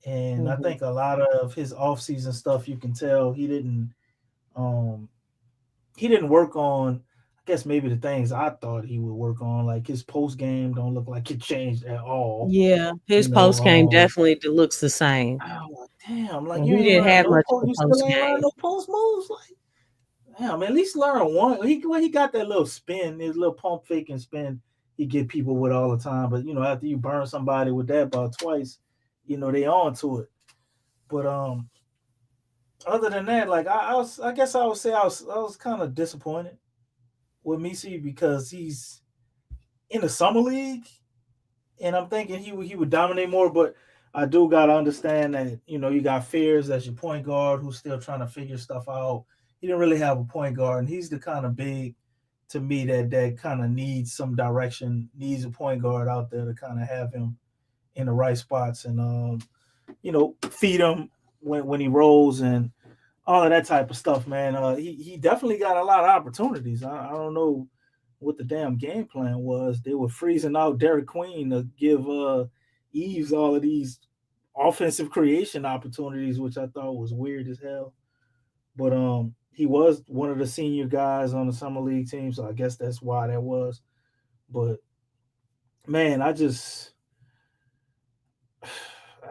And I mhm. think a lot of his offseason stuff, you can tell um he didn't work on, I guess, maybe the things I thought he would work on, like his post game don't look like it changed at all. Yeah, his You know, post game definitely looks the same. I'm like, damn, like And you he ain't didn't learn have no much post, of you a still post ain't learn game. no post moves. Like, damn, at least learn one. He got that little spin, his little pump fake and spin he get people with all the time. But after you burn somebody with that about twice, they on to it. But other than that, like I guess I would say I was kind of disappointed with Messi because he's in the summer league, and I'm thinking he would dominate more. But I do gotta understand that you got Fears as your point guard who's still trying to figure stuff out. He didn't really have a point guard, and he's the kind of big to me that kind of needs some direction, needs a point guard out there to kind of have him in the right spots and feed him when he rolls and all of that type of stuff, man. He definitely got a lot of opportunities. I don't know what the damn game plan was. They were freezing out Derek Queen to give Eves all of these offensive creation opportunities, which I thought was weird as hell. But he was one of the senior guys on the summer league team, so I guess that's why that was. But man, I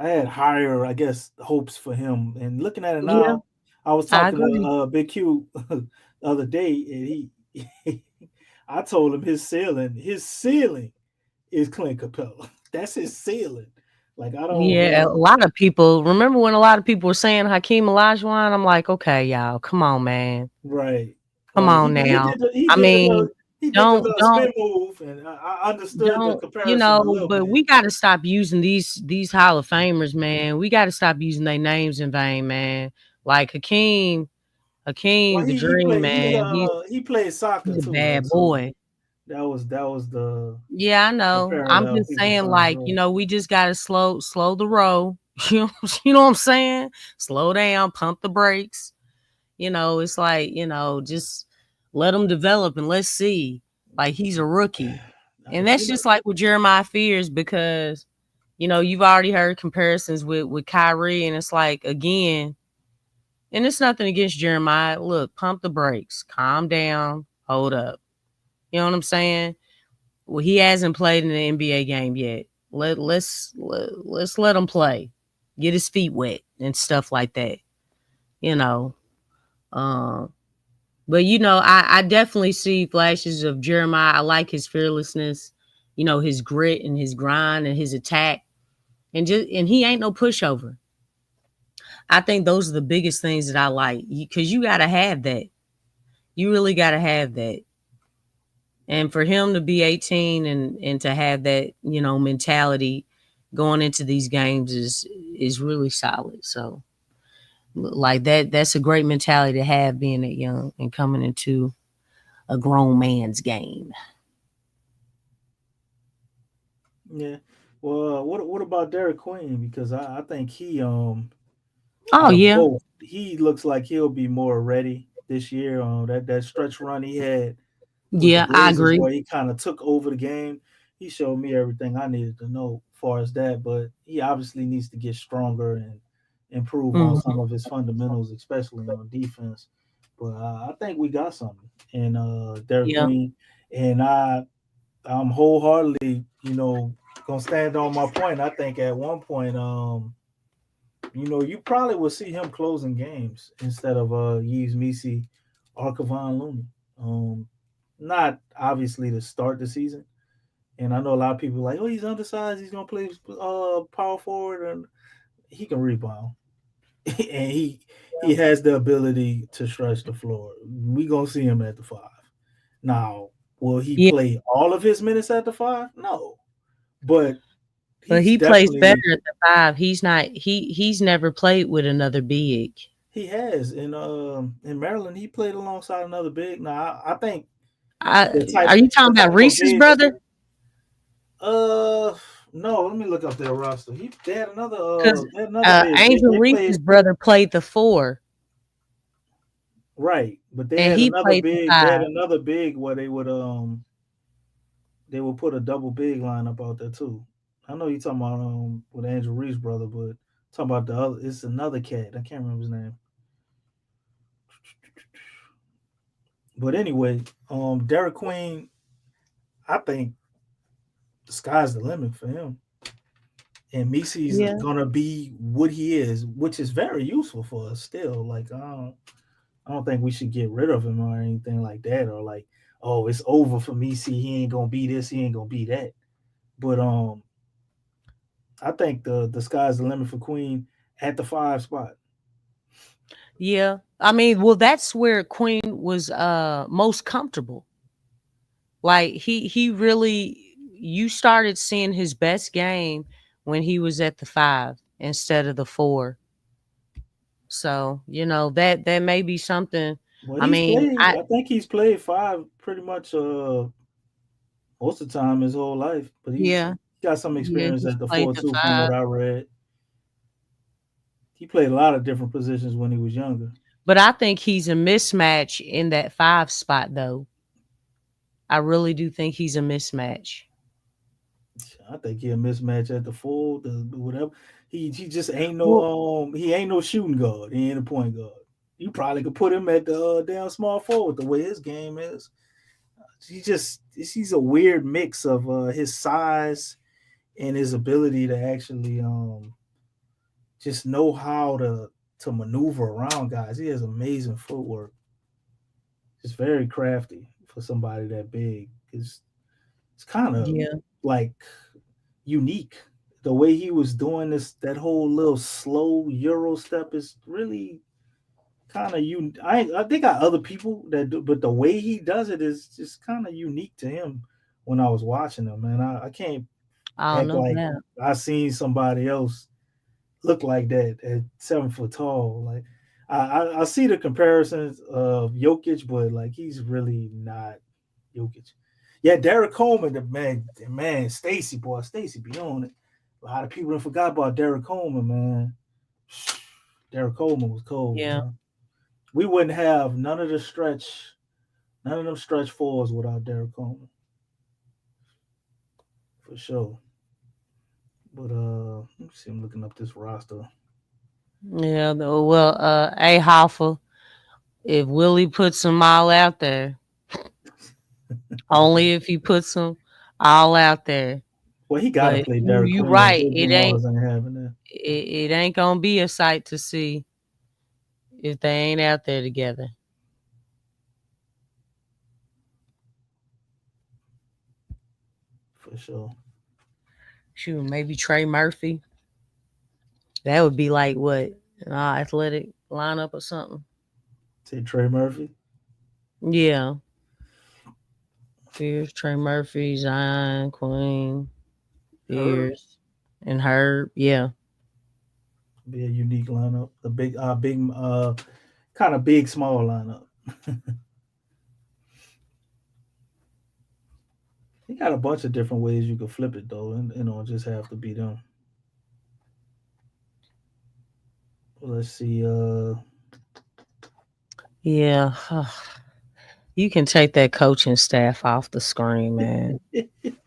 had higher, I guess, hopes for him. And looking at it Yeah, now, I was I talking to agree. Big Q the other day, and he, I told him his ceiling is Clint Capella. That's his ceiling. Like I don't, Yeah, a lot of people remember when a lot of people were saying Hakeem Olajuwon. I'm like, okay, y'all, come on, man, right, come right. on now. He I did the mean, little he did the don't little don't spin move, and I understood the don't comparison a little but bit. we got to stop using these Hall of Famers, man. We got to stop using their names in vain, man. Like Well, Hakeem, the he Dream played Man. he played soccer He's a too, though. bad So boy. that was Yeah, I the know. I'm parallel just people saying, trying to like, draw. we just gotta slow the roll. You know what I'm saying? Slow down, pump the brakes. It's like, just let him develop and let's see. Like he's a rookie. I And can that's see that. just like with Jeremiah Fears, because you've already heard comparisons with Kyrie, and it's like, again, and it's nothing against Jeremiah. Look, pump the brakes, calm down, hold up. You know what I'm saying? Well, he hasn't played in an NBA game yet. Let's let him play, get his feet wet and stuff like that. You know, um, but I definitely see flashes of Jeremiah. I like his fearlessness, his grit and his grind and his attack, and he ain't no pushover. I think those are the biggest things that I like, because you gotta have that. You really gotta have that. And for him to be 18 and to have that, mentality going into these games is really solid. So like that's a great mentality to have, being that young and coming into a grown man's game. Yeah. Well, what about Derek Queen? Because I think he Oh out of yeah. both, he looks like he'll be more ready this year. That stretch run he had with the Yeah, I Blazers, agree. where he kind of took over the game. He showed me everything I needed to know as far as that, but he obviously needs to get stronger and improve on Mhm. some of his fundamentals, especially on defense. But I think we got something in Derek Yeah. Queen, and I'm wholeheartedly, gonna stand on my point. I think at one point, you probably will see him closing games instead of Yves Misi or Kevon Looney. Not obviously to start the season. And I know a lot of people are like, oh, he's undersized. He's gonna play power forward, and he can rebound, and he has the ability to stretch the floor. We gonna see him at the five. Now, will he Yeah. play all of his minutes at the five? No, but But he's he plays better definitely at the five. He's not he's never played with another big. he has in Maryland. He played alongside another big. Now, I think I, the type are you talking the about type of Reese's big. brother? No, let me look up their roster. Because they had another big. Angel They Reese's played brother played the four, right, but they and had he another played the big. They had five. another big where they would put a double big lineup out there too. I know you talking about with Angel Reese's brother, but talking about the other. It's another cat. I can't remember his name. But anyway, Derek Queen. I think the sky's the limit for him. And Misi's Yeah. gonna be what he is, which is very useful for us still. Like I don't think we should get rid of him or anything like that, or like, oh, it's over for Misi. He ain't gonna be this. He ain't gonna be that. But I think the sky's the limit for Queen at the five spot. Yeah. I mean, well, that's where Queen was most comfortable. Like he really, you started seeing his best game when he was at the five instead of the four. So, that may be something. Well, I he's mean, played. I think he's played five pretty much most of the time his whole life. But he's yeah, got some yeah, experience he's at the played four the too, from what five. I read. He played a lot of different positions when he was younger. But I think he's a mismatch in that five spot, though. I really do think he's a mismatch. I think he a mismatch at the full, the whatever. He just ain't Well, no he ain't no shooting guard. He ain't a point guard. You probably could put him at the down small forward the way his game is. He's a weird mix of his size and his ability to actually just know how to maneuver around guys. He has amazing footwork. It's very crafty for somebody that big. It's kind of yeah. like unique. The way he was doing that whole little slow Euro step is really kind of you. I think got other people that do, but the way he does it is just kind of unique to him. When I was watching him, man, I can't I don't act know like that. I seen somebody else look like that at 7 foot tall. Like I see the comparisons of Jokic, but like he's really not Jokic. Yeah, Derek Coleman, the man, Stacy be on it. A lot of people have forgot about Derek Coleman, man. Derek Coleman was cold, Yeah. man. We wouldn't have none of them stretch fours without Derek Coleman. for sure. But let me see. I'm looking up this roster. Yeah, well, A Hoffa, if Willie puts them all out there, only if he puts them all out there. Well, he got to But play Derek you Queen. right, Joe Dumars ain't having that it ain't gonna be a sight to see if they ain't out there together. for sure. Shoot, maybe Trey Murphy. That would be like what an athletic lineup or something. Say Trey Murphy. Yeah, Fierce, Trey Murphy, Zion, Queen, Herb Fierce, and Herb. Yeah, be a unique lineup. The kind of big small lineup. He got a bunch of different ways you could flip it though, and just have to be them. Let's see. yeah. You can take that coaching staff off the screen, man. You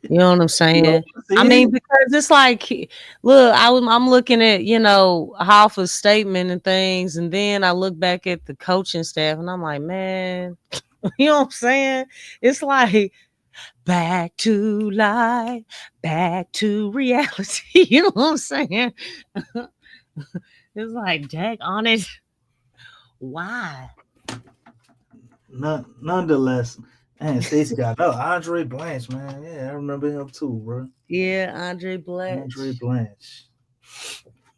know what I'm saying? I See, mean, because it's like, look, I'm looking at Hoffa's statement and things, and then I look back at the coaching staff, and I'm like, man, you know what I'm saying? It's like back to life, back to reality. You know what I'm saying? It's like, dag on it. Why? nonetheless, man, Stacey got Andre Blanche, man. Yeah, I remember him too, bro. Yeah, Andre Andre Blatch. Blanche.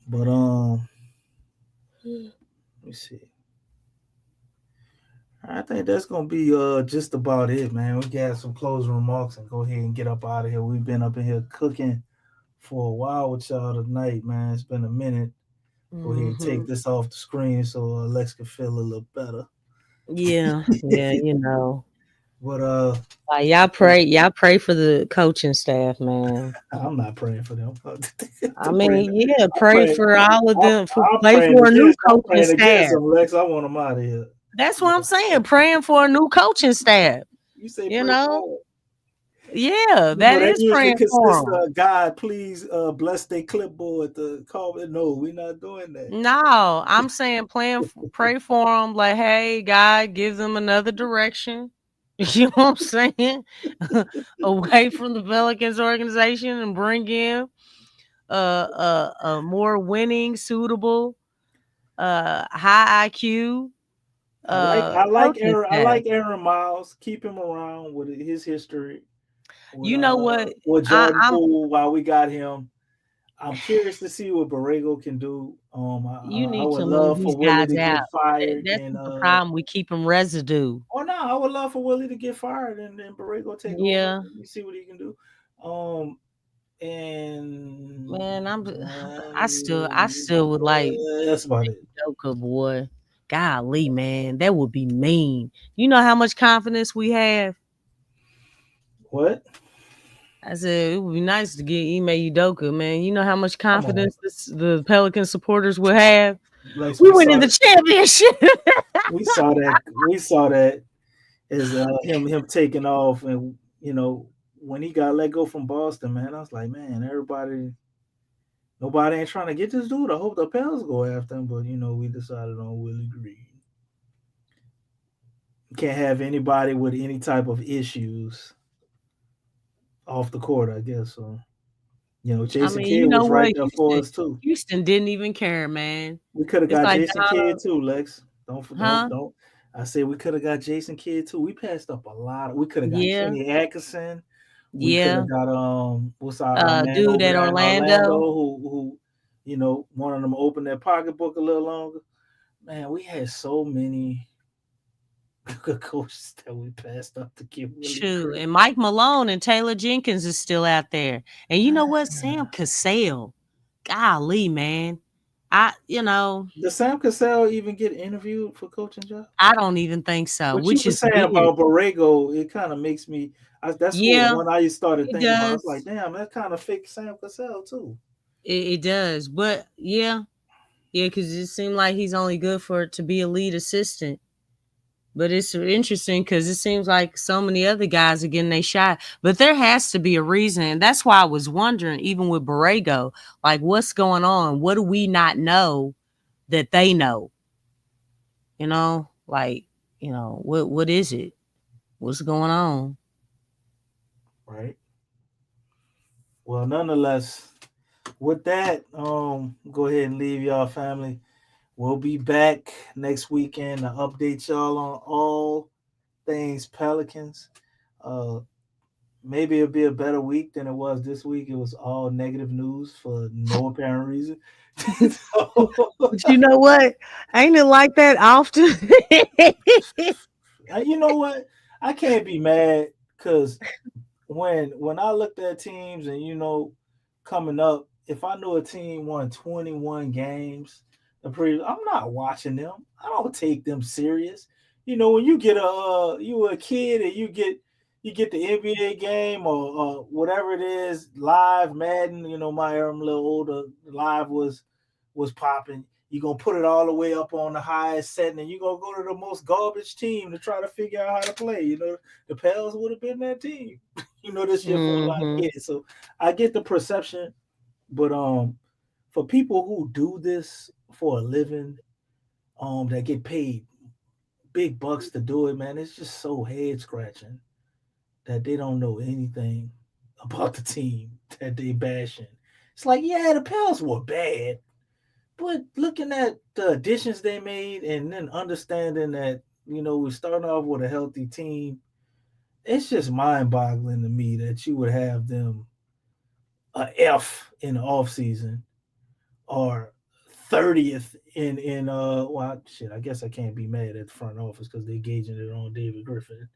But let me see. I think that's gonna be just about it, man. We got some closing remarks and go ahead and get up out of here. We've been up in here cooking for a while with y'all tonight, man. It's been a minute. Go ahead and Hmm. take this off the screen so Lex can feel a little better. Yeah, yeah, But Like y'all pray for the coaching staff, man. I'm not praying for them. I I'm praying. mean, yeah, I'm pray praying. for all of them. I'm Play praying for a new against. I'm coaching praying against staff. them, Lex. I want them out of here. That's what I'm saying. Praying for a new coaching staff. You say You pray know, for. yeah, that That is usually praying for consists them. of God, please bless their clipboard to call it. No, we're not doing that. No, I'm saying pray for them. Like, hey, God, give them another direction. You know what I'm saying? Away from the Pelicans organization and bring in a more winning, suitable, high IQ coaching I staff. like Aaron Miles. Keep him around with his history You know what? with Jordan I'm. Poole while we got him. I'm curious to see what Borrego can do. You I need would to move love for these Willie guys to out. get fired That's and the problem. We keep them residue. oh no, I would love for Willie to get fired and then Borrego take over. Yeah, You see what he can do. Um and man. I still would like that's about it. Joker, boy. Golly, man, that would be mean. You know how much confidence we have. What? I said it would be nice to get Ime Udoka, man. You know how much Come on. confidence the Pelican supporters would have. Lex, We went in the championship. we saw that as him taking off and when he got let go from Boston, man, I was like, man, nobody ain't trying to get this dude. I hope the Pels go after him, but we decided on Willie Green. You can't have anybody with any type of issues off the court, I guess. So, I Jason mean, Kidd you know was right what? there for us too. Houston didn't even care, man. We could have It's got like Jason Kidd Donald, too, Lex. huh? Don't. I said we could have got Jason Kidd too. We passed up a lot. We could have got Yeah, Kenny Atkinson. We could yeah. have got what's our man Dude over at there in Orlando Orlando. who wanted them to open their pocketbook a little longer. Man, we had so many good coaches that we passed up to give Willie Shoot, credit. and Mike Malone and Taylor Jenkins is still out there. And you know what? Sam Cassell. Golly, man. Does Sam Cassell even get interviewed for coaching job? I don't even think so, What you which were is saying weird. about Borrego, it kind of makes me. That's what Yeah, when I started it thinking about. I was like, does. damn, that kind of fits Sam Cassell too. It does. But yeah, because it seemed like he's only good for to be a lead assistant. But it's interesting because it seems like so many other guys are getting their shot. But there has to be a reason. That's why I was wondering, even with Borrego, like what's going on? What do we not know that they know? You know, like, you know, what is it? What's going on? Right. Well, nonetheless, with that, go ahead and leave y'all, family. We'll be back next weekend to update y'all on all things Pelicans. Maybe it'll be a better week than it was this week. It was all negative news for no apparent reason. But you know what? Ain't it like that often? You know what? I can't be mad because when I looked at teams and, you know, coming up, if I knew a team won 21 games, I'm not watching them. I don't take them serious. You know, when you get you a kid and you get the NBA game or whatever it is, live Madden, you know, my era, I'm a little older, live was popping. You're going to put it all the way up on the highest setting and you're going to go to the most garbage team to try to figure out how to play. You know, the Pels would have been that team, you know, this year for a lot of kids. So I get the perception, but for people who do this for a living, that get paid big bucks to do it, man, it's just so head scratching that they don't know anything about the team that they bashing. It's like, yeah, the Pels were bad, but looking at the additions they made and then understanding that, you know, we're starting off with a healthy team, it's just mind-boggling to me that you would have them a F in the offseason or 30th in well, shit, I guess I can't be mad at the front office because they're gauging it on David Griffin.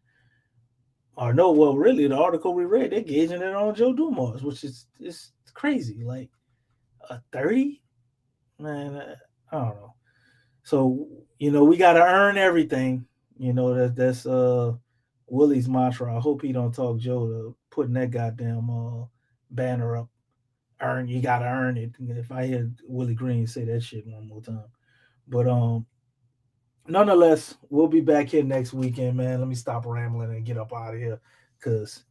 Or no, well, really, the article we read, they're gauging it on Joe Dumars, which is crazy. Like a 30? Man, I don't know. So, you know, we got to earn everything. You know, that's Willie's mantra. I hope he don't talk Joe to putting that goddamn banner up. You got to earn it. If I hear Willie Green say that shit one more time. But nonetheless, we'll be back here next weekend, man. Let me stop rambling and get up out of here because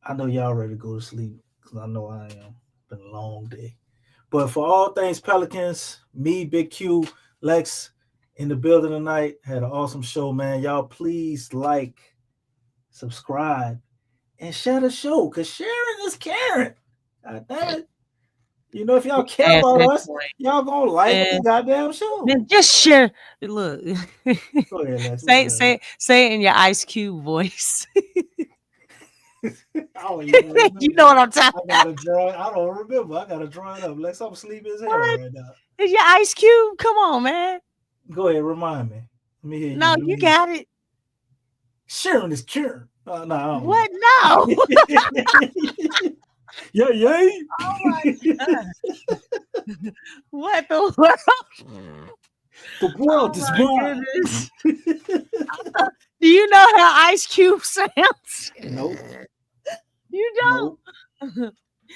I know y'all ready to go to sleep because I know I am. Been a long day. But for all things Pelicans, me, Big Q, Lex in the building tonight. Had an awesome show, man. Y'all please like, subscribe, and share the show because sharing is caring. God damn it. You know, if y'all care about us, y'all gonna like the goddamn show. Man, just share. Look, go ahead, Lex. say it in your Ice Cube voice. You know what I'm talking about. I don't remember. I gotta draw it up. Lex, I'm sleepy as hell right now. Is your Ice Cube? Come on, man. Go ahead, remind me. Let me hear you. No, you got it. Sharing is curing. No. What? No. Yeah. Oh my God. What the world? The world is mine. Do you know how Ice Cube sounds? Nope. You don't. Nope.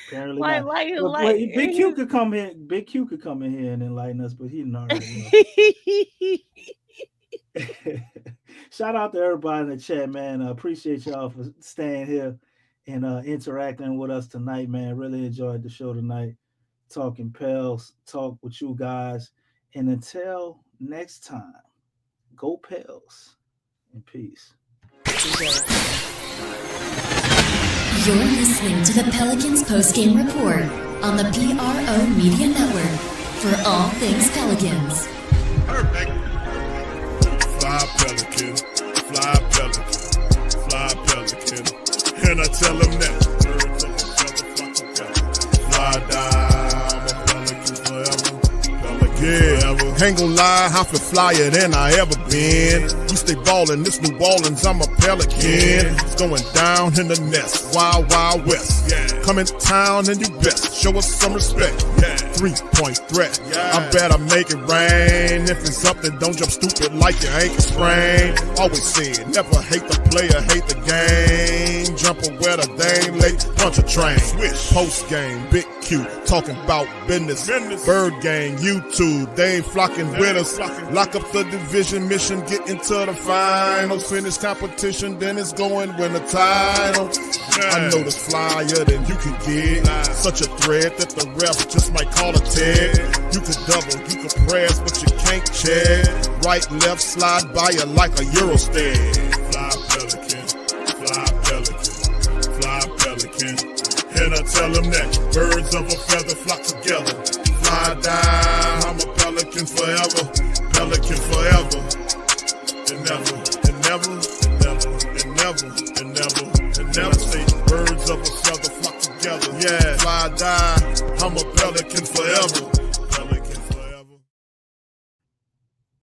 Apparently like, not. Big Q could come in. Big Q could come in here and enlighten us, but he not. Shout out to everybody in the chat, man. I appreciate y'all for staying here and interacting with us tonight, man. Really enjoyed the show tonight. Talking Pels, talk with you guys. And until next time, go Pels and peace. You're listening to the Pelicans Postgame Report on the PRO Media Network for all things Pelicans. Perfect. Fly Pelican, fly Pelican, fly Pelican. And I tell them that. Fly down, I'm a Pelican forever. Yeah, ain't gon' lie, I feel flyer than I ever been. We stay ballin', this New Orleans, I'm a Pelican. It's going down in the nest, wild, wild west. Come in town and do best, show us some respect. 3-point threat. I better make it rain. If it's something, don't jump stupid like your ankle sprain. Always said, never hate the player, hate the game. Jumper where the dame late, punch a train. Post game, big Q, talking about business. Bird gang, YouTube, they ain't flocking with us. Lock up the division mission, get into the finals. Finish competition, then it's going win the title. I know this flyer than you can get. Such a threat that the refs just might call a tag. You could double, you could press, but you can't check. Right, left, slide by you like a Eurostep. Fly Pelican, fly Pelican, fly Pelican. And I tell them that birds of a feather flock together. Fly down, I'm a Pelican forever. Pelican forever. And never, and never, and never, and never, and never, and never say birds of a feather flock together. Yeah, fly down, I'm a Pelican forever.